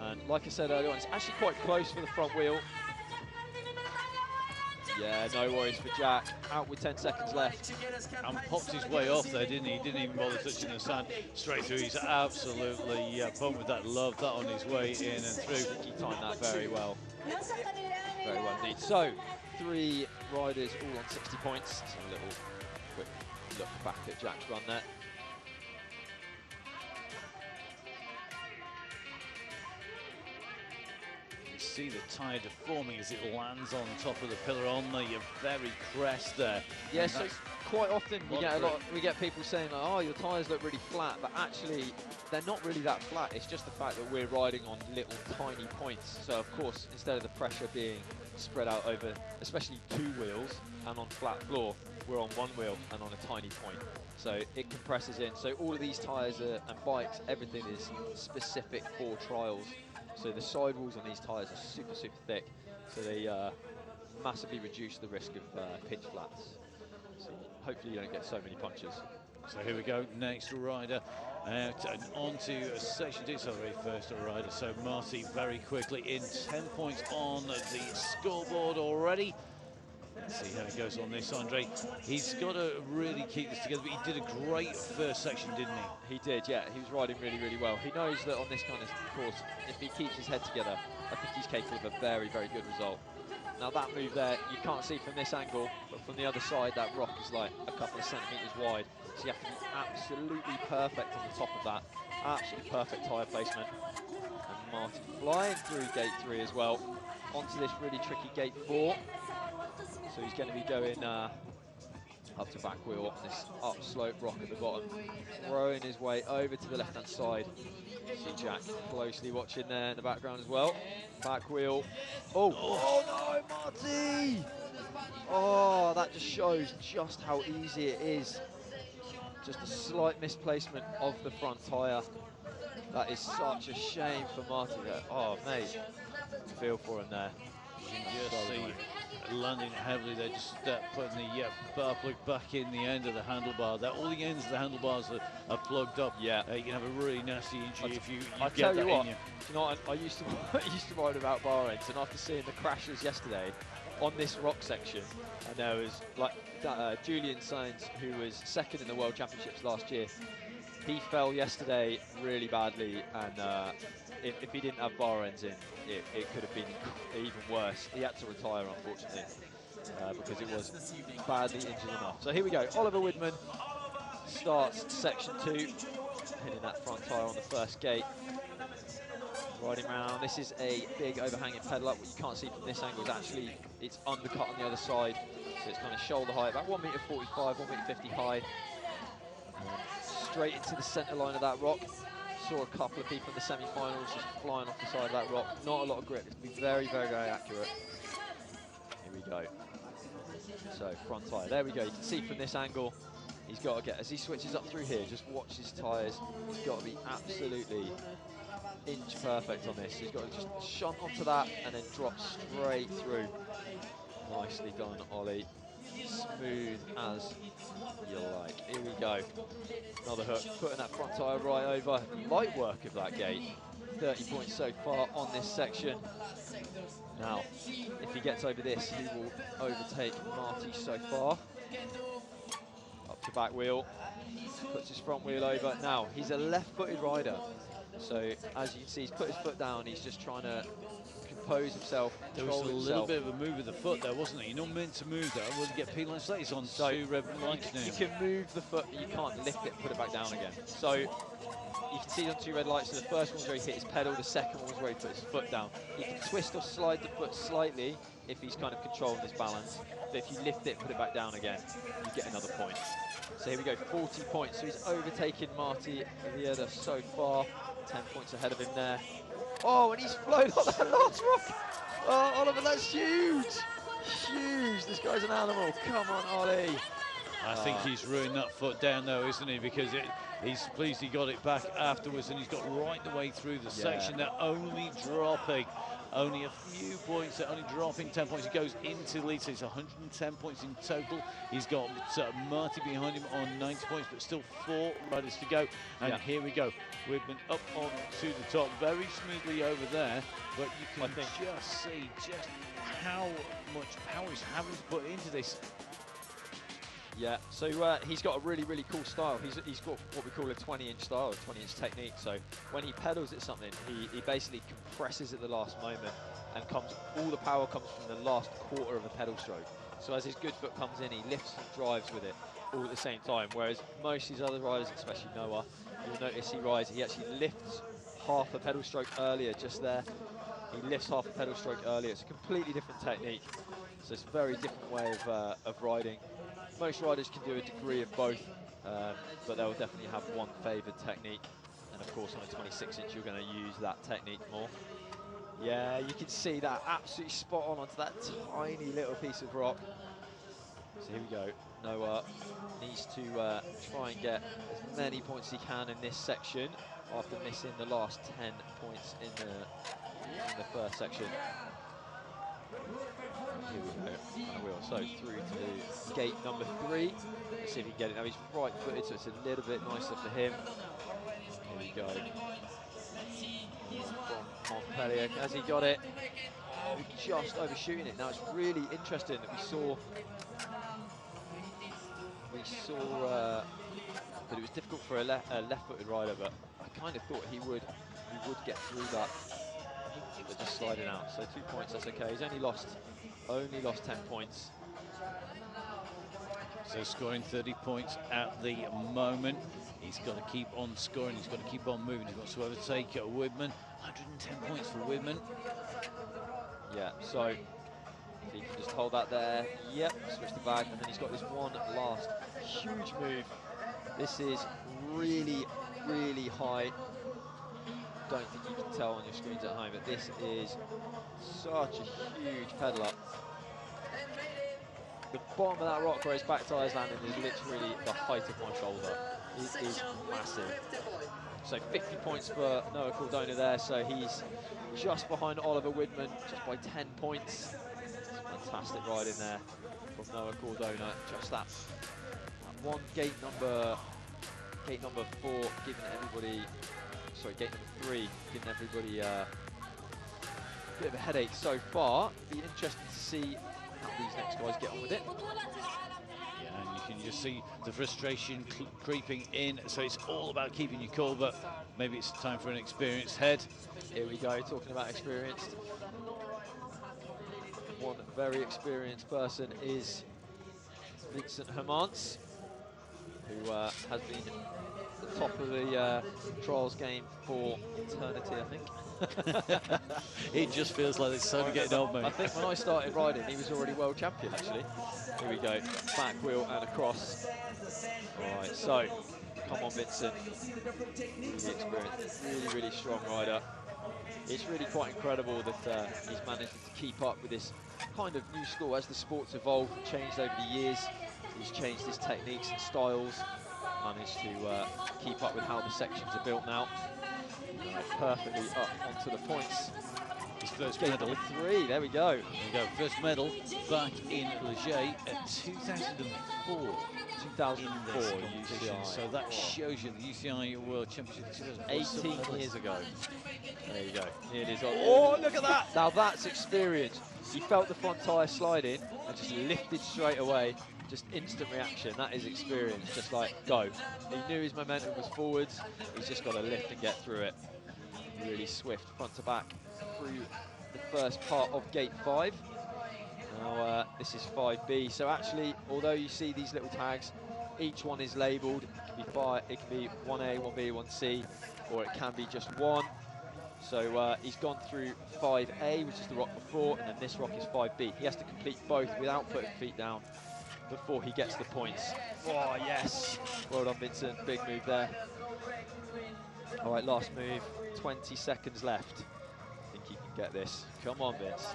B: And like I said earlier on, it's actually quite close for the front wheel. Yeah, no worries for Jack. Out with 10 seconds left.
A: And popped his way off there, didn't he? He didn't even bother touching the sand. Straight through. He's absolutely pumped with that love. That on his way in and through.
B: I think he timed that very well. Very well indeed. So, 3 riders all on 60 points. So a little quick look back at Jack's run there.
A: See the tyre deforming as it lands on top of the pillar on the very crest there.
B: Yeah, so quite often we get people saying, like, oh, your tyres look really flat, but actually they're not really that flat. It's just the fact that we're riding on little tiny points. So of course, instead of the pressure being spread out over, especially 2 wheels and on flat floor, we're on 1 wheel and on a tiny point. So it compresses in. So all of these tyres and bikes, everything is specific for trials. So the sidewalls on these tyres are super, super thick, so they massively reduce the risk of pitch flats. So hopefully you don't get so many punches.
A: So here we go, next rider out and onto section 2. So very first rider. So Marty very quickly in 10 points on the scoreboard already. Let's see how it goes on this, Andre. He's got to really keep this together, but he did a great first section, didn't he?
B: He did, yeah. He was riding really, really well. He knows that on this kind of course, if he keeps his head together, I think he's capable of a very, very good result. Now that move there, you can't see from this angle, but from the other side, that rock is like a couple of centimetres wide. So you have to be absolutely perfect on the top of that. Absolutely perfect tyre placement. And Marty flying through gate 3 as well, onto this really tricky gate 4. So he's going to be going up to back wheel on this upslope rock at the bottom, throwing his way over to the left-hand side. See Jack closely watching there in the background as well. Back wheel. Oh no, Marty! Oh, that just shows just how easy it is. Just a slight misplacement of the front tyre. That is such a shame for Marty there. Oh, mate, feel for him there.
A: You can just see landing heavily there, just putting the bar plug back in the end of the handlebar. There, all the ends of the handlebars are plugged up.
B: Yeah,
A: you can have a really nasty injury if you
B: get
A: that
B: in you.
A: You
B: know what? I used to ride about bar ends, and after seeing the crashes yesterday on this rock section, and there was like Julian Sainz, who was second in the World Championships last year. He fell yesterday really badly, and if he didn't have bar ends in, it could have been even worse. He had to retire, unfortunately, because it was badly injured enough. So here we go. Oliver Widman starts section 2, hitting that front tyre on the first gate. Riding round. This is a big overhanging pedal up. What you can't see from this angle is actually it's undercut on the other side. So it's kind of shoulder height, about 1m45, 1m50 high. Straight into the centre line of that rock. Saw a couple of people in the semi-finals just flying off the side of that rock. Not a lot of grip. It's been very, very, very accurate. Here we go. So front tyre, there we go. You can see from this angle, he's got to get, as he switches up through here, just watch his tyres. He's got to be absolutely inch perfect on this. He's got to just shunt onto that and then drop straight through. Nicely done, Ollie. Smooth as you like. Here we go. Another hook, putting that front tyre right over. Light work of that gate. 30 points so far on this section. Now, if he gets over this, he will overtake Marty so far. Up to back wheel, puts his front wheel over. Now, he's a left-footed rider. So, as you can see, he's put his foot down. He's just trying to compose himself,
A: there was
B: control
A: a
B: himself.
A: little bit of a move of the foot there, wasn't it? You're not meant to move that. Would get penalised. He's on
B: So
A: 2 red lights now.
B: You can move the foot, but you can't lift it and put it back down again. So you can see on 2 red lights. So the first one was where he hit his pedal. The second one was where he put his foot down. He can twist or slide the foot slightly if he's kind of controlling his balance. But if you lift it and put it back down again, you get another point. So here we go, 40 points. So he's overtaken Marty Vieda so far. 10 points ahead of him there. Oh, and he's flown on that last rock. Oh, Oliver, that's huge. Huge. This guy's an animal. Come on, Ollie.
A: I think he's ruined that foot down though, isn't he? Because he's pleased he got it back afterwards, and he's got right the way through the section. They're only dropping only a few points. They're only dropping 10 points. He goes into lead, so it's 110 points in total. He's got Marty behind him on 90 points, but still 4 riders to go. And here we go. We've been up on to the top very smoothly over there, but you can just see just how much power he's having to put into this.
B: Yeah, so he's got a really, really cool style. He's got what we call a 20-inch style, a 20-inch technique. So when he pedals at something, he basically compresses at the last moment, and all the power comes from the last quarter of a pedal stroke. So as his good foot comes in, he lifts and drives with it all at the same time. Whereas most of these other riders, especially Noah, you'll notice he actually lifts half a pedal stroke earlier, just there. He lifts half a pedal stroke earlier. It's a completely different technique. So it's a very different way of riding. Most riders can do a degree of both, but they'll definitely have one favoured technique. And of course, on a 26-inch, you're going to use that technique more. Yeah, you can see that absolutely spot on onto that tiny little piece of rock. So here we go. Noah needs to try and get as many points as he can in this section after missing the last 10 points in the first section. Here we go, I will. So through to gate number 3. Let's see if he can get it. Now he's right-footed, so it's a little bit nicer for him. Here we go. From Montpellier, has he got it? Oh, just overshooting it. Now it's really interesting that we saw that it was difficult for a left-footed rider, but I kind of thought he would get through that. But just sliding out. So 2 points, that's okay. He's only lost 10 points.
A: So scoring 30 points at the moment. He's got to keep on scoring. He's got to keep on moving. He's got to overtake Widman. 110 points for Widman.
B: Yeah, so if he can just hold that there. Yep, switch the bag, and then he's got this one last huge move. This is really, really high. Don't think you can tell on your screens at home, but this is such a huge pedal up. The bottom of that rock where his back tyres landing is literally the height of my shoulder. It is massive. So 50 points for Noah Cordona there, so he's just behind Oliver Widman, just by 10 points. Fantastic ride in there from Noah Cordona. Just that one gate number 4, giving everybody. Sorry, gate number 3, giving everybody a bit of a headache so far. Be interesting to see how these next guys get on with it.
A: Yeah, and you can just see the frustration creeping in. So it's all about keeping your cool, but maybe it's time for an experienced head.
B: Here we go, talking about experienced. One very experienced person is Vincent Hermance, who has been at the top of the trials game for eternity, I think.
A: It just feels like it's time to get old, mate.
B: I think when I started riding, he was already world champion, actually. Here we go, back wheel and across. All right, so come on, Vincent. Really experienced, really, really strong rider. it's really quite incredible that he's managed to keep up with this kind of new school as the sport's evolved and changed over the years. He's changed his techniques and styles, managed to keep up with how the sections are built now. Perfectly up onto the points.
A: His first
B: Gate
A: medal.
B: number 3, there we go.
A: There you go, first medal back in Leger at 2004.
B: 2004
A: in this competition.
B: UCI.
A: So that shows you the UCI World Championship
B: 18 years ago. There you go. Nearly as well. Oh, look at that! Now that's experience. He felt the front tyre sliding and just lifted straight away. Just instant reaction. That is experience. Just like, go. He knew his momentum was forwards. He's just got to lift and get through it. Really swift front to back through the first part of gate 5. Now this is 5B. So actually, although you see these little tags, each one is labelled. It can be 1A, 1B, 1C, or it can be just one. So he's gone through 5A, which is the rock before, and then this rock is 5B. He has to complete both without putting feet down before he gets the points. Oh, yes. Well done, Vincent. Big move there. All right, last move. 20 seconds left. I think he can get this. Come on, Vince.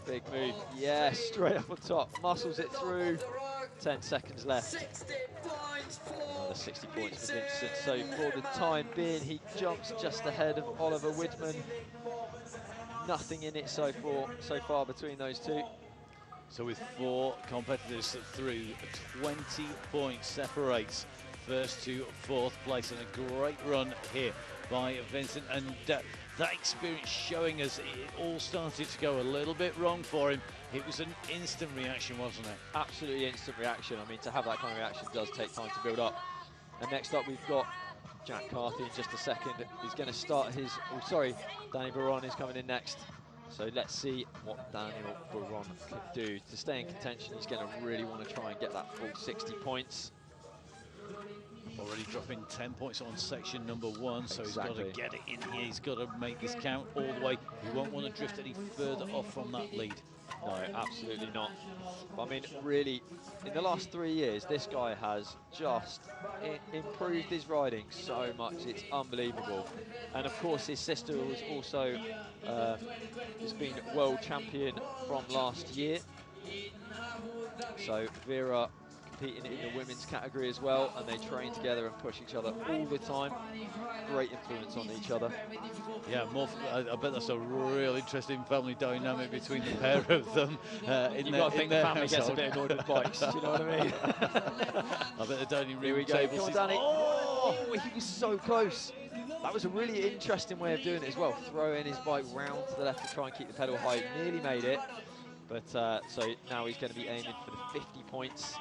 B: Big move. Yes, straight up on top. Muscles it through. 10 seconds left. Another 60 points for Vincent. So for the time being, he jumps just ahead of Oliver Widman. Nothing in it so far between those two.
A: So with 4 competitors through, 20 points separates first to 4th place, and a great run here by Vincent, and that experience showing us it all started to go a little bit wrong for him. It was an instant reaction, wasn't it?
B: Absolutely instant reaction. I mean, to have that kind of reaction does take time to build up. And next up, we've got Jack Carthy in just a second. He's going to start his, Danny Baron is coming in next. So let's see what Daniel Baron can do. To stay in contention, he's going to really want to try and get that full 60 points.
A: Already dropping 10 points on section number 1, so
B: Exactly.
A: he's got to get it in here. He's got to make this count all the way. He won't want to drift any further off from that lead.
B: No, absolutely not. I mean, really, in the last 3 years, this guy has just improved his riding so much. It's unbelievable. And of course, his sister was also has been world champion from last year. So Vera competing in the women's category as well, and they train together and push each other all the time. Great influence on each other.
A: Yeah, I bet that's a real interesting family dynamic between the pair of them.
B: You've got to think the family gets a bit annoyed with bikes, do you know what I mean?
A: I bet the dining room
B: Here we go,
A: table
B: come on,
A: sees-
B: Danny. Oh, he was so close. That was a really interesting way of doing it as well, throwing his bike round to the left to try and keep the pedal high. Nearly made it, but so now he's going to be aiming for the 50 points.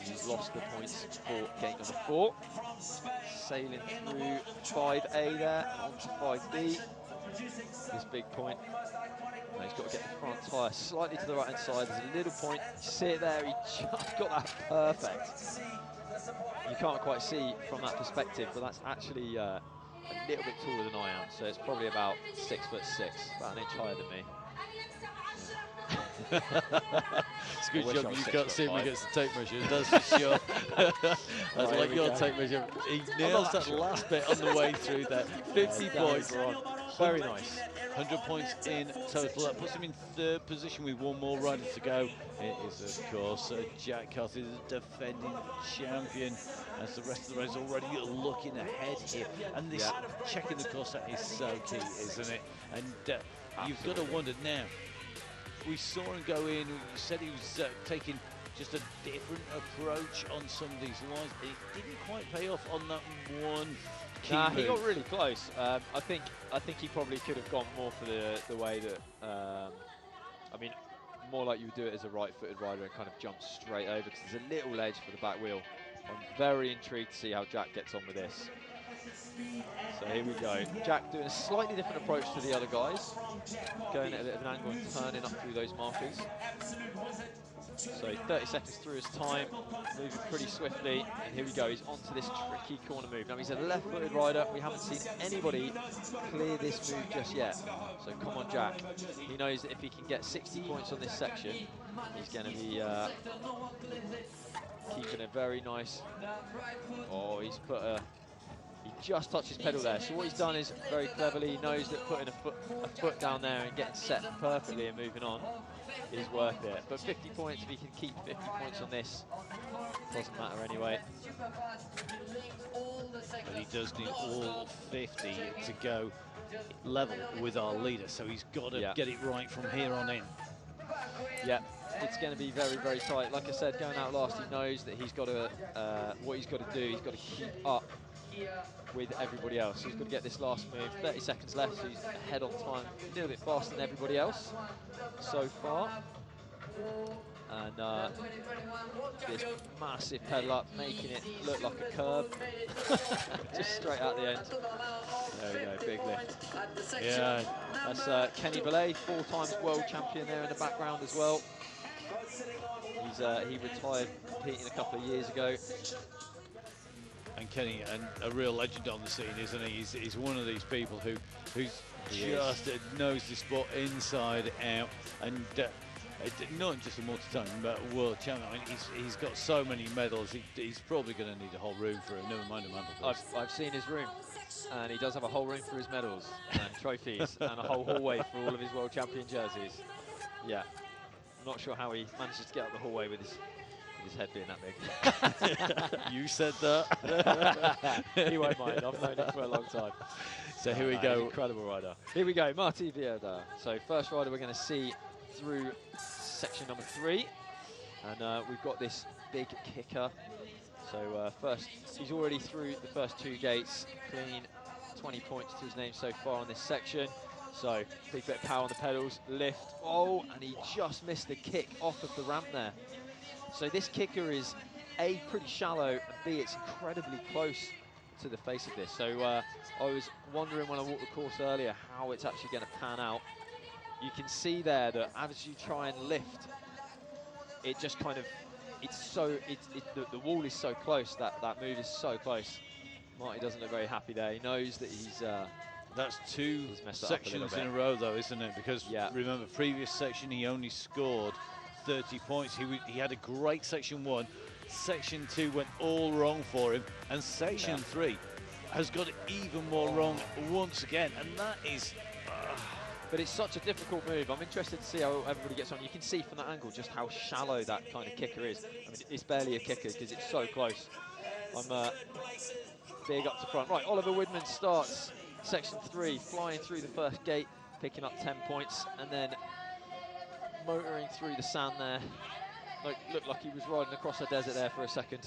B: He's lost the points for gate number 4. Sailing through 5A there, onto 5B. This big point. Now he's got to get the front tyre slightly to the right hand side. There's a little point. See it there, he just got that perfect. You can't quite see from that perspective, but that's actually a little bit taller than I am, so it's probably about 6'6", about an inch higher than me.
A: It's a good job you can't see him
B: 6'5".
A: against the tape measure, that's for sure. That's
B: Right,
A: like your
B: go.
A: tape measure. He nails that last bit on the way through there. 50 points.
B: Very nice.
A: 100 points in total. That puts him in 3rd position with 1 more rider to go. It is, of course, Jack Carthy, the defending champion, as the rest of the riders already looking ahead here. And this checking the course out is so key, isn't it? And you've got to wonder now. We saw him go in, you said he was taking just a different approach on some of these lines. It didn't quite pay off on that one key move.
B: He got really close. I think he probably could have gone more for the way that, I mean, more like you would do it as a right-footed rider and kind of jump straight over, because there's a little edge for the back wheel. I'm very intrigued to see how Jack gets on with this. So here we go. Jack doing a slightly different approach to the other guys, going at a bit of an angle and turning up through those markers. So 30 seconds through his time, moving pretty swiftly, and here we go, he's onto this tricky corner move. Now he's a left-footed rider, we haven't seen anybody clear this move just yet. So come on, Jack. He knows that if he can get 60 points on this section, he's going to be keeping a very nice... Oh, he's put a He just touches pedal there. So what he's done is very cleverly, he knows that putting a foot down there and getting set perfectly and moving on is worth it. But 50 points, if he can keep 50 points on this, doesn't matter anyway.
A: But he does need all 50 to go level with our leader, so he's got to get it right from here on in.
B: Yeah, it's going to be very, very tight. Like I said, going out last, he knows that he's got to, what he's got to do, he's got to keep up with everybody else. So he's got to get this last move. 30 seconds left, so he's ahead on time, a little bit faster than everybody else so far. And this massive pedal up, making it look like a curb. Just straight out the end. There we go, big lift.
A: Yeah,
B: that's Kenny Belay, 4 times world champion there in the background as well. He retired competing a couple of years ago.
A: and Kenny, and a real legend on the scene, isn't he? He's one of these people who just knows the sport inside out, and not just a multi-time but world champion. I mean, he's got so many medals. He's probably going to need a whole room for it. Never mind a mantelpiece.
B: I've seen his room, and he does have a whole room for his medals and trophies, and a whole hallway for all of his world champion jerseys. Yeah, I'm not sure how he manages to get up the hallway with his head being that big.
A: You said that.
B: He won't mind. I've known him for a long time.
A: So here we go.
B: Incredible rider. Here we go, Martí Vieira. So first rider we're going to see through section number 3, and we've got this big kicker. So first, he's already through the first 2 gates, clean, 20 points to his name so far on this section. So big bit of power on the pedals, lift, oh, and he just missed the kick off of the ramp there. So this kicker is A, pretty shallow, and B, it's incredibly close to the face of this. So I was wondering when I walked the course earlier how it's actually going to pan out. You can see there that as you try and lift, it just kind of, the wall is so close, that move is so close. Marty doesn't look very happy there. He knows that he's
A: that's 2 sections in a row though, isn't it? Because remember, previous section he only scored 30 points. He had a great section 1. Section 2 went all wrong for him, and section 3 has got it even more wrong once again, and that is...
B: But it's such a difficult move. I'm interested to see how everybody gets on. You can see from that angle just how shallow that kind of kicker is. I mean, it's barely a kicker because it's so close. I'm big up to front. Right, Oliver Woodman starts section 3, flying through the first gate, picking up 10 points, and then motoring through the sand there. Looked like he was riding across a desert there for a second.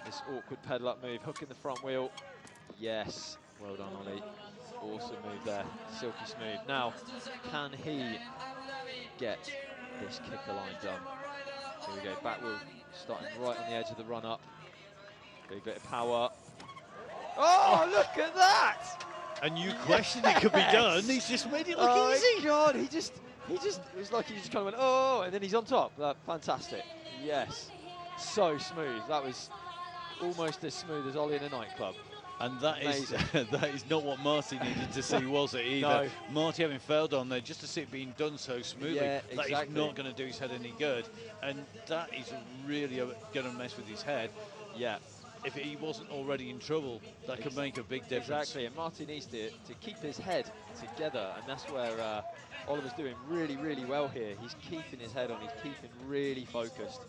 B: This awkward pedal up move, hooking the front wheel. Yes, well done, Ollie. Awesome move there, silky smooth. Now, can he get this kicker line done? Here we go, back wheel starting right on the edge of the run up. Big bit of power. Oh, look at that!
A: And you questioned it could be done. He's just made it look easy.
B: Oh my God, he just, it was like he just kind of went, oh, and then he's on top. Fantastic. Yes, so smooth. That was almost as smooth as Ollie in a nightclub.
A: And that is that is not what Marty needed to see, was it, either?
B: No.
A: Marty having failed on there, just to see it being done so smoothly, that is not going to do his head any good. And that is really going to mess with his head.
B: Yeah.
A: If he wasn't already in trouble, that could make a big difference.
B: Exactly, and Marty needs to keep his head together, and that's where Oliver's doing really, really well here. He's keeping his head on, he's keeping really focused,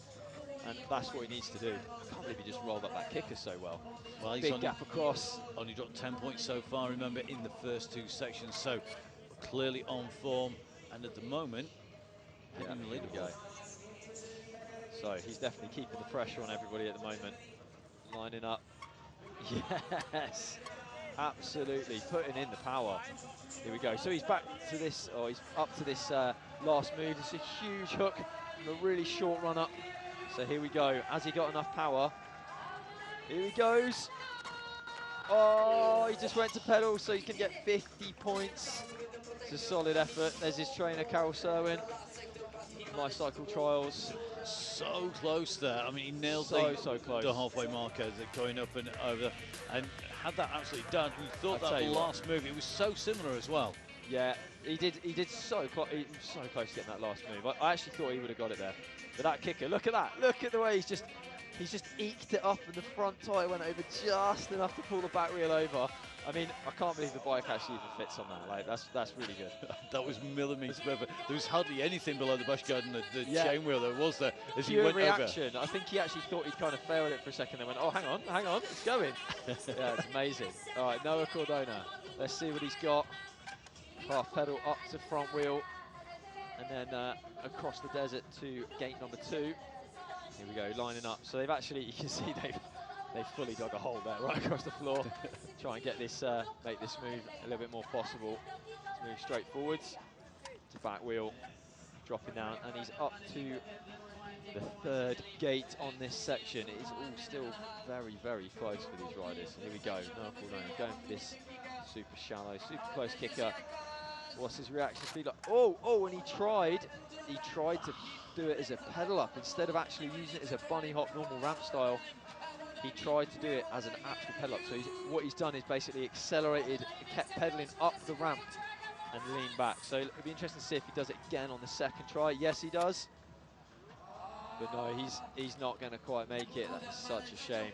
B: and that's what he needs to do. I can't believe he just rolled up that kicker so well.
A: Well, he's
B: big gap across.
A: Only dropped 10 points so far, remember, in the first 2 sections, so clearly on form, and at the moment, heading the leaderboard.
B: So he's definitely keeping the pressure on everybody at the moment. Lining up. Yes, absolutely, putting in the power. Here we go. So he's back to this, or he's up to this last move. It's a huge hook from a really short run up. So here we go. Has he got enough power? Here he goes. Oh, he just went to pedal so he can get 50 points. It's a solid effort. There's his trainer, Carol Serwin. Life Cycle Trials.
A: So close there. I mean, he nailed
B: so close.
A: The halfway marker, going up and over, and had that absolutely done. We thought that last move, it was so similar as well.
B: Yeah, he did so close. He was so close to getting that last move. I actually thought he would have got it there. But that kicker, look at that. Look at the way he's just He's just eked it up and the front tyre went over just enough to pull the back wheel over. I mean, I can't believe the bike actually even fits on that. Like, that's really good.
A: That was millimetres perfect. There was hardly anything below the bush guard and the chain wheel there was there as he went
B: reaction.
A: over.
B: I think he actually thought he'd kind of failed it for a second. Then went, oh, hang on, it's going. Yeah, it's amazing. All right, Noah Cordona. Let's see what he's got. Half pedal up to front wheel, and then across the desert to gate number 2. Here we go, lining up. So they've actually, you can see they've fully dug a hole there right across the floor. Try and get this, make this move a little bit more possible. To move straight forwards to back wheel, dropping down, and he's up to the 3rd gate on this section. It is all still very, very close for these riders. So here we go, Noah Cordona going for this super shallow, super close kicker. What's his reaction speed like? Oh, and he tried to do it as a pedal up instead of actually using it as a bunny hop normal ramp style. He tried to do it as an actual pedal up. So what he's done is basically accelerated, kept pedaling up the ramp and leaned back. So it'll be interesting to see if he does it again on the 2nd try. Yes, he does. But no, he's not going to quite make it. That is such a shame.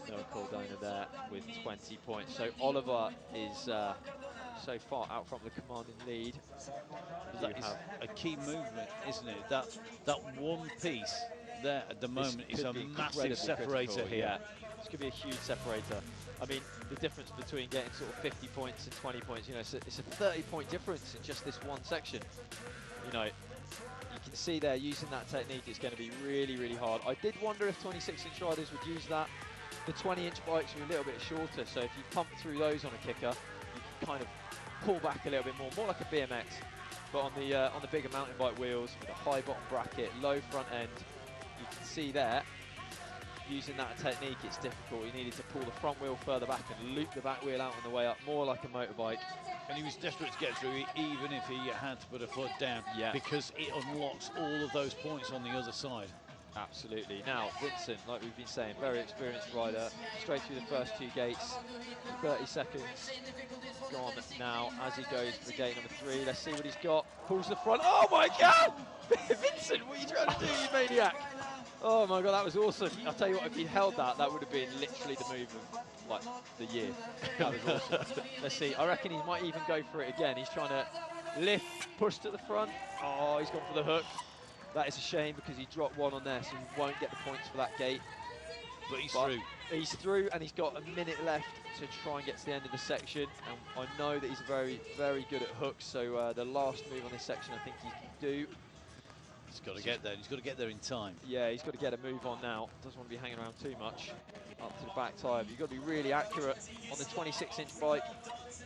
B: Noah Cordona there with 20 points. So Oliver is so far out from the commanding lead.
A: That is a key movement, isn't it? That one piece there at the moment is a massive separator here.
B: Yeah, this could be a huge separator. I mean, the difference between getting sort of 50 points and 20 points, you know, it's a 30-point difference in just this one section. You know, you can see there, using that technique, it's going to be really, really hard. I did wonder if 26-inch riders would use that. The 20-inch bikes are a little bit shorter, so if you pump through those on a kicker, you can kind of pull back a little bit more like a BMX. But on the bigger mountain bike wheels with a high bottom bracket, low front end, you can see there, using that technique, it's difficult. He needed to pull the front wheel further back and loop the back wheel out on the way up, more like a motorbike.
A: And he was desperate to get through, even if he had to put a foot down, because it unlocks all of those points on the other side.
B: Absolutely. Now, Vincent, like we've been saying, very experienced rider, straight through the first 2 gates, 30 seconds gone now as he goes for gate number 3. Let's see what he's got. Pulls the front. Oh my God! Vincent, what are you trying to do, you maniac? Oh my God, that was awesome. I'll tell you what, if he held that, that would have been literally the move of, like, the year. That was awesome. Let's see, I reckon he might even go for it again. He's trying to lift, push to the front. Oh, he's gone for the hook. That is a shame because he dropped 1 on there, so he won't get the points for that gate.
A: But he's through.
B: He's through, and he's got a minute left to try and get to the end of the section. And I know that he's very, very good at hooks, so the last move on this section I think he can do.
A: He's got to get there. He's got to get there in time.
B: Yeah, he's got to get a move on now. Doesn't want to be hanging around too much. Up to the back tyre. You've got to be really accurate on the 26-inch bike.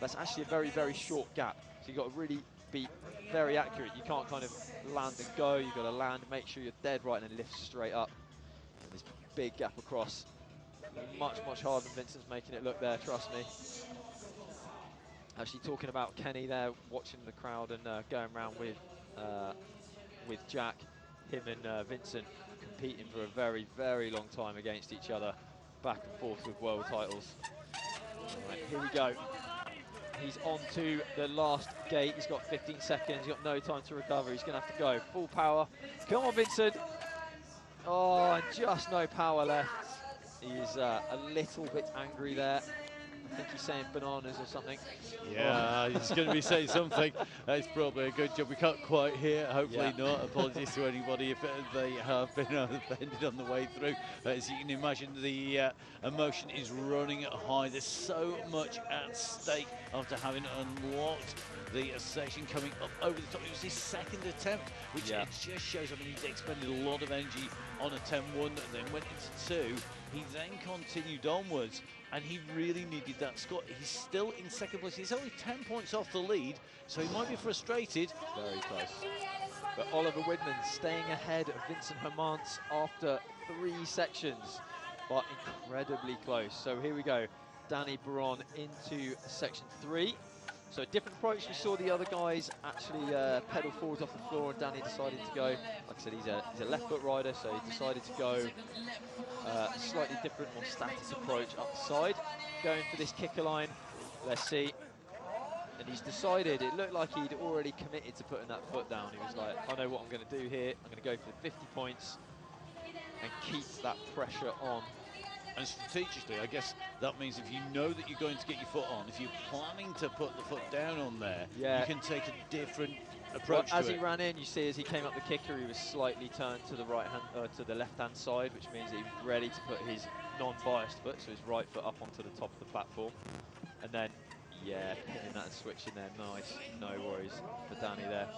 B: That's actually a very, very short gap. So you've got to really be very accurate. You can't kind of land and go. You've got to land, make sure you're dead right, and then lift straight up. And this big gap across. Much, much harder than Vincent's making it look there, trust me. Actually, talking about Kenny there, watching the crowd and going around with Jack, him and Vincent competing for a very, very long time against each other, back and forth with world titles. All right, here we go. He's on to the last gate. He's got 15 seconds. He's got no time to recover. He's going to have to go full power. Come on, Vincent. Oh, and just no power left. He's a little bit angry there. I think he's saying bananas or something.
A: Yeah, he's going to be saying something. That's probably a good job. We can't quite hear, hopefully not. Apologies to anybody if they have been offended on the way through. As you can imagine, the emotion is running high. There's so much at stake after having unlocked the section coming up over the top. It was his 2nd attempt, which it just shows. I mean, he expended a lot of energy on attempt 1, then went into 2. He then continued onwards, and he really needed that score. He's still in 2nd place. He's only 10 points off the lead, so he might be frustrated.
B: Very close. But Oliver Widman staying ahead of Vincent Hermance after 3 sections, but incredibly close. So here we go. Danny Baron into section 3. So a different approach. We saw the other guys actually pedal forwards off the floor, and Danny decided to go. Like I said, he's a left foot rider, so he decided to go a slightly different, more static approach up the side, going for this kicker line. Let's see. And he's decided, it looked like he'd already committed to putting that foot down. He was like, I know what I'm going to do here. I'm going to go for the 50 points. and keep that pressure on.
A: And strategically, I guess that means if you know that you're going to get your foot on, if you're planning to put the foot down on there, you can take a different approach to it.
B: As he ran in, you see as he came up the kicker, he was slightly turned to the to the left-hand side, which means that he was ready to put his non-biased foot, so his right foot up onto the top of the platform. And then, yeah, pinning that and switching there, nice, no worries for Danny there.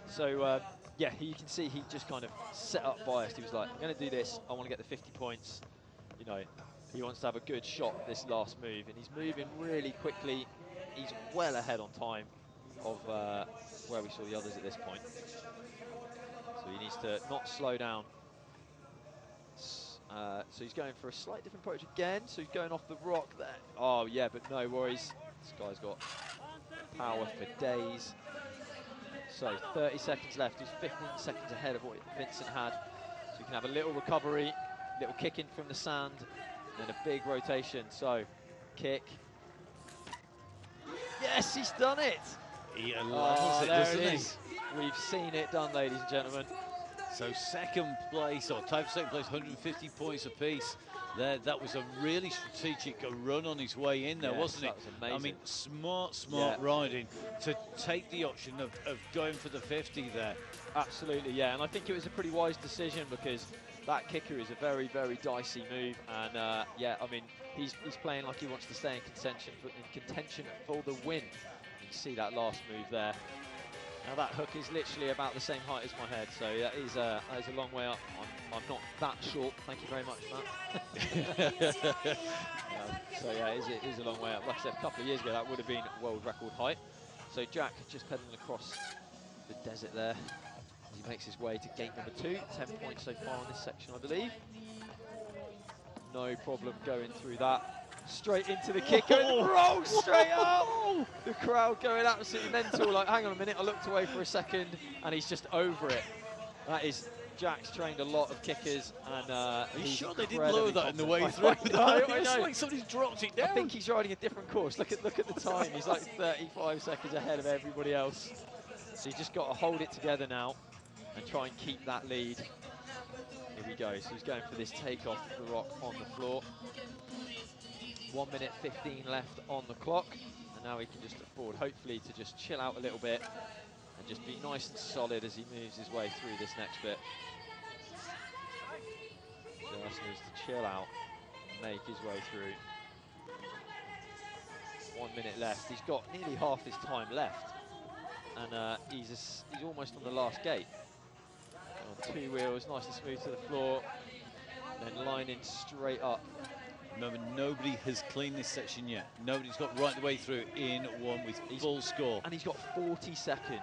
B: So, yeah, you can see he just kind of set up biased. He was like, I'm going to do this, I want to get the 50 points. You know, he wants to have a good shot at this last move, and he's moving really quickly. He's well ahead on time of where we saw the others at this point. So he needs to not slow down. So he's going for a slightly different approach again. So he's going off the rock there. Oh yeah, but no worries. This guy's got power for days. So 30 seconds left. He's 15 seconds ahead of what Vincent had. So he can have a little recovery, little kick in from the sand, and a big rotation. So kick. Yes, he's done it.
A: He levels it, doesn't he?
B: We've seen it done, ladies and gentlemen.
A: So second place, or tied for second place, 150 points apiece. There, that was a really strategic run on his way in there, wasn't it?
B: That was amazing.
A: I mean, smart riding to take the option of going for the 50 there.
B: Absolutely, yeah, and I think it was a pretty wise decision because that kicker is a very, very dicey move, and yeah, I mean, he's playing like he wants to stay in contention for the win. You can see that last move there. Now that hook is literally about the same height as my head, so that is a long way up. I'm not that short, thank you very much, Matt. So yeah, it is a long way up. Like I said, a couple of years ago, that would have been world record height. So Jack just pedaling across the desert there as he makes his way to gate number 2. 10 points so far in this section, I believe. No problem going through that. Straight into the kicker and roll straight up. The crowd going absolutely mental. Like, hang on a minute, I looked away for a second and he's just over it. That is, Jack's trained a lot of kickers, and
A: are you sure they didn't lower that in the way through?
B: I know.
A: It's like somebody's dropped it down.
B: I think he's riding a different course. Look at the time. He's like 35 seconds ahead of everybody else. So he's just got to hold it together now and try and keep that lead. Here we go. So he's going for this takeoff the rock on the floor. 1 minute 15 left on the clock, and now he can just afford, hopefully, to just chill out a little bit and just be nice and solid as he moves his way through this next bit. Just needs to chill out and make his way through. 1 minute left. He's got nearly half his time left, and he's almost on the last gate. On 2 wheels, nice and smooth to the floor, and then lining straight up.
A: Remember, nobody has cleaned this section yet. Nobody's got right the way through in one with full score.
B: And he's got 40 seconds.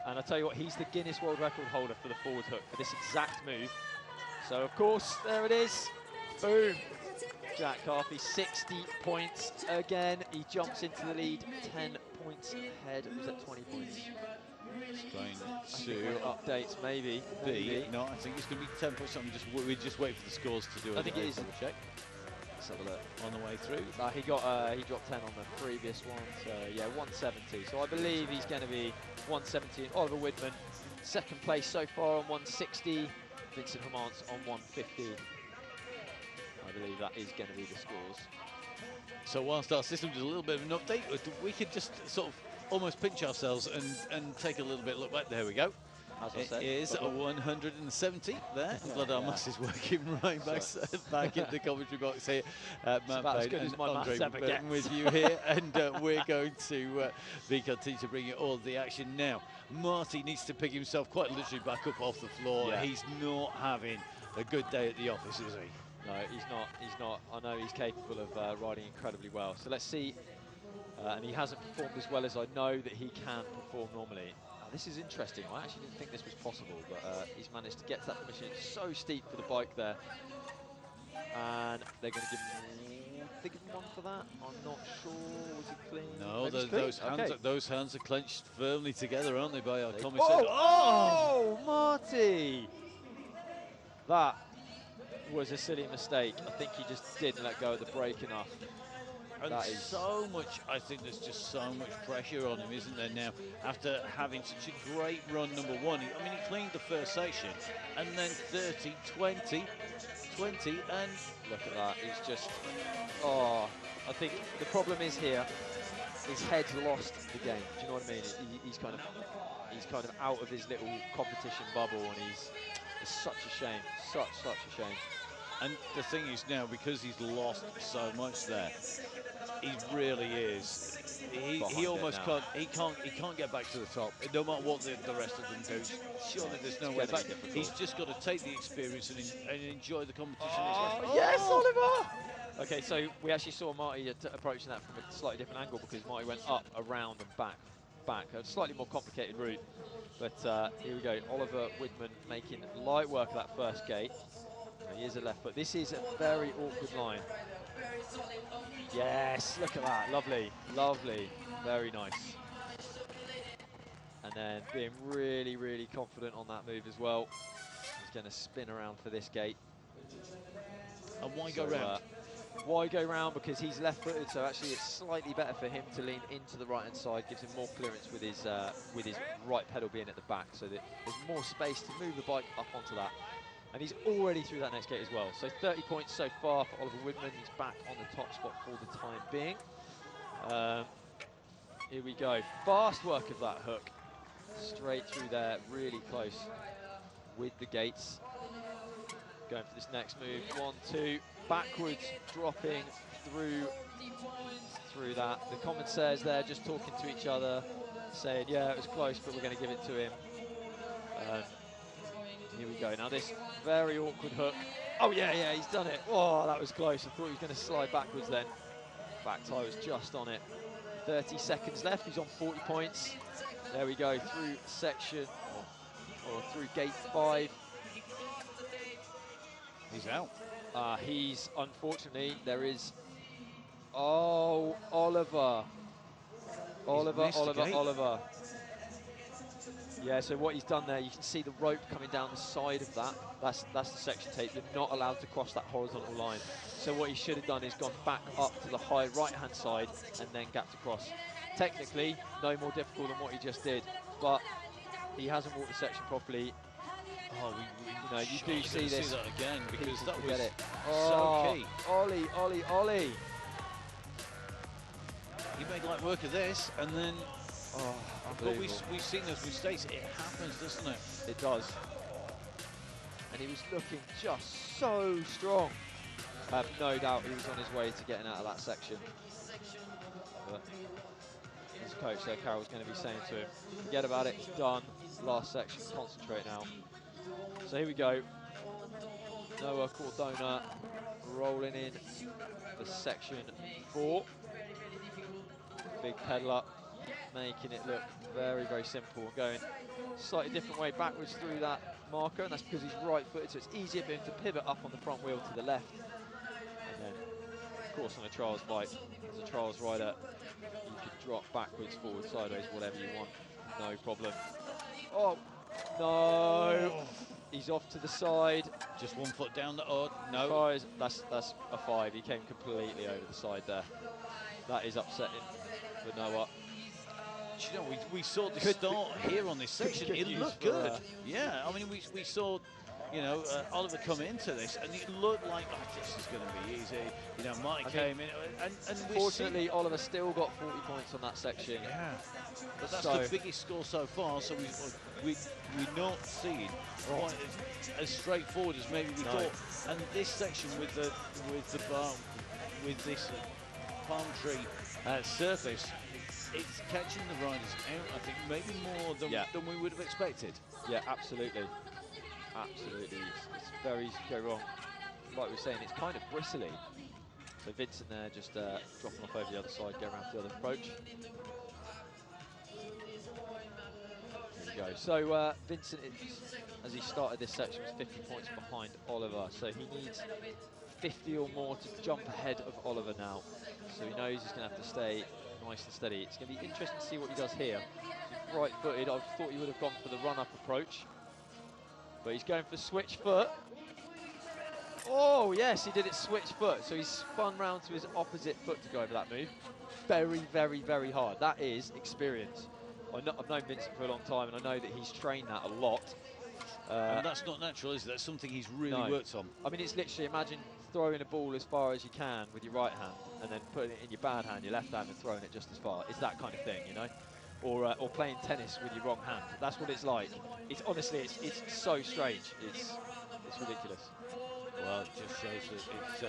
B: And I tell you what, he's the Guinness World Record holder for the forward hook for this exact move. So, of course, there it is. Boom. Jack Carthy, 60 points again. He jumps into the lead, 10 points ahead. Was that 20 points?
A: It's going to
B: updates, maybe.
A: No, I think it's going to be 10 points. We just wait for the scores to do it.
B: I think it is.
A: Check.
B: Let's have a look.
A: On the way through.
B: He dropped 10 on the previous one, so yeah, 170. So I believe he's going to be 170. Oliver Widman, second place so far on 160. Vincent Hermance on 150. I believe that is going to be the scores.
A: So whilst our system does a little bit of an update, we could just sort of almost pinch ourselves and take a little bit look back. There we go. It is a 170 there. I'm glad our maths is working right back in the commentary box here. Matt Payne and Andre Burton with you here, and we're going to be continuing to bring you all the action now. Marty needs to pick himself quite literally back up off the floor. Yeah. He's not having a good day at the office, is he?
B: No, he's not. He's not. I know he's capable of riding incredibly well. So let's see. And he hasn't performed as well as I know that he can perform normally. This is interesting. I actually didn't think this was possible, but he's managed to get to that permission. It's so steep for the bike there. And they're going to give him one for that. I'm not sure. Was he clean?
A: No, those hands are clenched firmly together, aren't they, by our commentator?
B: Oh, Marty! That was a silly mistake. I think he just didn't let go of the brake enough.
A: And so much, I think there's just so much pressure on him, isn't there, now, after having such a great run, number one. I mean, he cleaned the first section, and then 30, 20, 20, and...
B: Look at that, he's just... Oh, I think the problem is here, his head's lost the game. Do you know what I mean? He's kind of out of his little competition bubble, and it's such a shame, such a shame.
A: And the thing is now, because he's lost so much there, he really is. He almost can't get back to the top, no matter what the rest of them do. Surely there's no way back. He's just got to take the experience and enjoy the competition.
B: Oh, yes, Oliver! Okay, so we actually saw Marty approaching that from a slightly different angle, because Marty went up, around and back. A slightly more complicated route. But here we go, Oliver Widman making light work of that first gate. He is a left foot. This is a very awkward line. Yes, look at that, lovely, lovely, very nice. And then being really confident on that move as well. He's going to spin around for this gate.
A: And why go round?
B: Why go round? Because he's left-footed, so actually it's slightly better for him to lean into the right-hand side, gives him more clearance with his right pedal being at the back, so that there's more space to move the bike up onto that. And he's already through that next gate as well. So 30 points so far for Oliver Widman. He's back on the top spot for the time being. Here we go. Fast work of that hook. Straight through there, really close with the gates. Going for this next move. 1, 2, backwards, dropping through that. The commentators there just talking to each other, saying, yeah, it was close, but we're going to give it to him. Here we go. Now this very awkward hook. Oh, yeah, he's done it. Oh, that was close. I thought he was going to slide backwards then. Back tie was just on it. 30 seconds left. He's on 40 points. There we go, through section, or through gate 5.
A: He's out.
B: He's, unfortunately, there is... Oh, Oliver. Oliver. Yeah, so what he's done there, you can see the rope coming down the side of that. That's the section tape. You're not allowed to cross that horizontal line. So what he should have done is gone back up to the high right-hand side and then gapped across. Technically, no more difficult than what he just did, but he hasn't walked the section properly.
A: Oh,
B: you do see this.
A: See that again, because that was
B: so
A: key.
B: Ollie.
A: He made light work of this, and then...
B: Oh,
A: but we've seen those mistakes. It happens, doesn't it?
B: It does. And he was looking just so strong. I have no doubt he was on his way to getting out of that section. But his coach there, Carol's going to be saying to him, forget about it, it's done. Last section, concentrate now. So here we go. Noah Cordona rolling in for section 4. Big pedal up, making it look very simple. Going slightly different way backwards through that marker, and that's because he's right-footed, so it's easier for him to pivot up on the front wheel to the left. And then, of course, on a trials bike, as a trials rider, you could drop backwards, forward, sideways, whatever you want, no problem. Oh, no! He's off to the side.
A: Just 1 foot down the no.
B: That's a 5. He came completely over the side there. That is upsetting for Noah.
A: Do you know, we saw the start here on this section. It looked good. Yeah, I mean, we saw, Oliver come into this, and it looked like, this is going to be easy. Marty came in, and
B: fortunately, Oliver still got 40 points on that section.
A: Yeah, but that's the biggest score so far. So we're not seeing quite as straightforward as maybe we thought. And this section with this palm tree surface, it's catching the riders out, I think, maybe more than we would have expected.
B: Yeah, absolutely. Absolutely. It's very easy to go wrong. Like we were saying, it's kind of bristly. So Vincent there just dropping off over the other side, go around to the other approach. Here we go. So Vincent, as he started this section, was 50 points behind Oliver. So he needs 50 or more to jump ahead of Oliver now. So he knows he's going to have to stay nice and steady. It's going to be interesting to see what he does here. He's right-footed. I thought he would have gone for the run-up approach, but he's going for switch foot. Oh, yes, he did it switch foot. So he's spun round to his opposite foot to go over that move. Very, very, very hard. That is experience. I've known Vincent for a long time, and I know that he's trained that a lot.
A: And that's not natural, is it? That's something he's really worked on.
B: I mean, it's literally, imagine throwing a ball as far as you can with your right hand, and then putting it in your bad hand, your left hand, and throwing it just as far. It's that kind of thing, you know? Or playing tennis with your wrong hand. That's what it's like. It's honestly, it's so strange. It's ridiculous.
A: Well, it just shows that it's...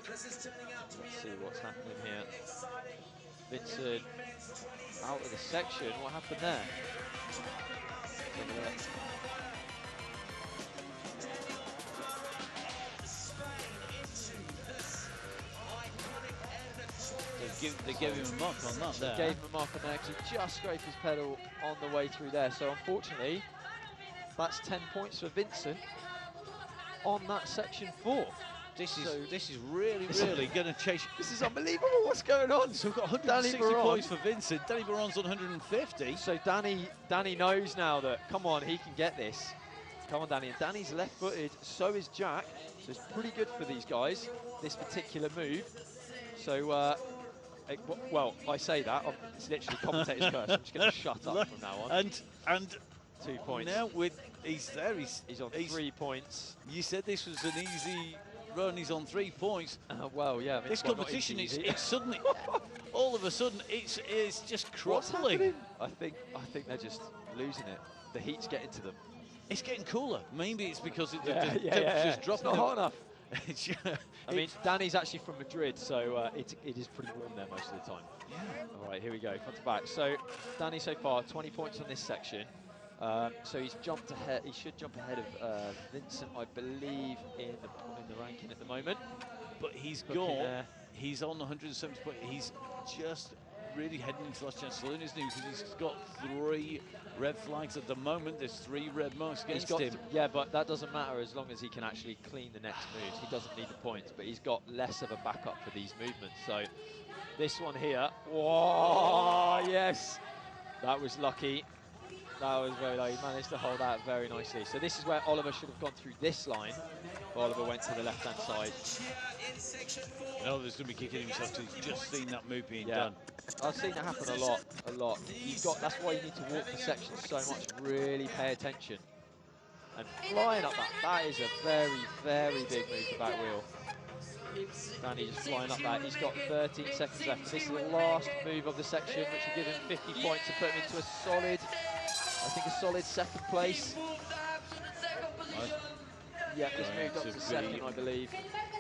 B: Let's see what's happening here. Vincent out of the section. What happened there?
A: They gave him a mark on that there.
B: They gave him a mark on there because he just scraped his pedal on the way through there. So unfortunately, that's 10 points for Vincent on that section 4.
A: This is really going to chase.
B: This is unbelievable. What's going on?
A: So we've got 160 points for Vincent. Danny Baron's on 150.
B: So Danny knows now that, come on, he can get this. Come on, Danny. And Danny's left-footed. So is Jack. So it's pretty good for these guys, this particular move. So, well, I say that. It's literally commentator's curse. I'm just going to shut up from now on.
A: And
B: 2 points.
A: Now he's there. He's
B: on 3 points.
A: You said this was an easy run. He's on 3 points.
B: Well, yeah. I mean,
A: this competition is suddenly, all of a sudden, it's just crumbling.
B: I think they're just losing it. The heat's getting to them.
A: It's getting cooler. Maybe it's because the temperature's dropping.
B: It's not hot enough. I mean, Danny's actually from Madrid, so it is pretty warm there most of the time.
A: Yeah.
B: All right, here we go, front to back. So Danny so far 20 points on this section. So he's jumped ahead. He should jump ahead of Vincent, I believe, in the ranking at the moment.
A: But he's he's on 170 points. He's just really heading into last chance saloon, isn't he? Because he's got 3 red flags at the moment. There's 3 red marks against him.
B: Yeah, but that doesn't matter as long as he can actually clean the next moves. He doesn't need the points, but he's got less of a backup for these movements. So this one here, whoa, yes, that was lucky. That was very lucky. He managed to hold out very nicely. So this is where Oliver should have gone through this line. Oliver went to the left-hand side.
A: Oliver's going to be kicking himself too. He's just seen that move being done.
B: I've seen that happen a lot. That's why you need to walk the section so much. Really pay attention. And flying up that is a very, very big move to back wheel. Danny just flying up that. He's got 13 seconds left. This is the last move of the section, which will give him 50 points and put him into a solid, I think, a solid 2nd place. Yeah, he's moved up to 2nd, I believe.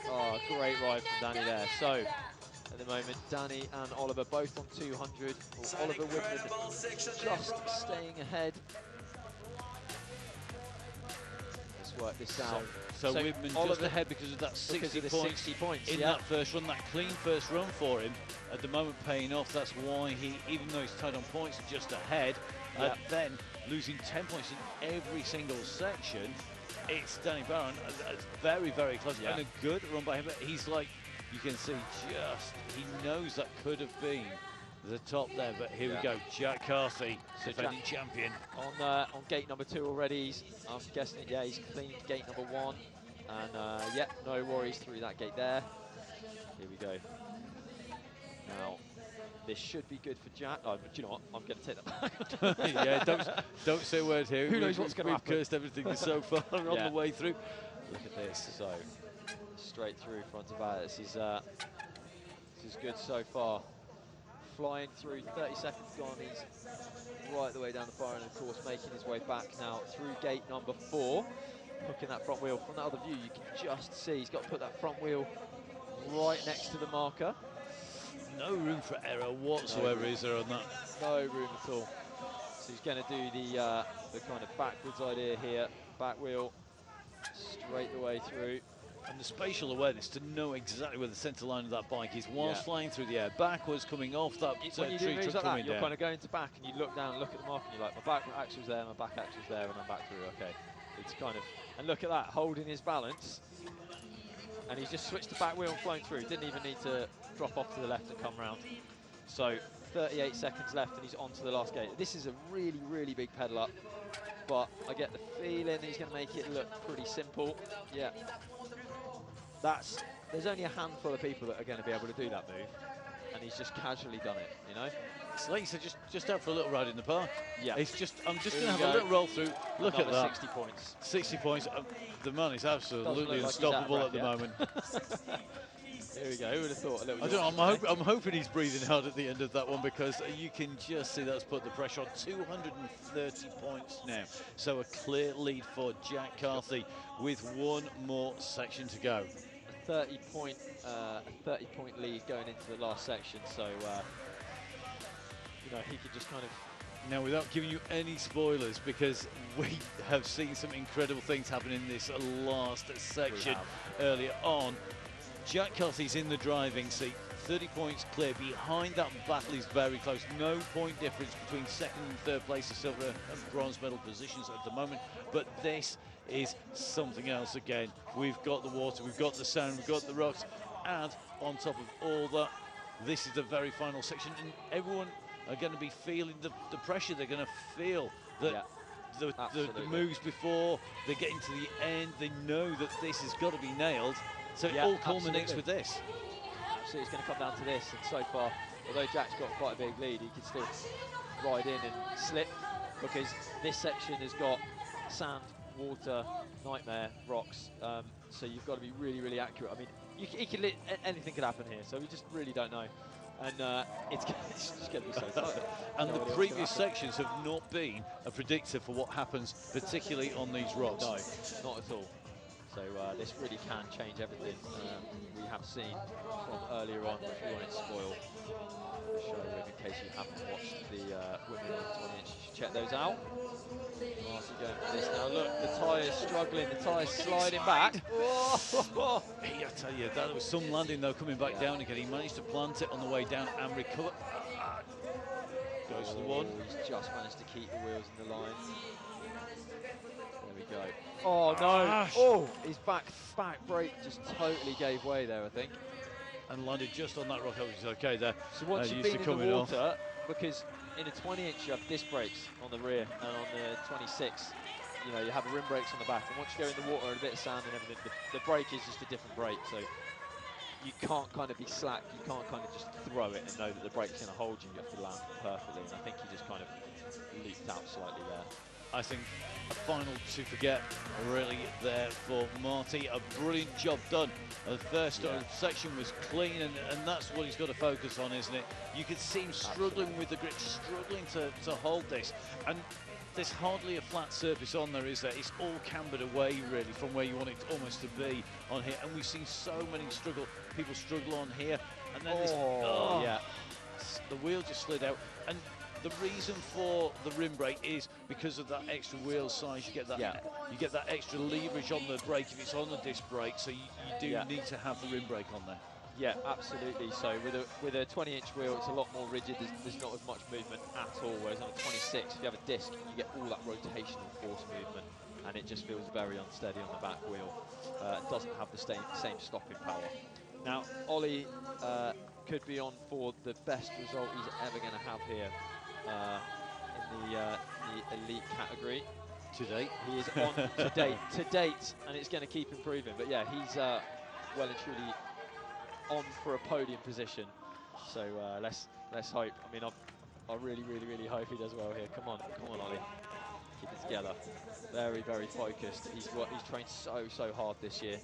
B: Oh, great ride from Danny there. So, at the moment, Danny and Oliver both on 200. Oliver Whitman just staying ahead. Let's work this out.
A: So Whitman just ahead because of that 60 points in that first run, that clean first run for him. At the moment, paying off. That's why he, even though he's tied on points, just ahead. Then losing 10 points in every single section. It's Danny Baron, very, very close, and a good run by him. But he's like, you can see, he knows that could have been the top there. But here we go, Jack Carthy, defending champion.
B: On gate number 2 already. I'm guessing, he's cleaned gate number 1. And no worries through that gate there. Here we go. Now, this should be good for Jack. Oh, do you know what? I'm going to take that back.
A: Yeah, don't say a word here.
B: Who knows what's going to happen?
A: We've cursed everything so far on the way through.
B: Look at this. So, straight through front of that. This is good so far. Flying through, 30 seconds gone. He's right the way down the far end of the course, making his way back now through gate number 4. Hooking that front wheel. From that other view, you can just see he's got to put that front wheel right next to the marker.
A: No room for error whatsoever, is there, on that?
B: No room at all. So he's going to do the kind of backwards idea here. Back wheel straight the way through.
A: And the spatial awareness to know exactly where the centre line of that bike is whilst flying through the air, backwards, coming off that
B: when you do
A: tree
B: moves
A: truck
B: like that, you're
A: down.
B: kind of going to back and you look down, look at the marker and you're like, my back axle's there, my back axle's there, and I'm back through, okay. It's kind of, and look at that, holding his balance. And he's just switched the back wheel and flown through. Didn't even need to drop off to the left and come round. So 38 seconds left and he's on to the last gate. This is a really, really big pedal up, but I get the feeling he's going to make it look pretty simple. Yeah. There's only a handful of people that are going to be able to do that move, and he's just casually done it, you know?
A: It's like you said, just out for a little ride in the park.
B: Yeah.
A: It's just, I'm just going to have a little roll through. Look at that.
B: 60 points.
A: 60 points. The man is absolutely
B: Like
A: unstoppable at the moment.
B: Here we go. Who would have thought? A little
A: I don't know, I'm hoping he's breathing hard at the end of that one, because you can just see that's put the pressure on. 230 points now. So a clear lead for Jack Carthy with one more section to go.
B: A 30-point lead going into the last section. So you know, he could just kind of.
A: Now, without giving you any spoilers, because we have seen some incredible things happen in this last section earlier on. Jack Carthy's in the driving seat, 30 points clear. Behind that battle is very close. No point difference between second and third place, the silver and bronze medal positions at the moment. But this is something else again. We've got the water, we've got the sand, we've got the rocks, and on top of all that, this is the very final section, and everyone are going to be feeling the pressure. They're going to feel that the moves before they get into the end, they know that this has got to be nailed. So it all culminates with this.
B: Absolutely, it's going to come down to this. And so far, although Jack's got quite a big lead, he can still ride in and slip, because this section has got sand, water, nightmare, rocks. So you've got to be really, really accurate. I mean, anything could happen here. So we just really don't know. And it's just going to be so tight.
A: And the previous sections have not been a predictor for what happens, particularly on these rocks.
B: No, not at all. So this really can change everything. We have seen from earlier on, which we won't spoil the show with in case you haven't watched the women on 20 inch. You should check those out. Marty going for this now. Look, the tyre's struggling, the tyre's sliding back.
A: Hey, I tell you, that was some landing though, coming back down again. He managed to plant it on the way down and recover. Goes for the one.
B: He's just managed to keep the wheels in the line. There we go. Oh no! Oh, his back brake just totally gave way there, I think.
A: And landed just on that rock, which is okay there.
B: So once you've been in the water, because in a 20 inch you have disc brakes on the rear, and on the 26, you know, you have rim brakes on the back. And once you go in the water and a bit of sand and everything, the brake is just a different brake. So you can't kind of be slack. You can't kind of just throw it and know that the brake's going to hold you. You have to land perfectly. And I think he just kind of leaped out slightly there.
A: I think a final to forget really there for Marty. A brilliant job done. The first section was clean, and that's what he's got to focus on, isn't it? You could see him struggling with the grip, struggling to hold this. And there's hardly a flat surface on there, is there? It's all cambered away, really, from where you want it almost to be on here. And we've seen so many people struggle on here. And then the wheel just slid out. And the reason for the rim brake is because of that extra wheel size. You get that you get that extra leverage on the brake if it's on the disc brake, so you do need to have the rim brake on there.
B: Yeah, absolutely. So with a 20-inch wheel, it's a lot more rigid. There's not as much movement at all, whereas on a 26, if you have a disc, you get all that rotational force movement, and it just feels very unsteady on the back wheel. It doesn't have the same stopping power. Now, Ollie could be on for the best result he's ever going to have here. In the elite category
A: to date.
B: He is on to date, and it's going to keep improving. But yeah, he's well and truly on for a podium position. So let's hope. I mean, I really hope he does well here. Come on, Ollie, keep it together. Very focused. He's trained so hard this year.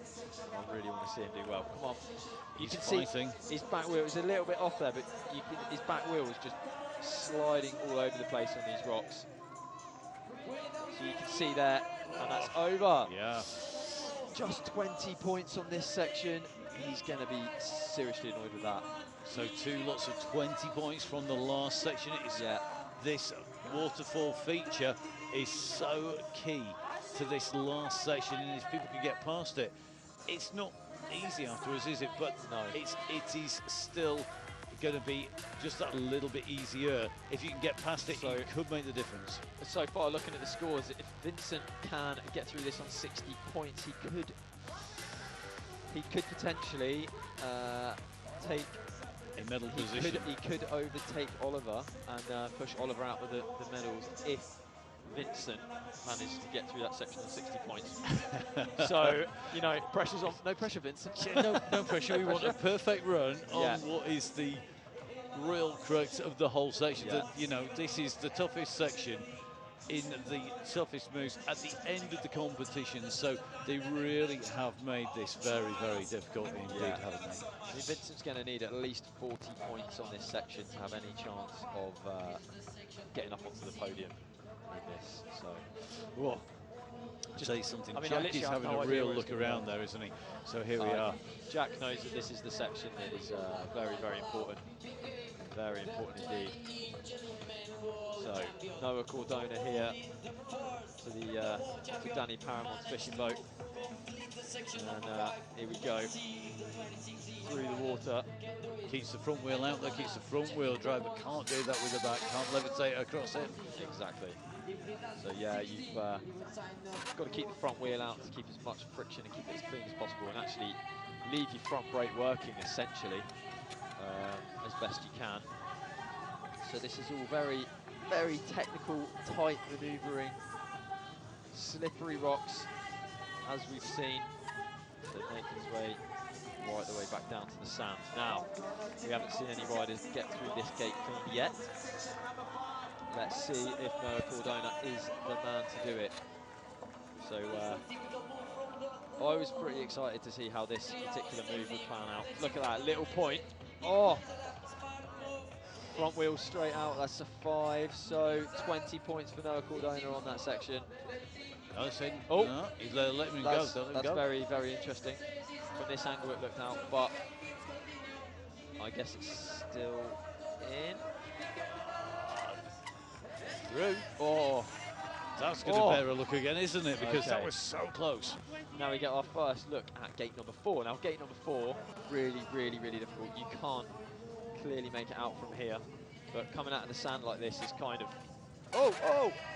B: I really want to see him do well. Come on. You can see his back wheel was a little bit off there, but his back wheel was just sliding all over the place on these rocks. So you can see there, and that's over.
A: Yeah.
B: Just 20 points on this section. He's going to be seriously annoyed with that.
A: So two lots of 20 points from the last section. This waterfall feature is so key to this last section, and if people can get past it, it's not easy afterwards, is it? But no, it is still going to be just that little bit easier. If you can get past it, it could make the difference.
B: So far, looking at the scores, if Vincent can get through this on 60 points, he could potentially take
A: in medal position.
B: He could overtake Oliver and push Oliver out with the medals if Vincent managed to get through that section on 60 points. So, you know, pressure's on. No pressure, Vincent.
A: Yeah, no pressure. We want a perfect run on what is the real crux of the whole section.
B: Yeah.
A: That, you know, this is the toughest section in the toughest moves at the end of the competition. So they really have made this very, very difficult indeed, haven't they?
B: I mean, Vincent's going to need at least 40 points on this section to have any chance of getting up onto the podium with this. So,
A: whoa. Say something.
B: I mean,
A: Jack is having a real look around there, isn't he? So here we are.
B: Jack knows that this is the section that is very, very important. Very important indeed. So Noah Cordona here to Danny Paramont's fishing boat. And here we go. Through the water.
A: Keeps the front wheel out there, keeps the front wheel drive, but can't do that with the back, can't levitate across it.
B: Exactly. So yeah, you've got to keep the front wheel out to keep as much friction and keep it as clean as possible, and actually leave your front brake working essentially as best you can. So this is all very, very technical, tight manoeuvring, slippery rocks, as we've seen. So making his way right the way back down to the sand. Now, we haven't seen any riders get through this gate clean yet. Let's see if Noah Cordona is the man to do it. So I was pretty excited to see how this particular move would plan out. Look at that little point. Oh! Front wheel straight out, that's a 5. So 20 points for Noah Cordona on that section.
A: Oh, no, he's let him go.
B: That's very, very interesting. From this angle it looked out, but I guess it's still in.
A: Through.
B: Oh,
A: that's going to bear a look again, isn't it? Because that was so close.
B: Now we get our first look at gate number 4. Now gate number 4, really, really, really difficult. You can't clearly make it out from here, but coming out of the sand like this is kind of. Oh!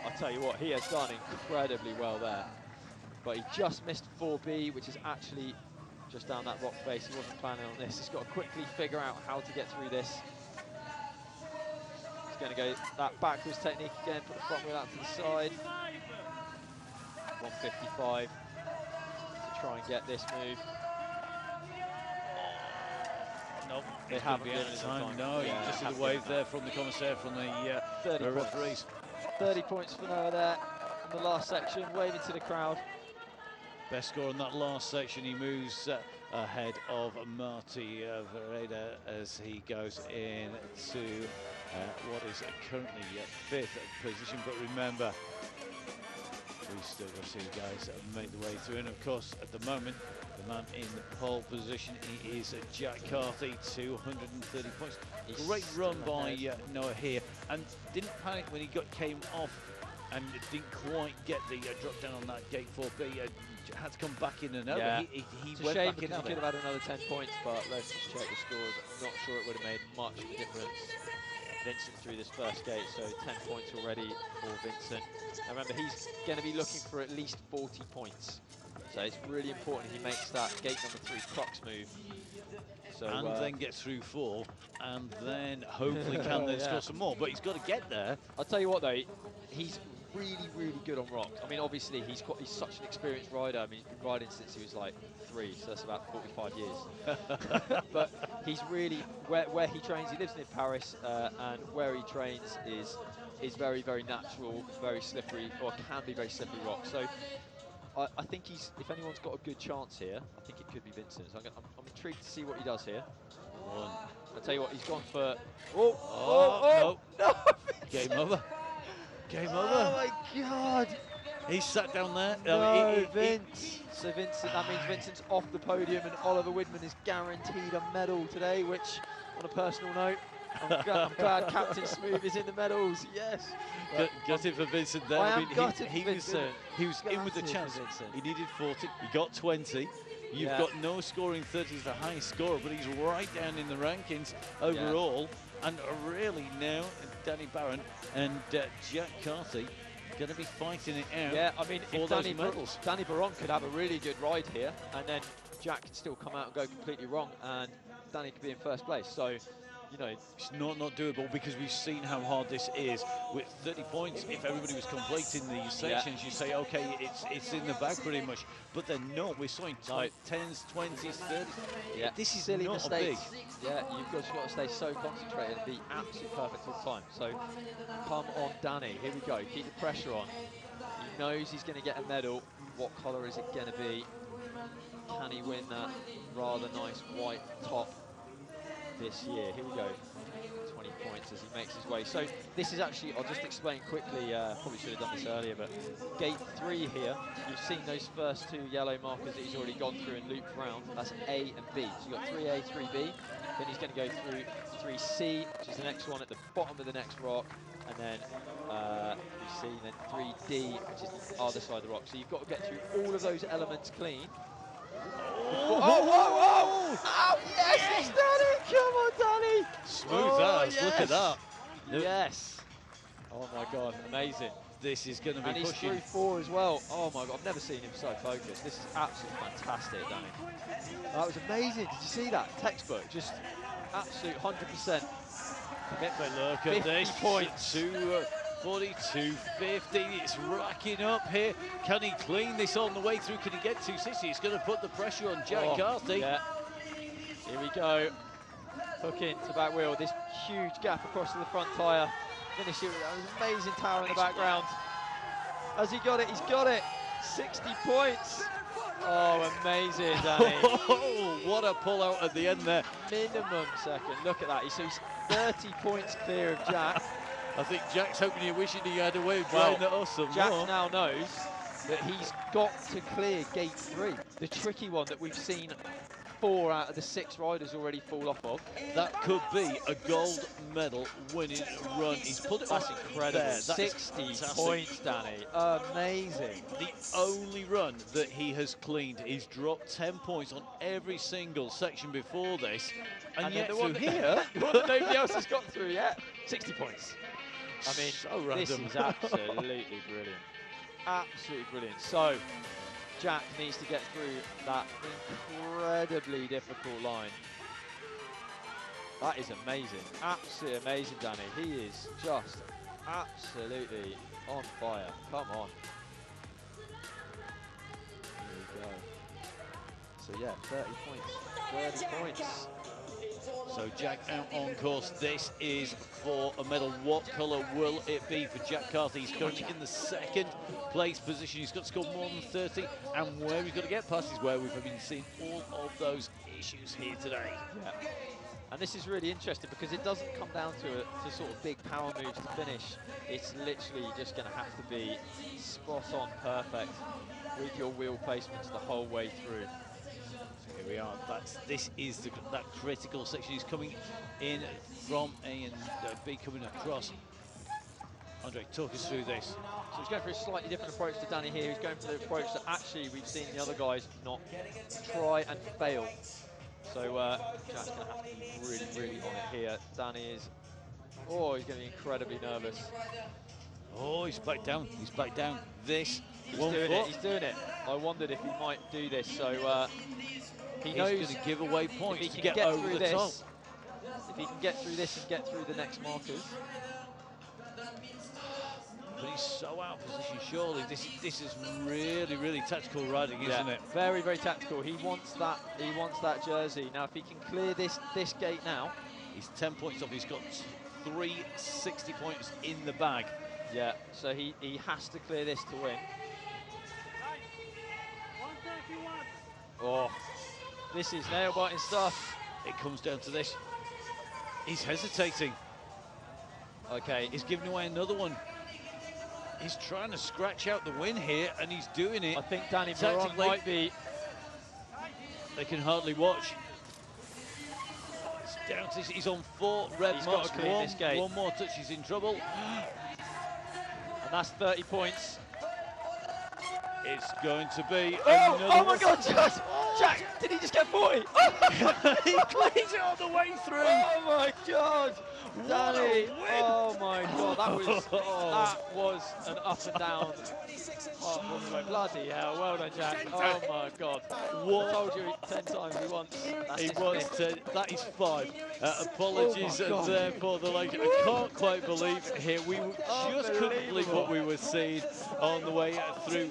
B: I'll tell you what, he has done incredibly well there. But he just missed 4B, which is actually just down that rock face. He wasn't planning on this. He's got to quickly figure out how to get through this. He's going to go that backwards technique again, put the front wheel out to the side. 155 to try and get this move.
A: Nope,
B: they haven't given him time.
A: No, yeah, just did a wave there from the commissaire, from the
B: 30
A: referees.
B: 30 points for Noah there in the last section, waving to the crowd.
A: Best score in that last section. He moves ahead of Marty Vereda as he goes into what is currently 5th position. But remember, we still got to see the guys make the way through. And of course, at the moment, the man in the pole position, he is Jack Carthy, 230 points. Great run by Noah here, and didn't panic when he came off and didn't quite get the drop down on that gate 4B. Had to come back in and over.
B: Yeah.
A: He
B: it's a
A: went
B: shame
A: back
B: because
A: in.
B: he could have had another 10 points, but let's just check the scores. I'm not sure it would have made much of a difference. Vincent through this first gate, so 10 points already for Vincent. Now remember, he's going to be looking for at least 40 points. So it's really important he makes that gate number 3 crux move. So,
A: and then gets through 4, and then hopefully can then score some more. But he's got to get there.
B: I'll tell you what though, he's really, really good on rocks. I mean, obviously he's such an experienced rider. I mean, he's been riding since he was like 3, so that's about 45 years. But he's really where he trains. He lives near Paris, and where he trains is very, very natural, very slippery, or can be very slippery rock. So I think if anyone's got a good chance here, I think it could be Vincent. So I'm intrigued to see what he does here. I'll tell you what, he's gone for. No!
A: Game over. Game over.
B: Oh my God!
A: He's sat down there.
B: No, Vince. So Vincent, that means Vincent's off the podium, and Oliver Widman is guaranteed a medal today. Which, on a personal note, I'm glad Captain Smooth is in the medals. Yes.
A: Gutted for Vincent there.
B: I am gutted for
A: Vincent. He was in with the chance. He needed 40. He got 20. You've got no scoring 30 is the highest scorer, but he's right down in the rankings overall. And really now, Danny Barron and Jack Carthy going to be fighting it out.
B: Yeah, I mean, if Danny Barron could have a really good ride here, and then Jack could still come out and go completely wrong, and Danny could be in first place. So you know.
A: It's not doable because we've seen how hard this is. With 30 points, if everybody was completing these sections, you say, okay, it's in the bag pretty much. But they're not. We're seeing 10s, 20s, 30s.
B: Yeah,
A: This is
B: silly
A: not
B: mistakes.
A: a big.
B: Yeah, you've got to stay so concentrated and be absolutely perfect all the time. So come on, Danny. Here we go. Keep the pressure on. He knows he's going to get a medal. What colour is it going to be? Can he win that rather nice white top this year? Here we go. 20 points as he makes his way. So this is actually, I'll just explain quickly, probably should have done this earlier, but gate 3 here, you've seen those first 2 yellow markers that he's already gone through and looped round. That's A and B. So you've got 3A, 3B, then he's going to go through 3C, which is the next one at the bottom of the next rock, and then 3C, and then 3D, which is the other side of the rock. So you've got to get through all of those elements clean. Oh, yes, it's Danny! Come on, Danny!
A: Smooth as,
B: yes.
A: look at that.
B: Yes. Oh my God, amazing.
A: This is going to be
B: and
A: pushing.
B: And he's through 4 as well. Oh my God, I've never seen him so focused. This is absolutely fantastic, Danny. That was amazing. Did you see that? Textbook, just absolute 100%.
A: Commitment, look at this.
B: 50 points.
A: 42.50, it's racking up here. Can he clean this on the way through? Can he get 260? It's going to put the pressure on Jack Carthy.
B: Yeah. Here we go. Hook into back wheel. This huge gap across to the front tyre. Finish it with an amazing tower in the background. Has he got it? He's got it. 60 points. Oh, amazing, Danny.
A: Oh, what a pull out at the end there.
B: Minimum second. Look at that. So he's 30 points clear of Jack.
A: I think Jack's hoping you're wishing he had a way of driving that off some
B: Jack
A: more.
B: now knows that he's got to clear gate 3, the tricky one that we've seen 4 out of the 6 riders already fall off of.
A: That could be a gold medal winning run. He's put it
B: That's
A: on
B: incredible.
A: there.
B: 60 points, Danny. Amazing.
A: The only run that he has cleaned, he's dropped 10 points on every single section before this. And yet
B: the
A: through
B: one
A: here,
B: the one that nobody else has got through yet, 60 points. I mean,
A: so
B: this
A: random.
B: is absolutely brilliant. Absolutely brilliant. So, Jack needs to get through that incredibly difficult line. That is amazing. Absolutely amazing, Danny. He is just absolutely on fire. Come on. Here we go. So, yeah, 30 points. 30 points.
A: So Jack out on course. This is for a medal. What colour will it be for Jack Carthy? He's currently in the 2nd place position. He's got to score more than 30, and where he's got to get past is where we've been seeing all of those issues here today.
B: Yeah. And this is really interesting because it doesn't come down to sort of big power moves to finish. It's literally just going to have to be spot on perfect with your wheel placements the whole way through.
A: Here we are. This is that critical section. He's coming in from A and B, coming across. Andre, talk us through this.
B: So he's going for a slightly different approach to Danny here. He's going for the approach that actually we've seen the other guys not try and fail. So Jack's going to have to be really, really on it here. Danny is, he's going to be incredibly nervous.
A: Oh, he's back down. He's back down. This
B: He's doing it. He's doing it. I wondered if he might do this. So he knows
A: he's going to give away points
B: if he
A: to
B: can
A: get over
B: through
A: the
B: this,
A: top.
B: If he can get through this and get through the next markers.
A: But he's so out of position, surely. This is really, really tactical riding, isn't it?
B: Very, very tactical. He wants that jersey. Now, if he can clear this gate now.
A: He's 10 points off. He's got 360 points in the bag.
B: Yeah, so he has to clear this to win. Oh, this is nail-biting stuff.
A: It comes down to this. He's hesitating.
B: Okay.
A: He's giving away another one. He's trying to scratch out the win here, and he's doing it.
B: I think Danny Moran might be.
A: They can hardly watch. It's down to this. He's on 4 red
B: He's
A: marks.
B: got to clean this gate.
A: One more touch, he's in trouble.
B: And that's 30 points.
A: It's going to be
B: Oh,
A: another
B: oh my
A: one.
B: God, Jack, did he just get 40?
A: He cleans it on the way through.
B: Oh my God,
A: What a
B: Danny!
A: win.
B: Oh my God, that was an up and down. Oh, when we went bloody hell. Well done, Jack. Oh my God.
A: What?
B: I told you 10 times he wants. That's
A: He
B: his
A: wants
B: fifth.
A: to, that is 5. Apologies
B: Oh my God.
A: there for the late. I can't quite believe it here. We just couldn't believe what we were seeing on the way through.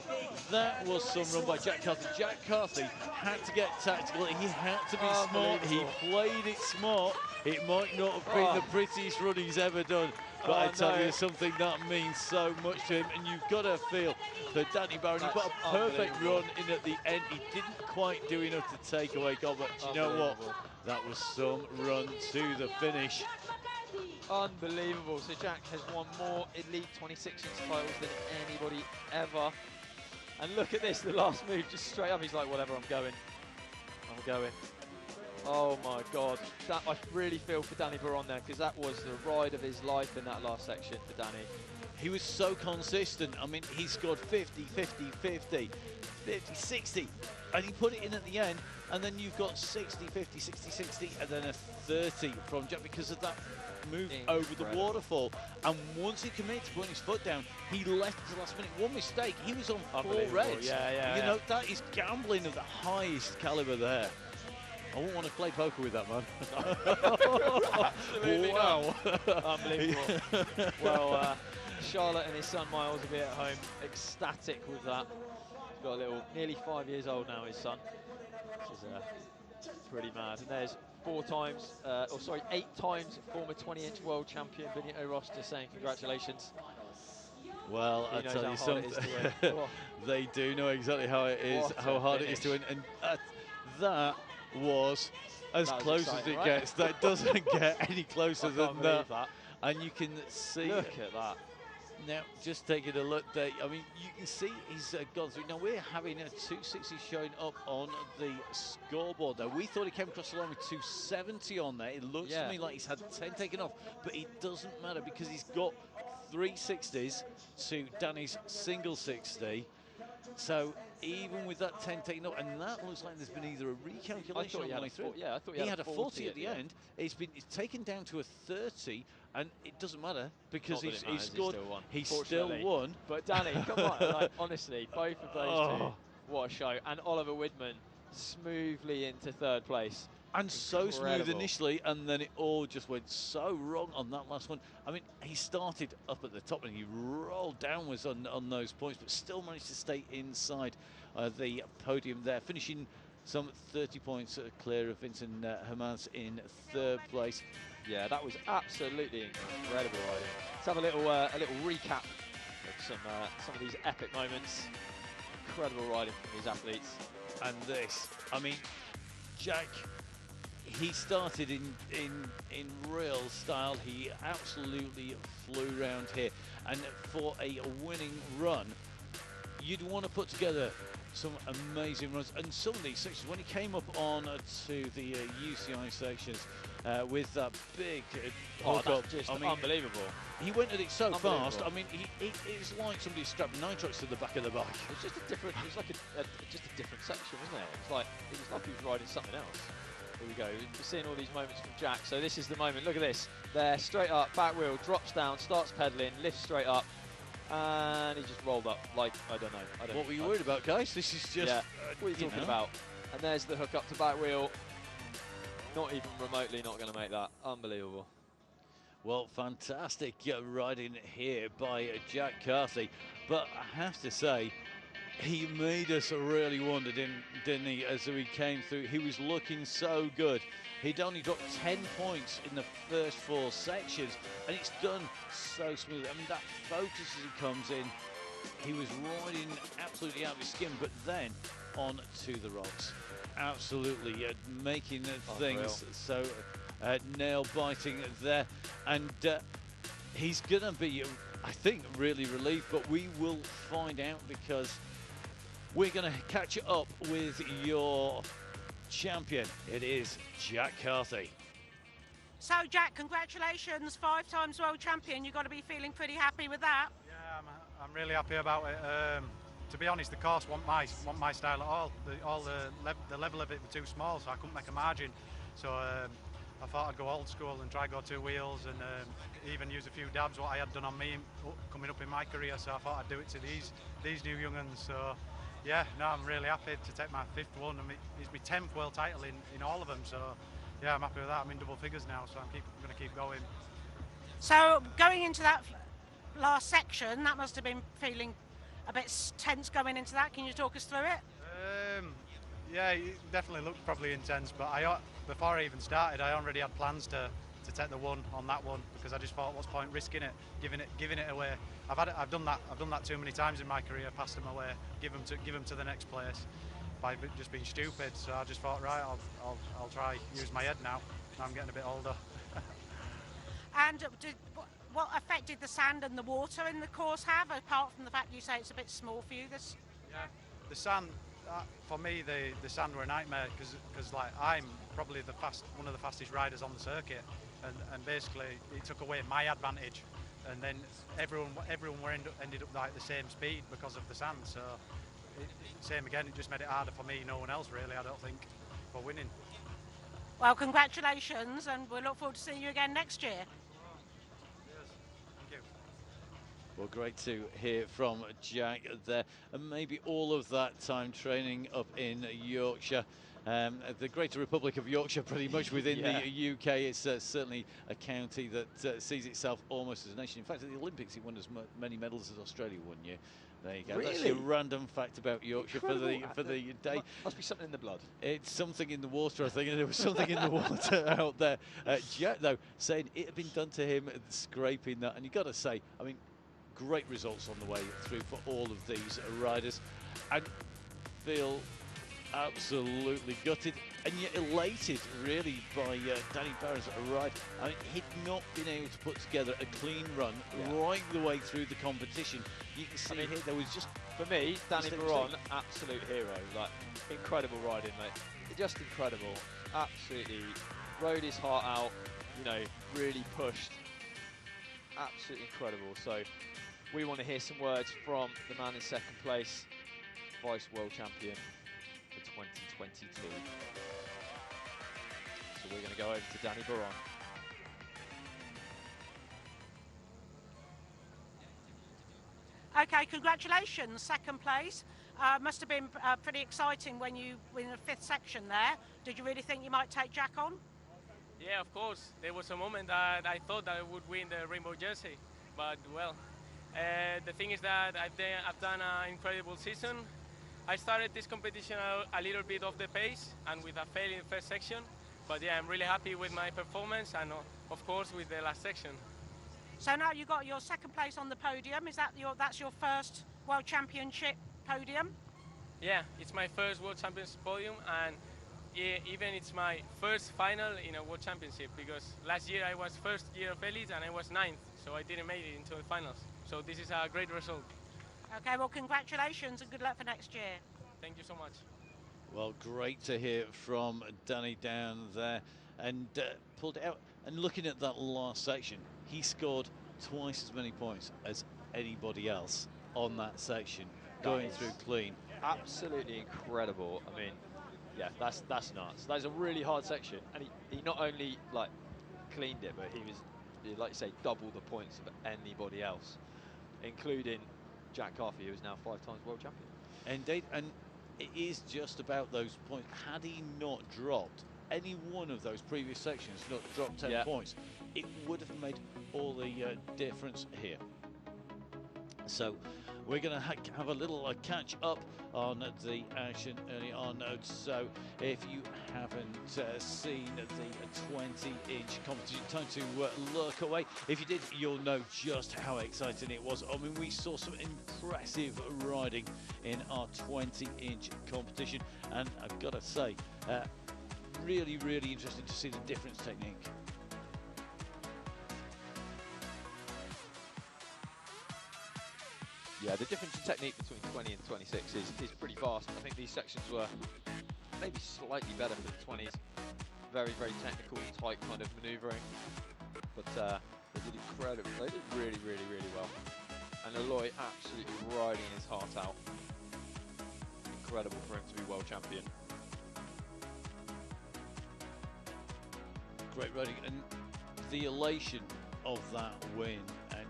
A: That was some run by Jack Carthy. Jack Carthy had to get tactical. He had to be smart. He played it smart. It might not have been the prettiest run he's ever done, but I tell you something, that means so much to him. And you've got to feel for Danny Barron. He put a perfect run in at the end. He didn't quite do enough to take away goal, but you know what? That was some run to the finish.
B: Unbelievable. So Jack has won more Elite 26-inch titles than anybody ever. And look at this, the last move, just straight up. He's like, whatever, I'm going. Oh my God. That, I really feel for Danny Barron there, because that was the ride of his life in that last section for Danny.
A: He was so consistent. I mean, he scored 50, 50, 50, 50, 60, and he put it in at the end, and then you've got 60, 50, 60, 60, and then a 30 from Jack because of that move over the waterfall. And once he committed to putting his foot down, he left at the last minute. One mistake, he was on 4 reds. You know, that is gambling of the highest caliber there. I wouldn't want to play poker with that, man.
B: Absolutely
A: wow.
B: Unbelievable. Well, Charlotte and his son Miles will be at home ecstatic with that. He's got a little, nearly 5 years old now, his son, which is pretty mad. And there's 8 times former 20-inch world champion Benito Roster saying congratulations.
A: Well, I tell you something, they do know exactly how it is, how hard it is to win, and that was as close as it gets. That doesn't get any closer than that. And you can see.
B: Look at that.
A: Now, just taking a look there, I mean, you can see he's gone through. Now, we're having a 260 showing up on the scoreboard there. We thought he came across the line with 270 on there. It looks to me like he's had 10 taken off, but it doesn't matter because he's got 3 60s to Danny's single 60. So even with that 10 taken off, and that looks like there's been either a recalculation on the way through.
B: I thought
A: he had a 40 at the end. It's taken down to a 30, and it doesn't matter because he scored. He still won.
B: But Danny, come on, like, honestly, both of those two, what a show! And Oliver Widman smoothly into 3rd place.
A: And so smooth initially, and then it all just went so wrong on that last one. I mean, he started up at the top and he rolled downwards on those points, but still managed to stay inside the podium there, finishing some 30 points clear of Vincent Hermans in 3rd place.
B: Yeah, that was absolutely incredible riding. Let's have a little recap of some of these epic moments. Incredible riding from these athletes.
A: And this, I mean, Jack, he started in real style. He absolutely flew around here, and for a winning run, you'd want to put together some amazing runs. And some of these sections, when he came up on to the UCI sections with that big
B: hookup, I mean, unbelievable.
A: He went at it so fast. I mean, it's like somebody strapped nitrox to the back of the bike.
B: It's just a different. It was like just a different section, wasn't it? It was like he was riding something else. Here we go. We're seeing all these moments from Jack. So this is the moment. Look at this. There, straight up, back wheel, drops down, starts pedaling, lifts straight up, and he just rolled up like, I don't know.
A: What were you worried about, guys? This is just...
B: what are you talking about? And there's the hook up to back wheel. Not even remotely not going to make that. Unbelievable.
A: Well, fantastic riding here by Jack Carthy. But I have to say, he made us really wonder, didn't he, as we came through. He was looking so good. He'd only dropped 10 points in the first 4 sections, and it's done so smoothly. I mean, that focus as he comes in, he was riding absolutely out of his skin, but then on to the rocks. Absolutely making things so nail-biting there. And he's going to be, I think, really relieved, but we will find out because we're going to catch up with your champion. It is Jack Carthy.
G: So, Jack, congratulations, 5 times world champion. You've got to be feeling pretty happy with that.
H: Yeah, I'm really happy about it. to be honest, the course wasn't my style at all. The level of it was too small, so I couldn't make a margin. So I thought I'd go old school and try go 2 wheels and even use a few dabs what I had done on me coming up in my career. So I thought I'd do it to these new young uns. So yeah, no, I'm really happy to take my 5th one. I mean, it's my 10th world title in all of them. So yeah, I'm happy with that. I'm in double figures now, so I'm going to keep going.
G: So going into that last section, that must have been feeling a bit tense going into that. Can you talk us through it?
H: Yeah, it definitely looked probably intense, but before I even started, I already had plans to take the one on that one, because I just thought, what's the point risking it, giving it away? I've done that too many times in my career, passed them away, give them to the next place by just being stupid. So I just thought, right, I'll try use my head now. Now I'm getting a bit older.
G: And what effect did the sand and the water in the course have, apart from the fact you say it's a bit small for you?
H: Yeah, the sand, for me, the sand were a nightmare, because like I'm probably one of the fastest riders on the circuit, and basically it took away my advantage, and then everyone ended up like the same speed because of the sand. So same again, it just made it harder for me, no one else really, I don't think, for winning.
G: Well, congratulations, and we'll look forward to seeing you again next year.
A: Well, great to hear from Jack there, and maybe all of that time training up in Yorkshire, the Greater Republic of Yorkshire, pretty much within the UK. It's certainly a county that sees itself almost as a nation. In fact, at the Olympics, it won as many medals as Australia one year. There you go.
B: Really?
A: That's your random fact about Yorkshire for the day.
B: Must be something in the blood.
A: It's something in the water, I think, and there was something in the water out there. Jack, though, saying it had been done to him, scraping that, and you've got to say, I mean, great results on the way through for all of these riders, and feel absolutely gutted and yet elated really by Danny Barron's ride. I mean, he'd not been able to put together a clean run right the way through the competition. You can see here there was just,
B: for me, Danny Barron, absolute hero. Like, incredible riding, mate. Just incredible. Absolutely rode his heart out, you know, really pushed. Absolutely incredible. So we want to hear some words from the man in 2nd place, Vice World Champion for 2022. So we're going to go over to Danny Barron.
G: Okay, congratulations, 2nd place. Must have been pretty exciting when you win the 5th section there. Did you really think you might take Jack on?
F: Yeah, of course. There was a moment that I thought that I would win the rainbow jersey, but well, the thing is that I've done an incredible season. I started this competition a little bit off the pace and with a fail in the 1st section, but yeah, I'm really happy with my performance and of course with the last section.
G: So now you got your 2nd place on the podium. That's your 1st World Championship podium?
F: Yeah, it's my 1st World Championship podium, and even it's my 1st final in a World Championship, because last year I was 1st year of Elite and I was 9th, so I didn't make it into the finals. So this is a great result.
G: Okay, well, congratulations and good luck for next year.
F: Thank you so much.
A: Well, great to hear from Danny down there, and pulled it out. And looking at that last section, he scored twice as many points as anybody else on that section, going through clean.
B: Absolutely incredible. I mean, yeah, that's nuts. That's a really hard section, and he not only like cleaned it, but he was, like you say, double the points of anybody else, including Jack Carthy, who is now 5 times world champion.
A: Indeed, and it is just about those points. Had he not dropped any one of those previous sections, not dropped 10 points, it would have made all the difference here. So we're going to have a little catch up on the action early on. So if you haven't seen the 20-inch competition, time to look away. If you did, you'll know just how exciting it was. I mean, we saw some impressive riding in our 20-inch competition, and I've got to say, really, really interesting to see the difference technique.
B: Yeah, the difference in technique between 20 and 26 is pretty vast. I think these sections were maybe slightly better for the 20s. Very, very technical, tight kind of manoeuvring. But they did incredible. They did really, really, really well. And Aloy absolutely riding his heart out. incredible for him to be world champion.
A: Great riding, and the elation of that win, and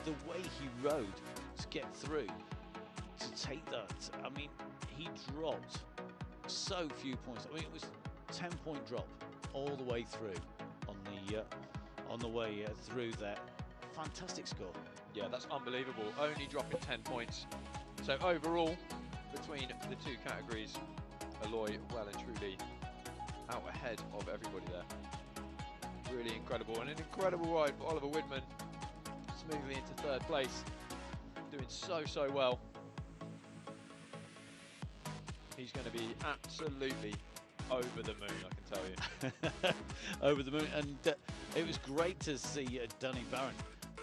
A: the way he rode to get through, to take that. I mean, he dropped so few points. I mean, it was 10-point drop all the way through on the way through there. Fantastic score.
B: Yeah, that's unbelievable. Only dropping 10 points. So overall, between the two categories, Aloy well and truly out ahead of everybody there. Really incredible, and an incredible ride for Oliver Widman, smoothly into third place, doing so well. He's going to be absolutely over the moon, I can tell you.
A: Over the moon, and it was great to see Danny Barron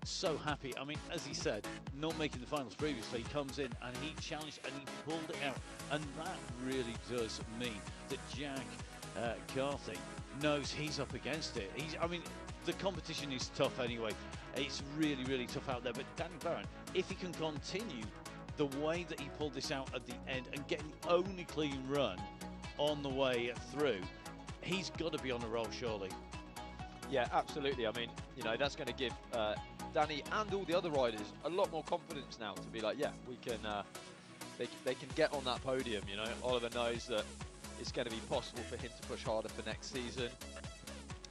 A: so happy. I mean, as he said, not making the finals previously, he comes in and he challenged and he pulled it out, and that really does mean that Jack Carthy knows he's up against it. I mean, the competition is tough anyway. It's really tough out there, but Danny Barron, if he can continue the way that he pulled this out at the end and get the only clean run on the way through, he's got to be on a roll, surely.
B: Yeah, absolutely. I mean, you know, that's going to give Danny and all the other riders a lot more confidence now to be like, yeah, we can. They can get on that podium. You know, Oliver knows that it's going to be possible for him to push harder for next season.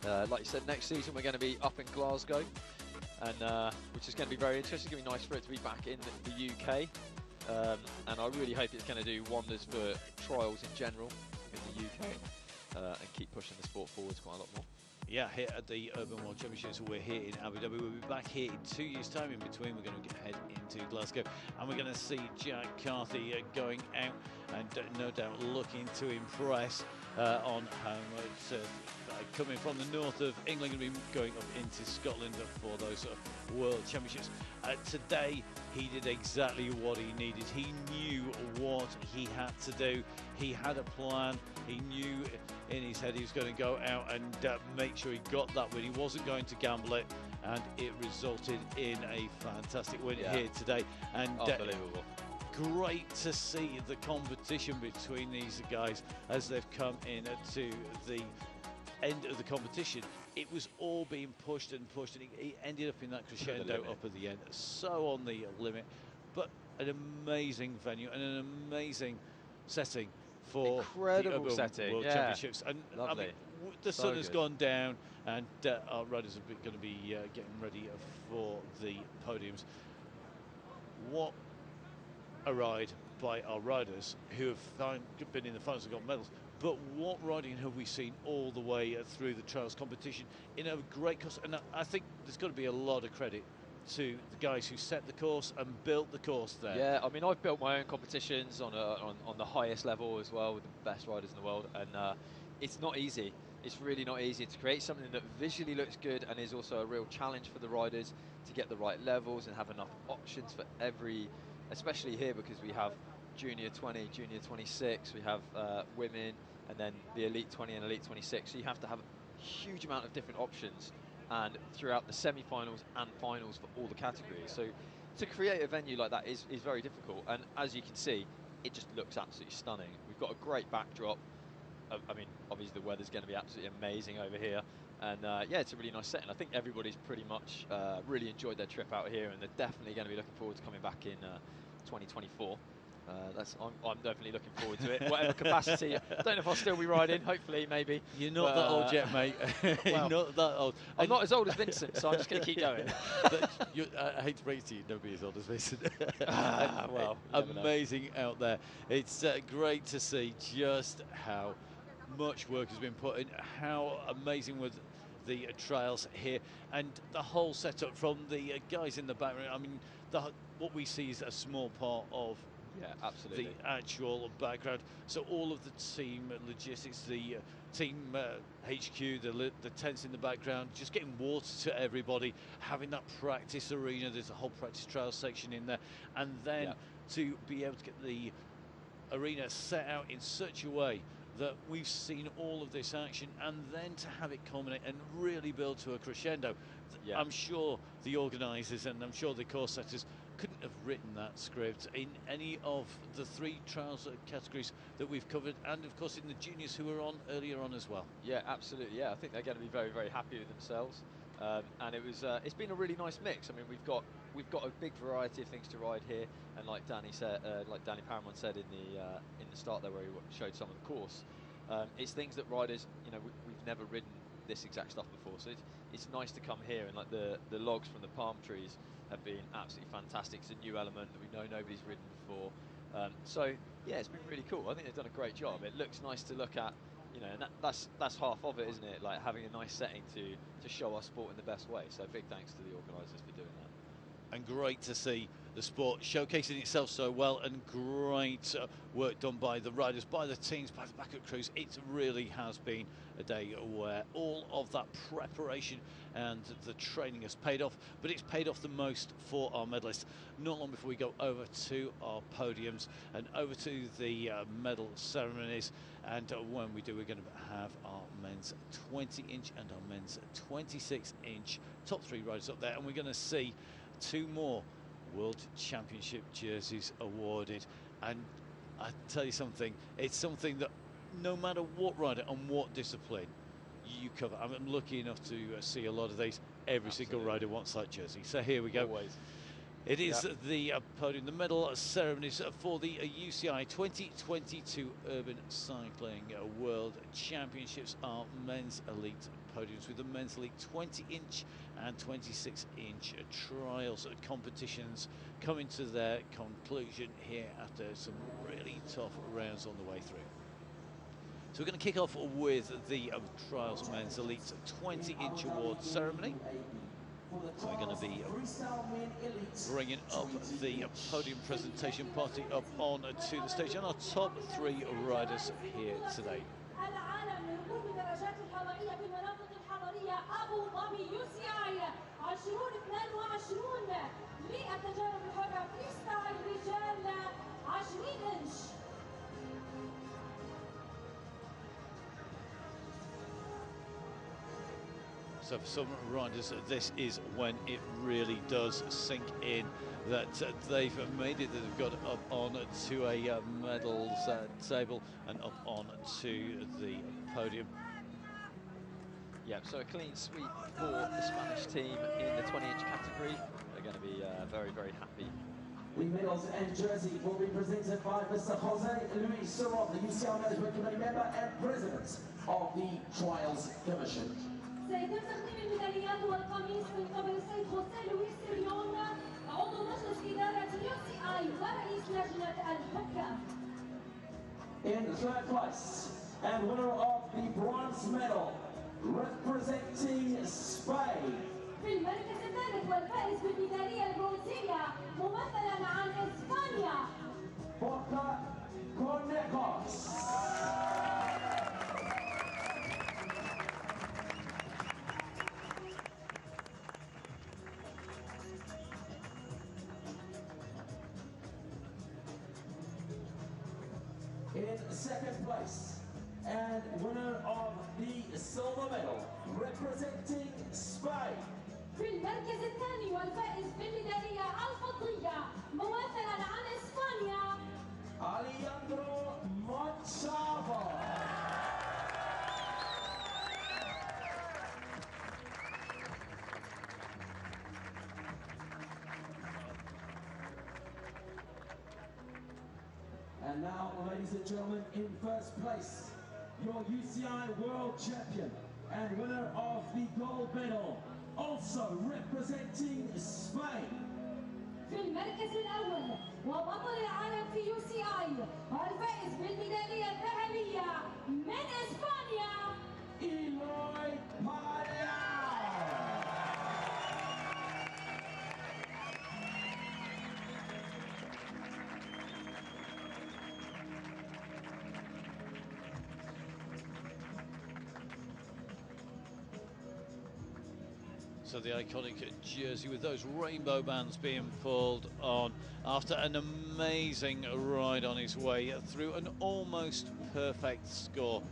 B: Like you said, next season we're going to be up in Glasgow, and which is going to be very interesting. It's going to be nice for it to be back in the UK, and I really hope it's going to do wonders for trials in general in the UK, and keep pushing the sport forwards quite a lot more.
A: Yeah, here at the Urban World Championships, we're here in Abu Dhabi. We'll be back here in 2 years' time. In between, we're going to head into Glasgow, and we're going to see Jack Carthy going out and no doubt looking to impress on home coming from the north of England, going to be going up into Scotland for those World Championships. Today, he did exactly what he needed. He knew what he had to do. He had a plan. He knew in his head he was going to go out and make sure he got that win. He wasn't going to gamble it, and it resulted in a fantastic win here today. And
B: unbelievable.
A: Great to see the competition between these guys as they've come in to the end of the competition. It was all being pushed and pushed, and it ended up in that crescendo up at the end. So on the limit, but an amazing venue and an amazing setting for
B: incredible
A: the
B: setting.
A: World Championships. And
B: lovely.
A: I mean, the sun has gone down, and our riders are going to be getting ready for the podiums. What a ride by our riders who have been in the finals and got medals. But what riding have we seen all the way through the trials competition in a great course? And I think there's got to be a lot of credit to the guys who set the course and built the course there.
B: Yeah, I mean, I've built my own competitions on the highest level as well with the best riders in the world, and it's not easy. It's really not easy to create something that visually looks good and is also a real challenge for the riders to get the right levels and have enough options for every, especially here because we have Junior 20, Junior 26, we have women, and then the Elite 20 and Elite 26. So you have to have a huge amount of different options, and throughout the semi-finals and finals for all the categories. So to create a venue like that is very difficult, and as you can see, it just looks absolutely stunning. We've got a great backdrop. I mean, obviously the weather's going to be absolutely amazing over here, and yeah, it's a really nice setting. I think everybody's pretty much really enjoyed their trip out here, and they're definitely going to be looking forward to coming back in 2024. I'm definitely looking forward to it, whatever capacity. Don't know if I'll still be riding. Hopefully, maybe.
A: You're not that old yet, mate.
B: Well,
A: You're not that old.
B: I'm not as old as Vincent, so I'm just going to keep going.
A: I hate to break it to you, nobody as old as Vincent.
B: Well,
A: amazing out there. It's great to see just how much work has been put in, how amazing with the trials here, and the whole setup from the guys in the background. I mean, what we see is a small part of
B: absolutely
A: the actual background. So all of the team logistics, the team HQ, the tents in the background, just getting water to everybody, having that practice arena. There's a whole practice trial section in there, and then to be able to get the arena set out in such a way that we've seen all of this action, and then to have it culminate and really build to a crescendo. I'm sure the organisers and I'm sure the course setters couldn't have written that script in any of the 3 trials categories that we've covered, and of course in the juniors who were on earlier on as well.
B: Yeah, absolutely. Yeah, I think they're going to be very, very happy with themselves. And it's been a really nice mix. I mean, we've got a big variety of things to ride here, and like Danny Paramount said in the start there, where he showed some of the course, it's things that riders, we've never ridden this exact stuff before. So it's nice to come here, and like the logs from the palm trees have been absolutely fantastic. It's a new element that we know nobody's ridden before. So yeah, it's been really cool. I think they've done a great job. It looks nice to look at. And that's half of it, isn't it? Like having a nice setting to show our sport in the best way. So big thanks to the organisers for doing that.
A: And great to see the sport showcasing itself so well, and great work done by the riders, by the teams, by the backup crews. It really has been a day where all of that preparation and the training has paid off, but it's paid off the most for our medalists. Not long before we go over to our podiums and over to the medal ceremonies, and when we do, we're going to have our men's 20-inch and our men's 26-inch top 3 riders up there, and we're going to see 2 more World Championship jerseys awarded. And I tell you something, it's something that no matter what rider and what discipline you cover, I'm lucky enough to see a lot of these. Every single rider wants that jersey. So here we go.
B: Always.
A: It is the podium, the medal ceremonies for the UCI 2022 Urban Cycling World Championships, are men's elite podiums, with the men's elite 20-inch and 26-inch trials competitions coming to their conclusion here after some really tough rounds on the way through. So we're going to kick off with the trials men's elite 20-inch award ceremony. So we're going to be bringing up the podium presentation party up on to the stage, and our top 3 riders here today. So for some riders, this is when it really does sink in that they've made it, that they've got up on to a medals table and up on to the podium.
B: Yeah, so a clean sweep for the Spanish team in the 20-inch category. They're going to be very, very happy.
I: The medals and jersey will be presented by Mr. Jose Luis Serov, the UCI Management Committee member and President of the Trials Commission.
J: سيتم تقديم الميداليات والقميص من قبل السيد خوسيه لويس سيريون عضو مجلس إدارة UCI ورئيس لجنة الحكام.
I: In 3rd place and winner of the bronze medal representing Spain.
J: في المركز الثالث والفائز بالميدالية البرونزية ممثلا عن إسبانيا.
I: Boca Conejos. In 2nd place and winner of the silver medal representing Spain.
J: في المركز الثاني والفائز بالميدالية الفضية ممثلا عن إسبانيا
I: Alejandro Machado. And now, ladies and gentlemen, in 1st place, your UCI World Champion and winner of the gold medal, also representing Spain.
J: في المركز الأول وبطل العالم في UCI والفائز بالميدالية الذهبية من إسبانيا
I: Eloy Payal.
A: So the iconic jersey with those rainbow bands being pulled on after an amazing ride on his way through an almost perfect score.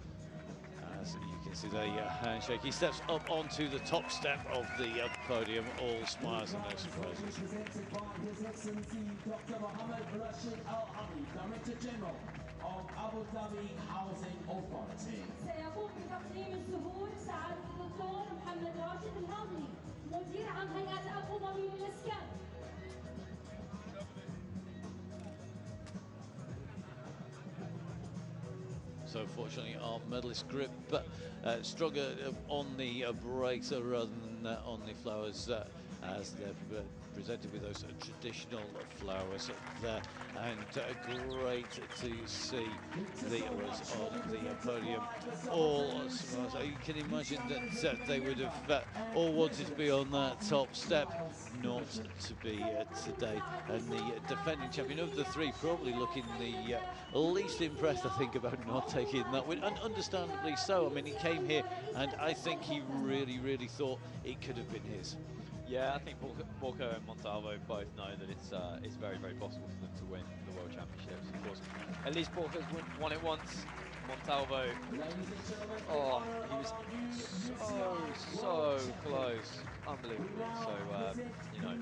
A: As you can can see the handshake. He steps up onto the top step of the podium, all smiles and no surprises.
I: Presented by His Excellency Dr. Mohammed Rashid Al Hamid, Director General of Abu Dhabi Housing Authority.
J: سيقوم بتقديم الزهور سعادة الدكتور محمد راشد الهاضمي مدير عام هيئة أبو ظبي للإسكان.
A: So fortunately our medalist grip stronger on the brakes rather than on the flowers as they're presented with those traditional flowers there, and great to see the others on the podium all smiles. You can imagine that they would have all wanted to be on that top step, not to be today. And the defending champion of the three probably looking the least impressed, I think, about not taking that win, and understandably so. I mean, he came here and I think he really thought it could have been his.
B: Yeah, I think Borco and Montalvo both know that it's very possible for them to win the World Championships. Of course, at least Borco's won it once. Montalvo, oh, he was so close, unbelievable. So you know,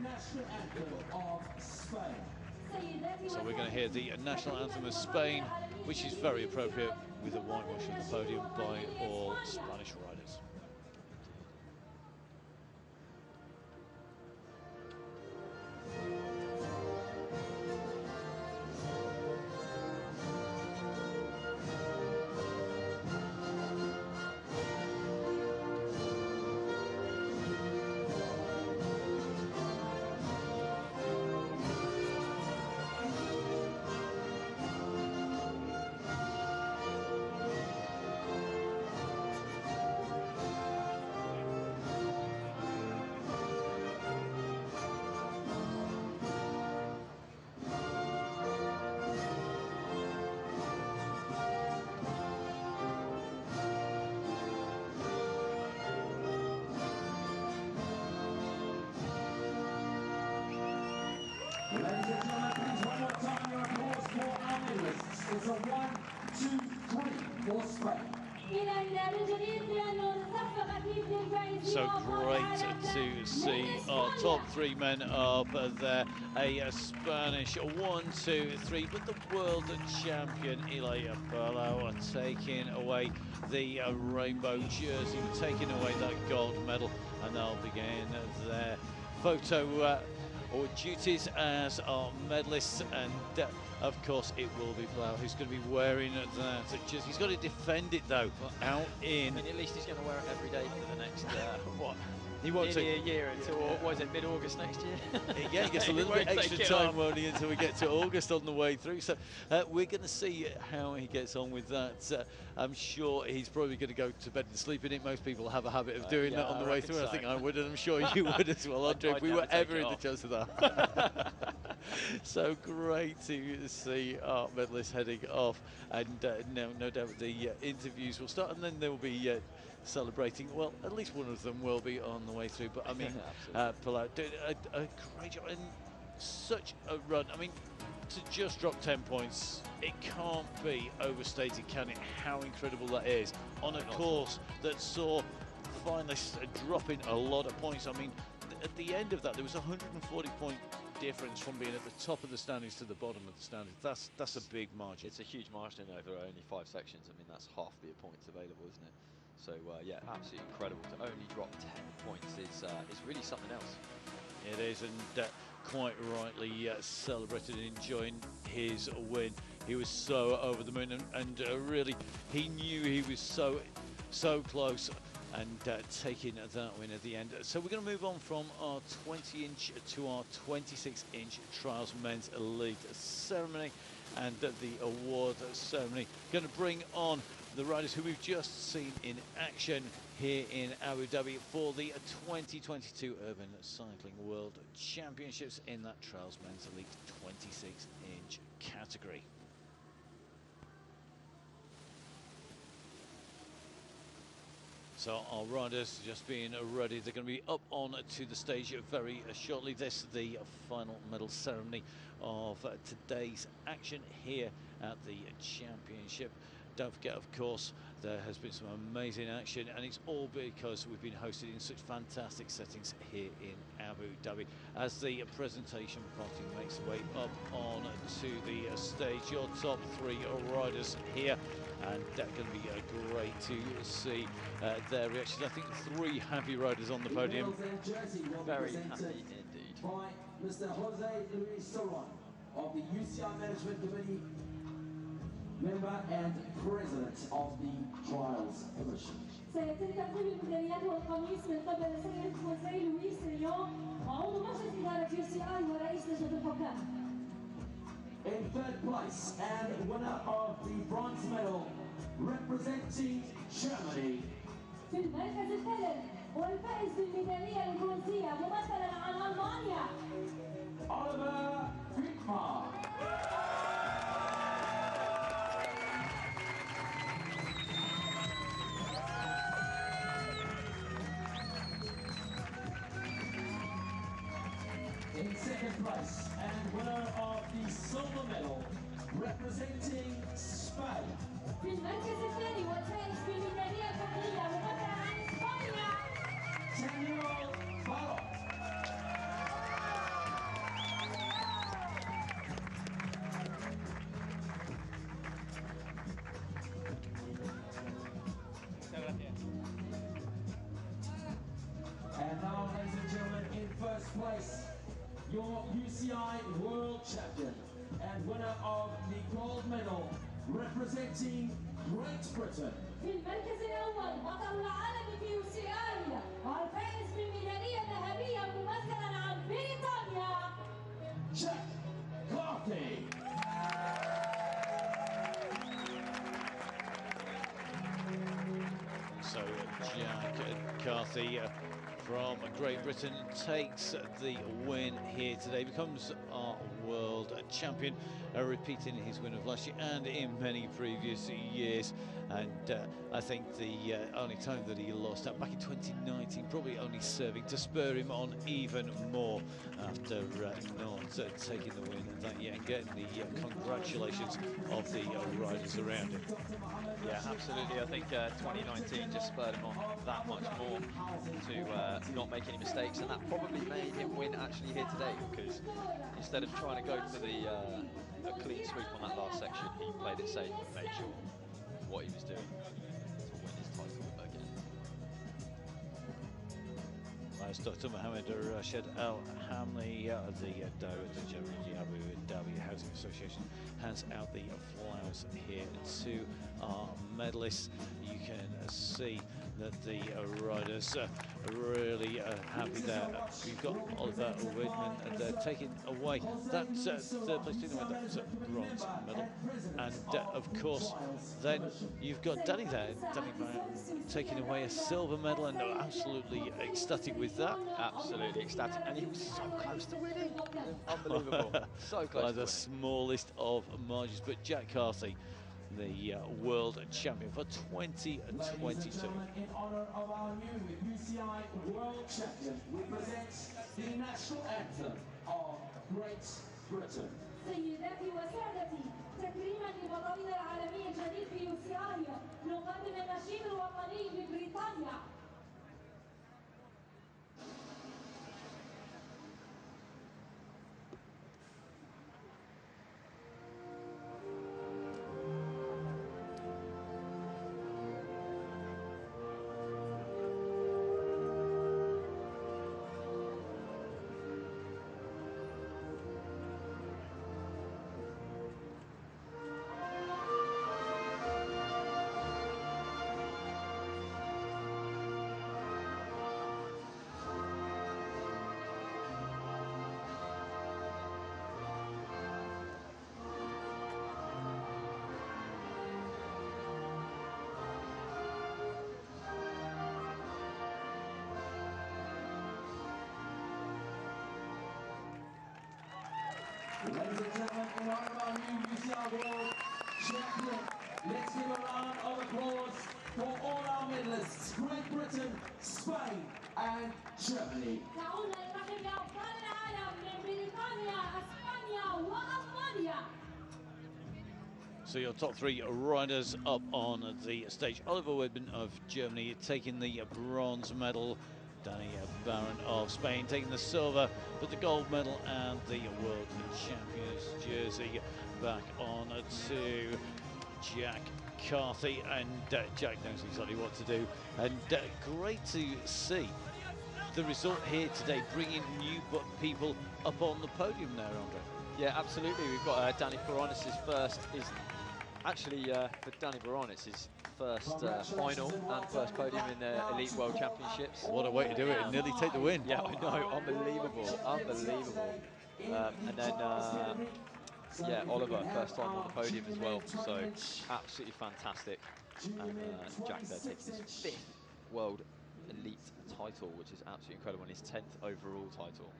A: so we're going to hear the national anthem of Spain, which is very appropriate with a whitewash on the podium by all Spanish riders.
I: Ladies and gentlemen, please one more time your applause for our medalists. It's a 1, 2, 3 for Spain.
A: So great to see our top three men up there. A Spanish 1, 2, 3, but the world champion Ilya Palau are taking away the rainbow jersey, taking away that gold medal, and they'll begin their photo or duties as our medalists, and of course it will be Blau who's going to be wearing that jersey. He's got to defend it though, out in.
B: I mean, at least he's going to wear it every day for the next what?
A: He won't
B: nearly a year until was it mid-August next year?
A: Yeah, he gets a little bit extra time, won't he, until we get to August on the way through. So we're going to see how he gets on with that. I'm sure he's probably going to go to bed and sleep in it. Most people have a habit of doing that on the way through. So. I think I would, and I'm sure you would as well, Andre, if we were ever in the chance of that. So great to see our medalists heading off, and now no doubt the interviews will start, and then there will be celebrating. Well, at least one of them will be on the way through, but I mean Palau did a great job and such a run. I mean, to just drop 10 points, it can't be overstated, can it, how incredible that is on a course that saw finalists dropping a lot of points. I mean, at the end of that there was a 140-point difference from being at the top of the standings to the bottom of the standings. That's a big margin.
B: It's a huge margin over only 5 sections. I mean, that's half the points available, isn't it? So yeah, absolutely incredible. To only drop 10 points is really something else.
A: It is, and quite rightly celebrated and enjoying his win. He was so over the moon, and really he knew he was so close, and taking that win at the end. So we're going to move on from our 20-inch to our 26-inch trials men's elite ceremony, and the award ceremony. Going to bring on the riders who we've just seen in action here in Abu Dhabi for the 2022 Urban Cycling World Championships in that Trials Men's Elite 26-inch category. So our riders just being ready. They're going to be up on to the stage very shortly. This is the final medal ceremony of today's action here at the championship. don't forget, of course, there has been some amazing action, and it's all because we've been hosted in such fantastic settings here in Abu Dhabi. As the presentation party makes their way up on to the stage, your top three riders here, and that's going to be great to see their reactions. I think 3 happy riders on the podium.
B: Very happy indeed.
I: By Mr. Jose Luis Soron of the UCI Management Committee, member and president of the Trials Commission.
J: سيتم تقديم الميداليات والقميص من قبل السيد خوزي لويس ريون عضو مجلس إدارة UCI ورئيس لجنة الحكام.
I: In third place and winner of the bronze medal representing Germany.
J: في المركز الثالث والفائز بالميدالية البرونزية ممثلا عن ألمانيا.
I: Oliver Friedmar. In second place and winner of the silver medal representing Spain.
J: في المركز الثاني والفائز بالميدالية الفضية ممثلا عن إسبانيا.
I: Daniel Barot. And now, ladies and gentlemen, in first place, your UCI World Champion and winner of the gold medal representing Great Britain.
J: في المركز الأول بطل العالم في UCI والفائز بالميدالية الذهبية ممثلا عن بريطانيا.
I: Jack Carthy.
A: So Jack Carthy from Great Britain takes the win here today, becomes our world champion, repeating his win of last year and in many previous years. And I think the only time that he lost out back in 2019, probably only serving to spur him on even more after not taking the win that year and getting the congratulations of the riders around him.
B: Yeah, absolutely. I think 2019 just spurred him on that much more to not make any mistakes, and that probably made him win actually here today, because instead of trying to go for the a clean sweep on that last section, he played it safe and made sure what he was doing to win his title again.
A: As Dr. Mohammed Rashid Al Hamli, the Director General of the Abu Dhabi Housing Association, hands out the flowers here to our medalists. You can see that the riders are really happy there. We've got Oliver Weidman there taking away that third place, taking away that bronze medal. And of course, then you've got Danny there, Danny Brown, taking away a silver medal, and absolutely ecstatic with that.
B: Absolutely ecstatic, and he was so close to winning. Unbelievable. So close
A: By
B: to
A: the
B: winning.
A: smallest of margins. But Jack Carthy, the world champion for 2022.
I: In honor of our new UCI World Champion, we present the national anthem of Great Britain.
J: سيداتي وسادتي، تكريما لبطلنا العالمي الجديد في UCI نقدم النشيد الوطني لبريطانيا.
I: Ladies and gentlemen, in honor of our new UCI World Champion, let's give a round of applause for all our medalists, Great Britain, Spain and Germany.
J: دعونا نرحب بأبطال العالم من بريطانيا، أسبانيا وألمانيا.
A: So your top three riders up on the stage. Oliver Wedman of Germany taking the bronze medal. Danny Barron of Spain taking the silver, but the gold medal and the World Champions jersey back on to Jack Carthy, and Jack knows exactly what to do. And great to see the result here today, bringing new people up on the podium there, Andre.
B: Yeah, absolutely. We've got Danny Baronis' first, is actually for Danny Baronis, his first final and first podium in the Elite World Championships.
A: What a way to do it and nearly take the win.
B: Yeah, I know, unbelievable, unbelievable. And then, yeah, Oliver, first time on the podium as well, so absolutely fantastic. And Jack there taking his 5th World Elite title, which is absolutely incredible, and his 10th overall title.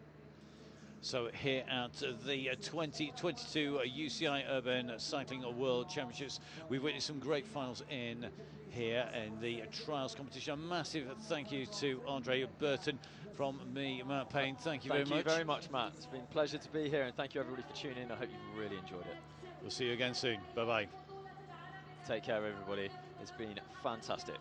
A: So here at the 2022 UCI Urban Cycling World Championships, we've witnessed some great finals in here in the trials competition. A massive thank you to Andre Burton from me, Matt Payne. Thank you very much.
B: Thank you very much, Matt. It's been a pleasure to be here, and thank you everybody for tuning in. I hope you've really enjoyed it.
A: We'll see you again soon. Bye-bye.
B: Take care, everybody. It's been fantastic.